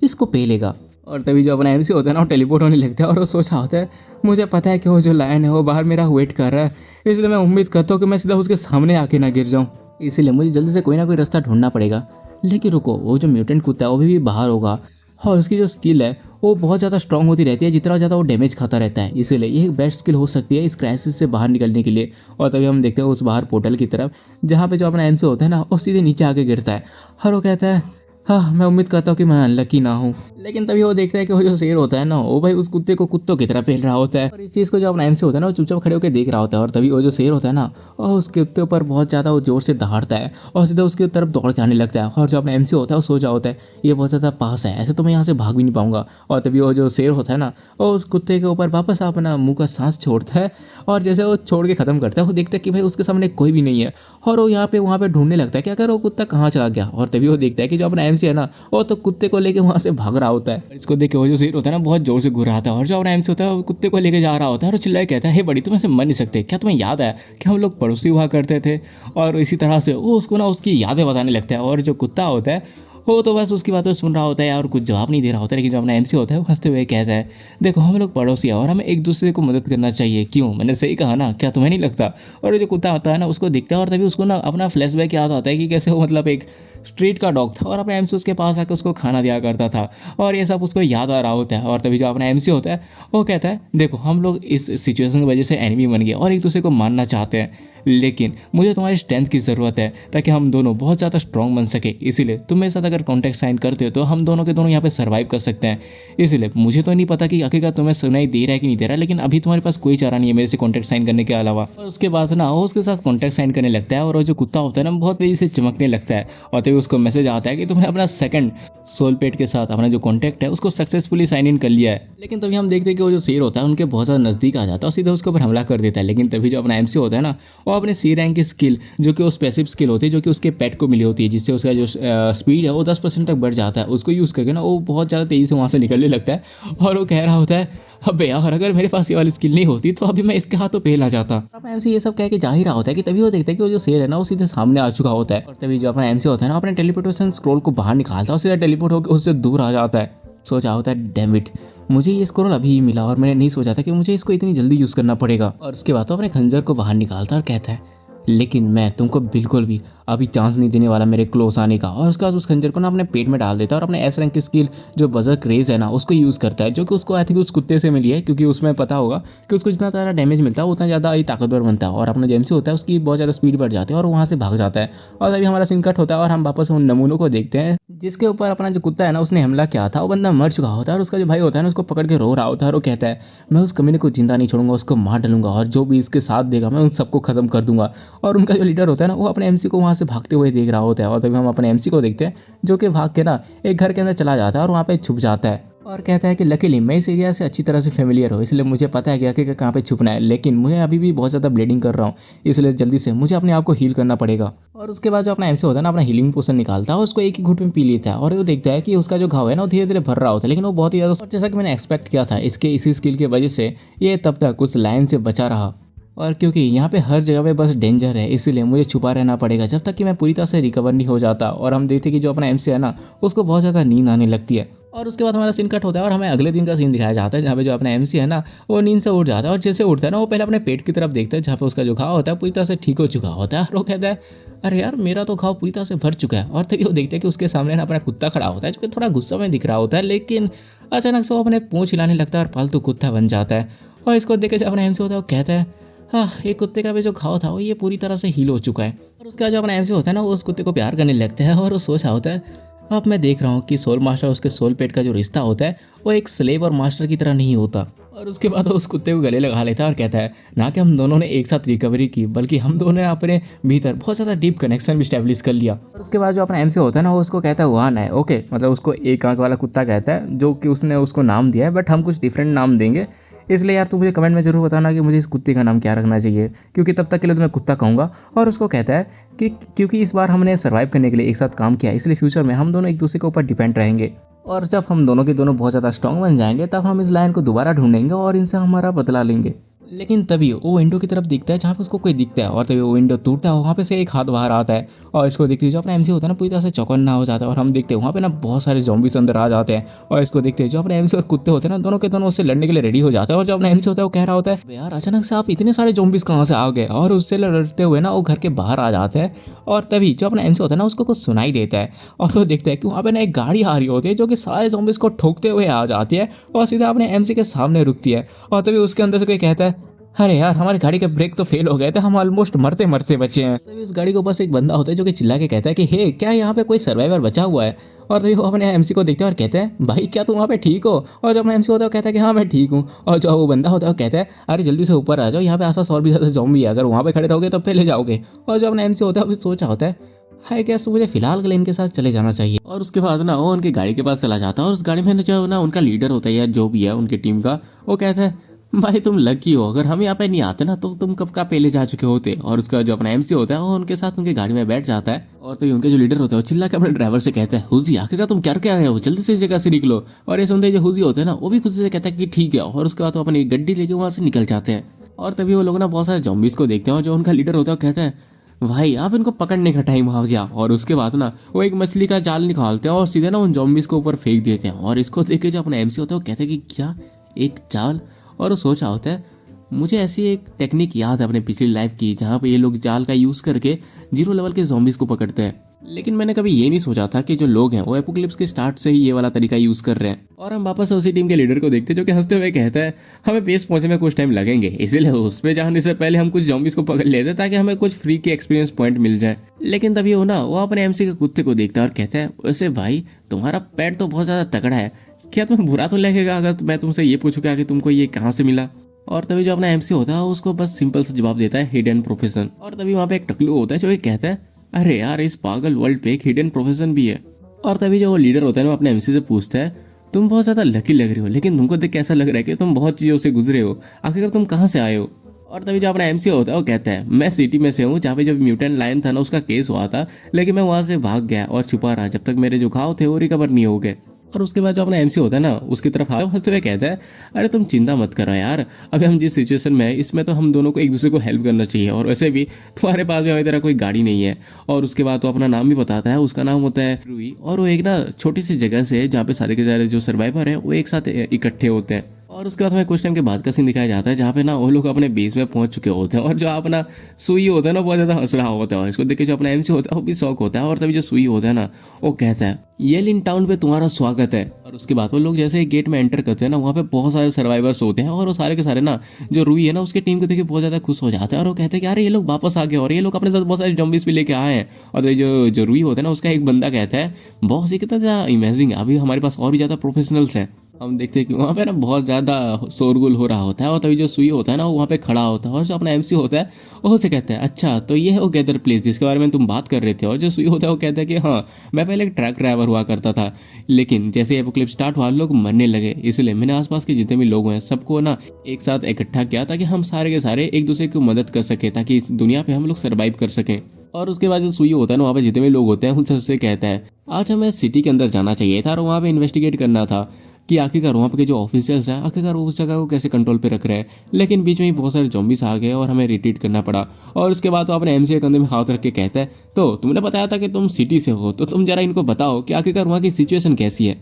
इसको पे लेगा। और तभी जो अपना एमसी होता है ना वो टेलीपोर्ट होने लगता है, और वो सोचा होता है मुझे पता है कि वो जो लायन है वो बाहर मेरा वेट कर रहा है, इसलिए मैं उम्मीद करता हूँ कि मैं सीधा उसके सामने आके ना गिर जाऊँ, इसीलिए मुझे जल्दी से कोई ना कोई रास्ता ढूंढना पड़ेगा। लेकिन रुको, वो जो म्यूटेंट कुत्ता है वो भी बाहर होगा, और उसकी जो स्किल है वो बहुत ज़्यादा स्ट्रांग होती रहती है जितना ज़्यादा वो डैमेज खाता रहता है, इसीलिए ये एक बेस्ट स्किल हो सकती है इस क्राइसिस से बाहर निकलने के लिए। और तभी हम देखते हैं उस बाहर पोर्टल की तरफ जहाँ पे जो अपना एमसी होता है ना वो सीधे नीचे आके गिरता है, और वो कहता है हाँ मैं उम्मीद करता हूँ कि मैं अनलकी ना हूँ। लेकिन तभी वो देखता है कि वो जो शेर होता है ना वो भाई उस कुत्ते को कुत्तों की तरह पेल रहा होता है, और इस चीज़ को जो अपना एमसी होता है ना वो चुपचाप खड़े होकर देख रहा होता है। और तभी वो जो शेर होता है ना वो उसके कुत्ते ऊपर बहुत ज़्यादा वो जोर से दहाड़ता है, और सीधा उसकी तरफ दौड़ के आने लगता है। और जो अपना एमसी होता है वो सोचा होता है ये बहुत ज़्यादा पास है, ऐसे तो मैं यहाँ से भाग भी नहीं पाऊंगा। और तभी वो जो शेर होता है ना वो उस कुत्ते के ऊपर वापस अपना मुँह का सांस छोड़ता है, और जैसे वो छोड़ के ख़त्म करता है वो देखता है कि भाई उसके सामने कोई भी नहीं है, और वो यहाँ पे वहाँ पे ढूंढने लगता है कि अगर वो कुत्ता कहाँ चला गया। और तभी वो देखता है कि जो अपना एमसी है ना वो तो कुत्ते को लेके वहाँ से भाग रहा होता है। इसको देख के वो जो शेर होता है ना बहुत जोर से घुराता है, और जो अपना एमसी होता है वो कुत्ते को लेके जा रहा होता है, और चिल्लाए कहता है हे बड़ी तुम ऐसे मर नहीं सकते, क्या तुम्हें याद है कि हम लोग पड़ोसी हुआ करते थे। और इसी तरह से वो उसको ना उसकी यादें बताने लगता है, और जो कुत्ता होता है वो तो बस उसकी बातों सुन रहा होता है और कुछ जवाब नहीं दे रहा होता है। लेकिन जो अपना एमसी होता है वो हंसते हुए कहता है देखो हम लोग पड़ोसी हैं और हमें एक दूसरे को मदद करना चाहिए, क्यों मैंने सही कहा ना, क्या तुम्हें नहीं लगता। और जो कुत्ता होता है ना उसको दिखता है, और तभी उसको ना अपना फ्लैशबैक याद आता है कि कैसे वो मतलब एक स्ट्रीट का डॉग था और अपना एमसी उसके पास आकर उसको खाना दिया करता था, और ये सब उसको याद आ रहा होता है। और तभी जो अपना एमसी होता है वो कहता है देखो हम लोग इस सिचुएशन की वजह से एनिमी बन गए और एक दूसरे को मारना चाहते हैं, लेकिन मुझे तुम्हारी स्ट्रेंथ की ज़रूरत है ताकि हम दोनों बहुत ज़्यादा स्ट्रॉन्ग बन सके। इसीलिए तुम मेरे साथ अगर कॉन्टैक्ट साइन करते हो तो हम दोनों के दोनों यहाँ पे सर्वाइव कर सकते हैं। इसलिए मुझे तो नहीं पता कि आखिरकार तुम्हें सुनाई दे रहा है कि नहीं दे रहा है, लेकिन अभी तुम्हारे पास कोई चारा नहीं है मेरे से कॉन्टैक्ट साइन करने के अलावा। और उसके बाद ना वो उसके साथ कॉन्टैक्ट साइन करने लगता है, और वो जो कुत्ता होता है ना बहुत तेज़ी से चमकने लगता है। और तभी उसको मैसेज आता है कि तुमने अपना सेकंड सोल पेट के साथ अपना जो कॉन्टैक्ट है उसको सक्सेसफुली साइन इन कर लिया है। लेकिन तभी हम देखते हैं कि वो जो शेर होता है उनके बहुत ज़्यादा नज़दीक आ जाता है और सीधा उसके ऊपर हमला कर देता है। लेकिन तभी जो अपना एमसी होता है ना वो अपने सी रैंक की स्किल जो कि वो पैसिव स्किल होती है जो कि उसके पेट को मिली होती है, जिससे उसका जो स्पीड है वो 10% तक बढ़ जाता है, उसको यूज़ करके ना वो बहुत ज़्यादा तेज़ी से वहाँ से निकलने लगता है। और वो कह रहा होता है अबे यार, अगर मेरे पास ये वाली स्किल नहीं होती तो अभी मैं इसके हाथों पे आ जाता। अब एमसी ये सब कह के जा ही रहा होता है कि तभी वो देखता है कि वो जो शेर है ना वो सीधे सामने आ चुका होता है। और तभी जो अपना एमसी होता है ना अपने टेलीपोर्टेशन स्क्रोल को बाहर निकालता है और सीधा टेलीपोर्ट होकर उससे दूर आ जाता है। सोचा होता है डैम इट, मुझे ये स्क्रोल अभी ही मिला और मैंने नहीं सोचा था कि मुझे इसको इतनी जल्दी यूज़ करना पड़ेगा। और उसके बाद तो अपने खंजर को बाहर निकालता है और कहता है लेकिन मैं तुमको बिल्कुल भी अभी चांस नहीं देने वाला मेरे क्लोज आने का। और उसके बाद उस खंजर को ना अपने पेट में डाल देता है और अपने एस रैंक की स्किल जो बजर क्रेज है ना उसको यूज़ करता है, जो कि उसको आई थिंक उस कुत्ते से मिली है, क्योंकि उसमें पता होगा कि उसको जितना ज़्यादा डैमेज मिलता है उतना ज़्यादा ही ताकतवर बनता है। और अपना जो एमसी होता है उसकी बहुत ज़्यादा स्पीड बढ़ जाती है और वहाँ से भाग जाता है। और तभी हमारा सीन कट होता है और हम वापस उन नमूनों को देखते हैं जिसके ऊपर अपना जो कुत्ता है ना उसने हमला किया था। वो बंदा मर चुका होता है और उसका जो भाई होता है ना उसको पकड़ के रो रहा होता है और वो कहता है मैं उस कमीने को जिंदा नहीं छोड़ूंगा, उसको मार डालूंगा और जो भी इसके साथ देगा मैं उन सबको खत्म कर दूंगा। और उनका जो लीडर होता है ना वो अपने एमसी को वहाँ से भागते हुए देख रहा होता है। और तभी हम अपने एमसी को देखते हैं जो कि भाग के ना एक घर के अंदर चला जाता है और वहाँ पे छुप जाता है और कहता है कि लकीली मैं इस एरिया से अच्छी तरह से फेमिलियर हूँ, इसलिए मुझे पता है कि कहाँ पे छुपना है, लेकिन मुझे अभी भी बहुत ज़्यादा ब्लीडिंग कर रहा हूँ, इसलिए जल्दी से मुझे अपने आप को हील करना पड़ेगा। और उसके बाद जो अपना एमसी होता है ना अपना हीलिंग पोशन निकालता है और उसको एक ही घूंट में पी लेता है और वो देखता है कि उसका जो घाव है ना वो धीरे धीरे भर रहा होता है, लेकिन वो बहुत ही ज़्यादा, जैसा कि मैंने एक्सपेक्ट किया था इसके इसी स्किल की वजह से ये तब तक उस लाइन से बचा रहा। और क्योंकि यहाँ पे हर जगह पे बस डेंजर है इसीलिए मुझे छुपा रहना पड़ेगा जब तक कि मैं पूरी तरह से रिकवर नहीं हो जाता। और हम देखते कि जो अपना एमसी है ना उसको बहुत ज़्यादा नींद आने लगती है। और उसके बाद हमारा सीन कट होता है और हमें अगले दिन का सीन दिखाया जाता है जहाँ पे जो अपना एमसी है ना वो नींद से उठ जाता है और जैसे उठता है ना वो पहले अपने पेट की तरफ देखता है जहाँ पे उसका जो घाव होता है पूरी तरह से ठीक हो चुका होता है। और वो कहता है अरे यार मेरा तो घाव पूरी तरह से भर चुका है। और तभी वो देखते हैं कि उसके सामने ना अपना कुत्ता खड़ा होता है जो कि थोड़ा गुस्सा में दिख रहा होता है, लेकिन अचानक से वो अपने पूंछ हिलाने लगता है और पालतू कुत्ता बन जाता है। और इसको देख के जो अपना एमसी होता है वो कहता है हाँ ये कुत्ते का भी जो घाव था वो ये पूरी तरह से हील हो चुका है। और उसका जो अपना एमसी होता है ना वो उस कुत्ते को प्यार करने लगता है और वो सोचा होता है अब मैं देख रहा हूँ कि सोल मास्टर उसके सोल पेट का जो रिश्ता होता है वो एक स्लेव और मास्टर की तरह नहीं होता। और उसके बाद वो उस कुत्ते को गले लगा लेता है और कहता है ना कि हम दोनों ने एक साथ रिकवरी की बल्कि हम दोनों ने अपने भीतर बहुत ज़्यादा डीप कनेक्शन भी स्टैब्लिश कर लिया। और उसके बाद जो अपना एमसी होता है ना वो उसको कहता है वान है ओके, मतलब उसको एक आंख वाला कुत्ता कहता है जो कि उसने उसको नाम दिया है, बट हम कुछ डिफरेंट नाम देंगे, इसलिए यार तू मुझे कमेंट में ज़रूर बताना कि मुझे इस कुत्ते का नाम क्या रखना चाहिए, क्योंकि तब तक के लिए तो मैं कुत्ता कहूँगा। और उसको कहता है कि क्योंकि इस बार हमने सर्वाइव करने के लिए एक साथ काम किया है इसलिए फ्यूचर में हम दोनों एक दूसरे के ऊपर डिपेंड रहेंगे और जब हम दोनों के दोनों बहुत ज़्यादा स्ट्रॉन्ग बन जाएंगे तब हम इस लाइन को दोबारा ढूंढेंगे और इनसे हमारा बदला लेंगे। लेकिन तभी वो विंडो की तरफ दिखता है जहाँ पे उसको कोई दिखता है और तभी वो विंडो टूटता है, वहाँ पे से एक हाथ बाहर आता है और इसको देखते हुए जो अपना एमसी होता है ना पूरी तरह से चौकन्ना हो जाता है। और हम देखते हैं वहाँ पे ना बहुत सारे ज़ॉम्बीज़ अंदर आ जाते हैं और इसको देखते हैं जो अपने एमसी और कुत्ते होते हैं ना दोनों के दोनों उससे लड़ने के लिए रेडी हो जाते हैं। और जो अपना एमसी होता है वो कह रहा होता है यार अचानक से आप इतने सारे ज़ॉम्बीज़ कहाँ से आ गए, और उससे लड़ते हुए ना वो घर के बाहर आ जाते हैं। और तभी जो अपना एमसी होता है ना उसको कुछ सुनाई देता है और वो देखता है कि वहाँ पे ना एक गाड़ी आ रही होती है जो कि सारे ज़ॉम्बीज़ को ठोकते हुए आ जाती है और सीधा अपने एमसी के सामने रुकती है। और तभी उसके अंदर से कोई कहता है अरे यार हमारी गाड़ी के ब्रेक तो फेल हो गए थे, हम ऑलमोस्ट मरते मरते बचे हैं। तभी उस गाड़ी के ऊपर से एक बंदा होता है जो कि चिल्ला के कहता है कि हे क्या यहाँ पे कोई सर्वाइवर बचा हुआ है। और तभी वो अपने एमसी को देखते हैं और कहते हैं भाई क्या तुम वहाँ पे ठीक हो। और जो अपना एमसी होता है वो कहता है कि हाँ मैं ठीक हूँ। और जो वो बंदा होता है वो कहता है अरे जल्दी से ऊपर आ जाओ, यहाँ पे आसपास और भी ज़्यादा ज़ॉम्बी है, अगर वहाँ पे खड़े रहोगे तो पहले जाओगे। और जो अपना एमसी होता है वो सोचा होता है हाय क्या मुझे फिलहाल के लिए इनके साथ चले जाना चाहिए। और उसके बाद ना वो उनकी गाड़ी के पास चला जाता है और उस गाड़ी में जो ना उनका लीडर होता है या जो भी है उनकी टीम का, वो कहता है भाई तुम लकी हो, अगर हम यहाँ पे नहीं आते ना तो तुम कब का पहले जा चुके होते। और उसका जो अपना एमसी होता है वो उनके साथ उनकी गाड़ी में बैठ जाता है और तो उनके जो लीडर होते हैं वो चिल्ला के अपने ड्राइवर से कहता है हुजी आखिरकार तुम क्या रहे हो, जल्दी से इस जगह से निकलो। और ये सुनते जो हुजी होते हैं ना वो भी खुशी से कहता है कि ठीक है। और उसके बाद वो अपनी गड्डी लेके वहाँ से निकल जाते हैं। और तभी वो लोग ना बहुत सारे ज़ॉम्बीज को देखते हैं और जो उनका लीडर होता है कहता है भाई आप इनको पकड़ने का टाइम आ गया। और उसके बाद ना वो एक मछली का जाल निकालते हैं और सीधे ना उन ज़ॉम्बीज के ऊपर फेंक देते हैं। और इसको देख के जो अपना एमसी होता है वो कहते हैं कि क्या एक जाल। और वो सोचा होता है मुझे ऐसी एक टेक्निक याद है अपने पिछली लाइफ की जहाँ पे ये लोग जाल का यूज़ करके 0 लेवल के ज़ॉम्बीज को पकड़ते हैं, लेकिन मैंने कभी ये नहीं सोचा था कि जो लोग हैं वो एपोक्लिप्स के स्टार्ट से ही ये वाला तरीका यूज़ कर रहे हैं। और हम वापस उसी टीम के लीडर को देखते हैं जो कि हंसते हुए कहता है हमें बेस पहुंचने में कुछ टाइम लगेंगे, इसीलिए उस पर जाने से पहले हम कुछ ज़ॉम्बीज को पकड़ लेते हैं ताकि हमें कुछ फ्री के एक्सपीरियंस पॉइंट मिल जाए। लेकिन तभी वो ना वो अपने एमसी के कुत्ते को देखता है और कहता है वैसे भाई तुम्हारा पेट तो बहुत ज़्यादा तगड़ा है, क्या तुम्हें बुरा तो लगेगा अगर मैं तुमसे ये पूछूंगा कि तुमको ये कहाँ से मिला। और तभी जो अपना एमसी होता है उसको बस सिंपल से जवाब देता है हिडन प्रोफेशन। और तभी वहाँ पे एक टकलू होता है जो कहता है अरे यार इस पागल वर्ल्ड पे एक हिडन प्रोफेशन भी है। और तभी जो वो लीडर होता है वो अपने एमसी से पूछता है तुम बहुत ज़्यादा लकी लग रहे हो, लेकिन तुमको देख के ऐसा लग रहा है कि तुम बहुत चीज़ों से गुजरे हो, आखिर तुम कहाँ से आए हो। और तभी जो अपना एमसी होता है वो कहता है मैं सिटी में से हूँ जहाँ पे जब म्यूटेंट लायन था ना उसका केस हुआ था, लेकिन मैं वहाँ से भाग गया और छुपा रहा जब तक मेरे जो घाव थे वो रिकवर नहीं हो गए। और उसके बाद जो अपना एमसी होता है ना उसकी तरफ हंसते हुए कहता है, अरे तुम चिंता मत करो यार, अभी हम जिस सिचुएशन में है इसमें तो हम दोनों को एक दूसरे को हेल्प करना चाहिए, और वैसे भी तुम्हारे पास भी हमारी तरह कोई गाड़ी नहीं है। और उसके बाद तो अपना नाम भी बताता है, उसका नाम होता है रूई, और वो एक ना छोटी सी जगह से जहाँ पे सारे के सारे जो सर्वाइवर है वो एक साथ इकट्ठे होते हैं। और उसके बाद हमें कुछ टाइम के बाद का सीन दिखाया जाता है जहाँ पे ना वो लोग अपने बेस में पहुंच चुके होते हैं, और जो अपना सुई होता है ना बहुत ज्यादा हंस रहा होता है, इसको देख के जो अपना एमसी होता है वो भी शौक होता है। और तभी जो सुई होता है ना वो कहता है, येलिन टाउन पे तुम्हारा स्वागत है। और उसके बाद वो लोग जैसे गेट में एंटर करते हैं ना वहाँ पे बहुत सारे सर्वाइवर्स होते हैं, और वो सारे के सारे ना जो रूई है ना उसकी टीम को देख के बहुत ज्यादा खुश हो जाते हैं, और वो कहते हैं कि अरे ये लोग वापस आ गए, और ये लोग अपने साथ बहुत सारे जॉम्बीज भी लेके आए हैं। और तो जो जो रूई होता है ना उसका एक बंदा कहता है, बहुत ही कितना ज्यादा इमेजिंग, अभी हमारे पास और भी ज्यादा प्रोफेशनल्स हैं। हम देखते हैं कि वहाँ पे ना बहुत ज़्यादा शोरगुल हो रहा होता है, और तभी जो सुई होता है ना वो वहाँ पे खड़ा होता है, और जो अपना एमसी होता है वो उसे कहता है, अच्छा तो ये है वो गैदर प्लेस जिसके बारे में तुम बात कर रहे थे। और जो सुई होता है वो कहता है कि हाँ, मैं पहले एक ट्रक ड्राइवर हुआ करता था, लेकिन जैसे एपोक्लिप्स स्टार्ट हुआ लोग मरने लगे, इसलिए मैंने आसपास के जितने भी लोग हैं सबको ना एक साथ इकट्ठा किया ताकि हम सारे के सारे एक दूसरे की मदद कर सके, ताकि इस दुनिया पे हम लोग सर्वाइव कर सकें। और उसके बाद जो सुई होता है ना वहाँ पे जितने भी लोग होते हैं उनसे उससे कहता है, आज हमें सिटी के अंदर जाना चाहिए था और वहाँ पे इन्वेस्टिगेट करना था कि आखिरकार वहाँ पे के जो ऑफिसर्स हैं आखिरकार वो उस जगह को कैसे कंट्रोल पे रख रहे हैं। लेकिन बीच में ही बहुत सारे जॉम्बिस आ गए और हमें रिट्रीट करना पड़ा। और उसके बाद तो अपने एमसी के कंधे में हाथ रख के कहता है, तो तुमने बताया था कि तुम सिटी से हो, तो तुम जरा इनको बताओ कि आखिरकार वहाँ की सिचुएशन कैसी है।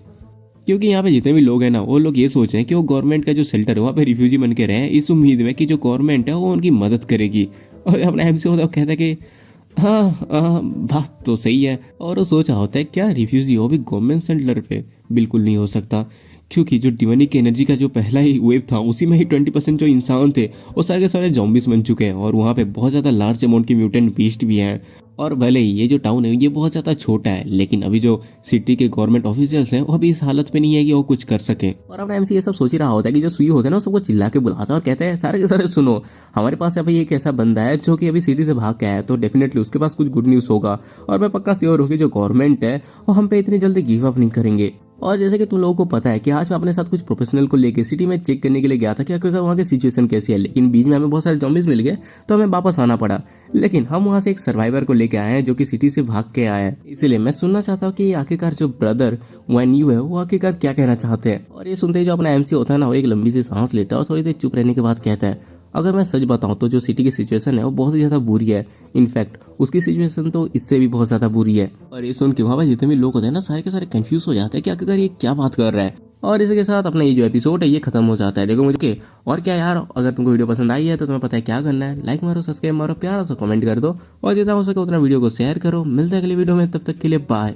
क्योंकि यहाँ पे जितने भी लोग हैं ना वो लोग ये सोच रहे हैं कि वो गवर्नमेंट का जो शेल्टर है वहाँ पे रिफ्यूजी बन के रहे, इस उम्मीद में कि जो गवर्नमेंट है वो उनकी मदद करेगी। और अपना एमसी होता है कहता है कि हाँ, बात तो सही है। और वो सोच रहा होता है क्या रिफ्यूजी हो भी गवर्नमेंट सेंटर पे? बिल्कुल नहीं हो सकता, क्योंकि जो डिवानिक एनर्जी का जो पहला ही वेव था उसी में ही 20% जो इंसान थे वो सारे के सारे जॉम्बिस बन चुके हैं, और वहाँ पे बहुत ज़्यादा लार्ज अमाउंट की म्यूटेंट बीस्ट भी हैं। और भले ही ये जो टाउन है ये बहुत ज़्यादा छोटा है, लेकिन अभी जो सिटी के गवर्नमेंट ऑफिशियल्स हैं वो अभी इस हालत में नहीं है कि वो कुछ कर सके। और अपना एमसी ये सब सोच ही रहा होता है कि जो सुई होता है ना सबको चिल्ला के बुलाता है और कहते हैं, सारे के सारे सुनो, हमारे पास अभी एक ऐसा बंदा है जो कि अभी सिटी से भाग के आया है, तो डेफिनेटली उसके पास कुछ गुड न्यूज़ होगा। और मैं पक्का श्योर हूँ कि जो गवर्नमेंट है वो हम पे इतनी जल्दी गिव अप नहीं करेंगे। और जैसे कि तुम लोगों को पता है कि आज मैं अपने साथ कुछ प्रोफेशनल को लेके सिटी में चेक करने के लिए गया था कि आखिरकार वहाँ की सिचुएशन कैसी है, लेकिन बीच में हमें बहुत सारे जॉम्बिस मिल गए तो हमें वापस आना पड़ा। लेकिन हम वहाँ से एक सर्वाइवर को लेके आए हैं जो कि सिटी से भाग के आया है, इसलिए मैं सुनना चाहता हूँ कि आखिरकार जो ब्रदर वैन यू है वो आखिरकार क्या कहना चाहते हैं। और ये सुनते ही जो अपना एमसी होता है ना वो एक लंबी सी सांस लेता है और थोड़ी देर चुप रहने के बाद कहता है, अगर मैं सच बताऊं तो जो सिटी की सिचुएशन है वो बहुत ही ज़्यादा बुरी है। इनफैक्ट उसकी सिचुएशन तो इससे भी बहुत ज़्यादा बुरी है। और ये सुन के वहाँ पर जितने भी लोग होते हैं ना सारे के सारे कंफ्यूज हो जाते हैं कि आखिरकार ये क्या बात कर रहा है। और इसके साथ अपना ये जो एपिसोड है ये खत्म हो जाता है। देखो मुझे और क्या यार, अगर तुमको वीडियो पसंद आई है तो तुम्हें पता है क्या करना है, लाइक मारो, सब्सक्राइब मारो, प्यारा सा कमेंट कर दो, और जितना हो सके उतना वीडियो को शेयर करो। मिलते हैं अगली वीडियो में, तब तक के लिए बाय।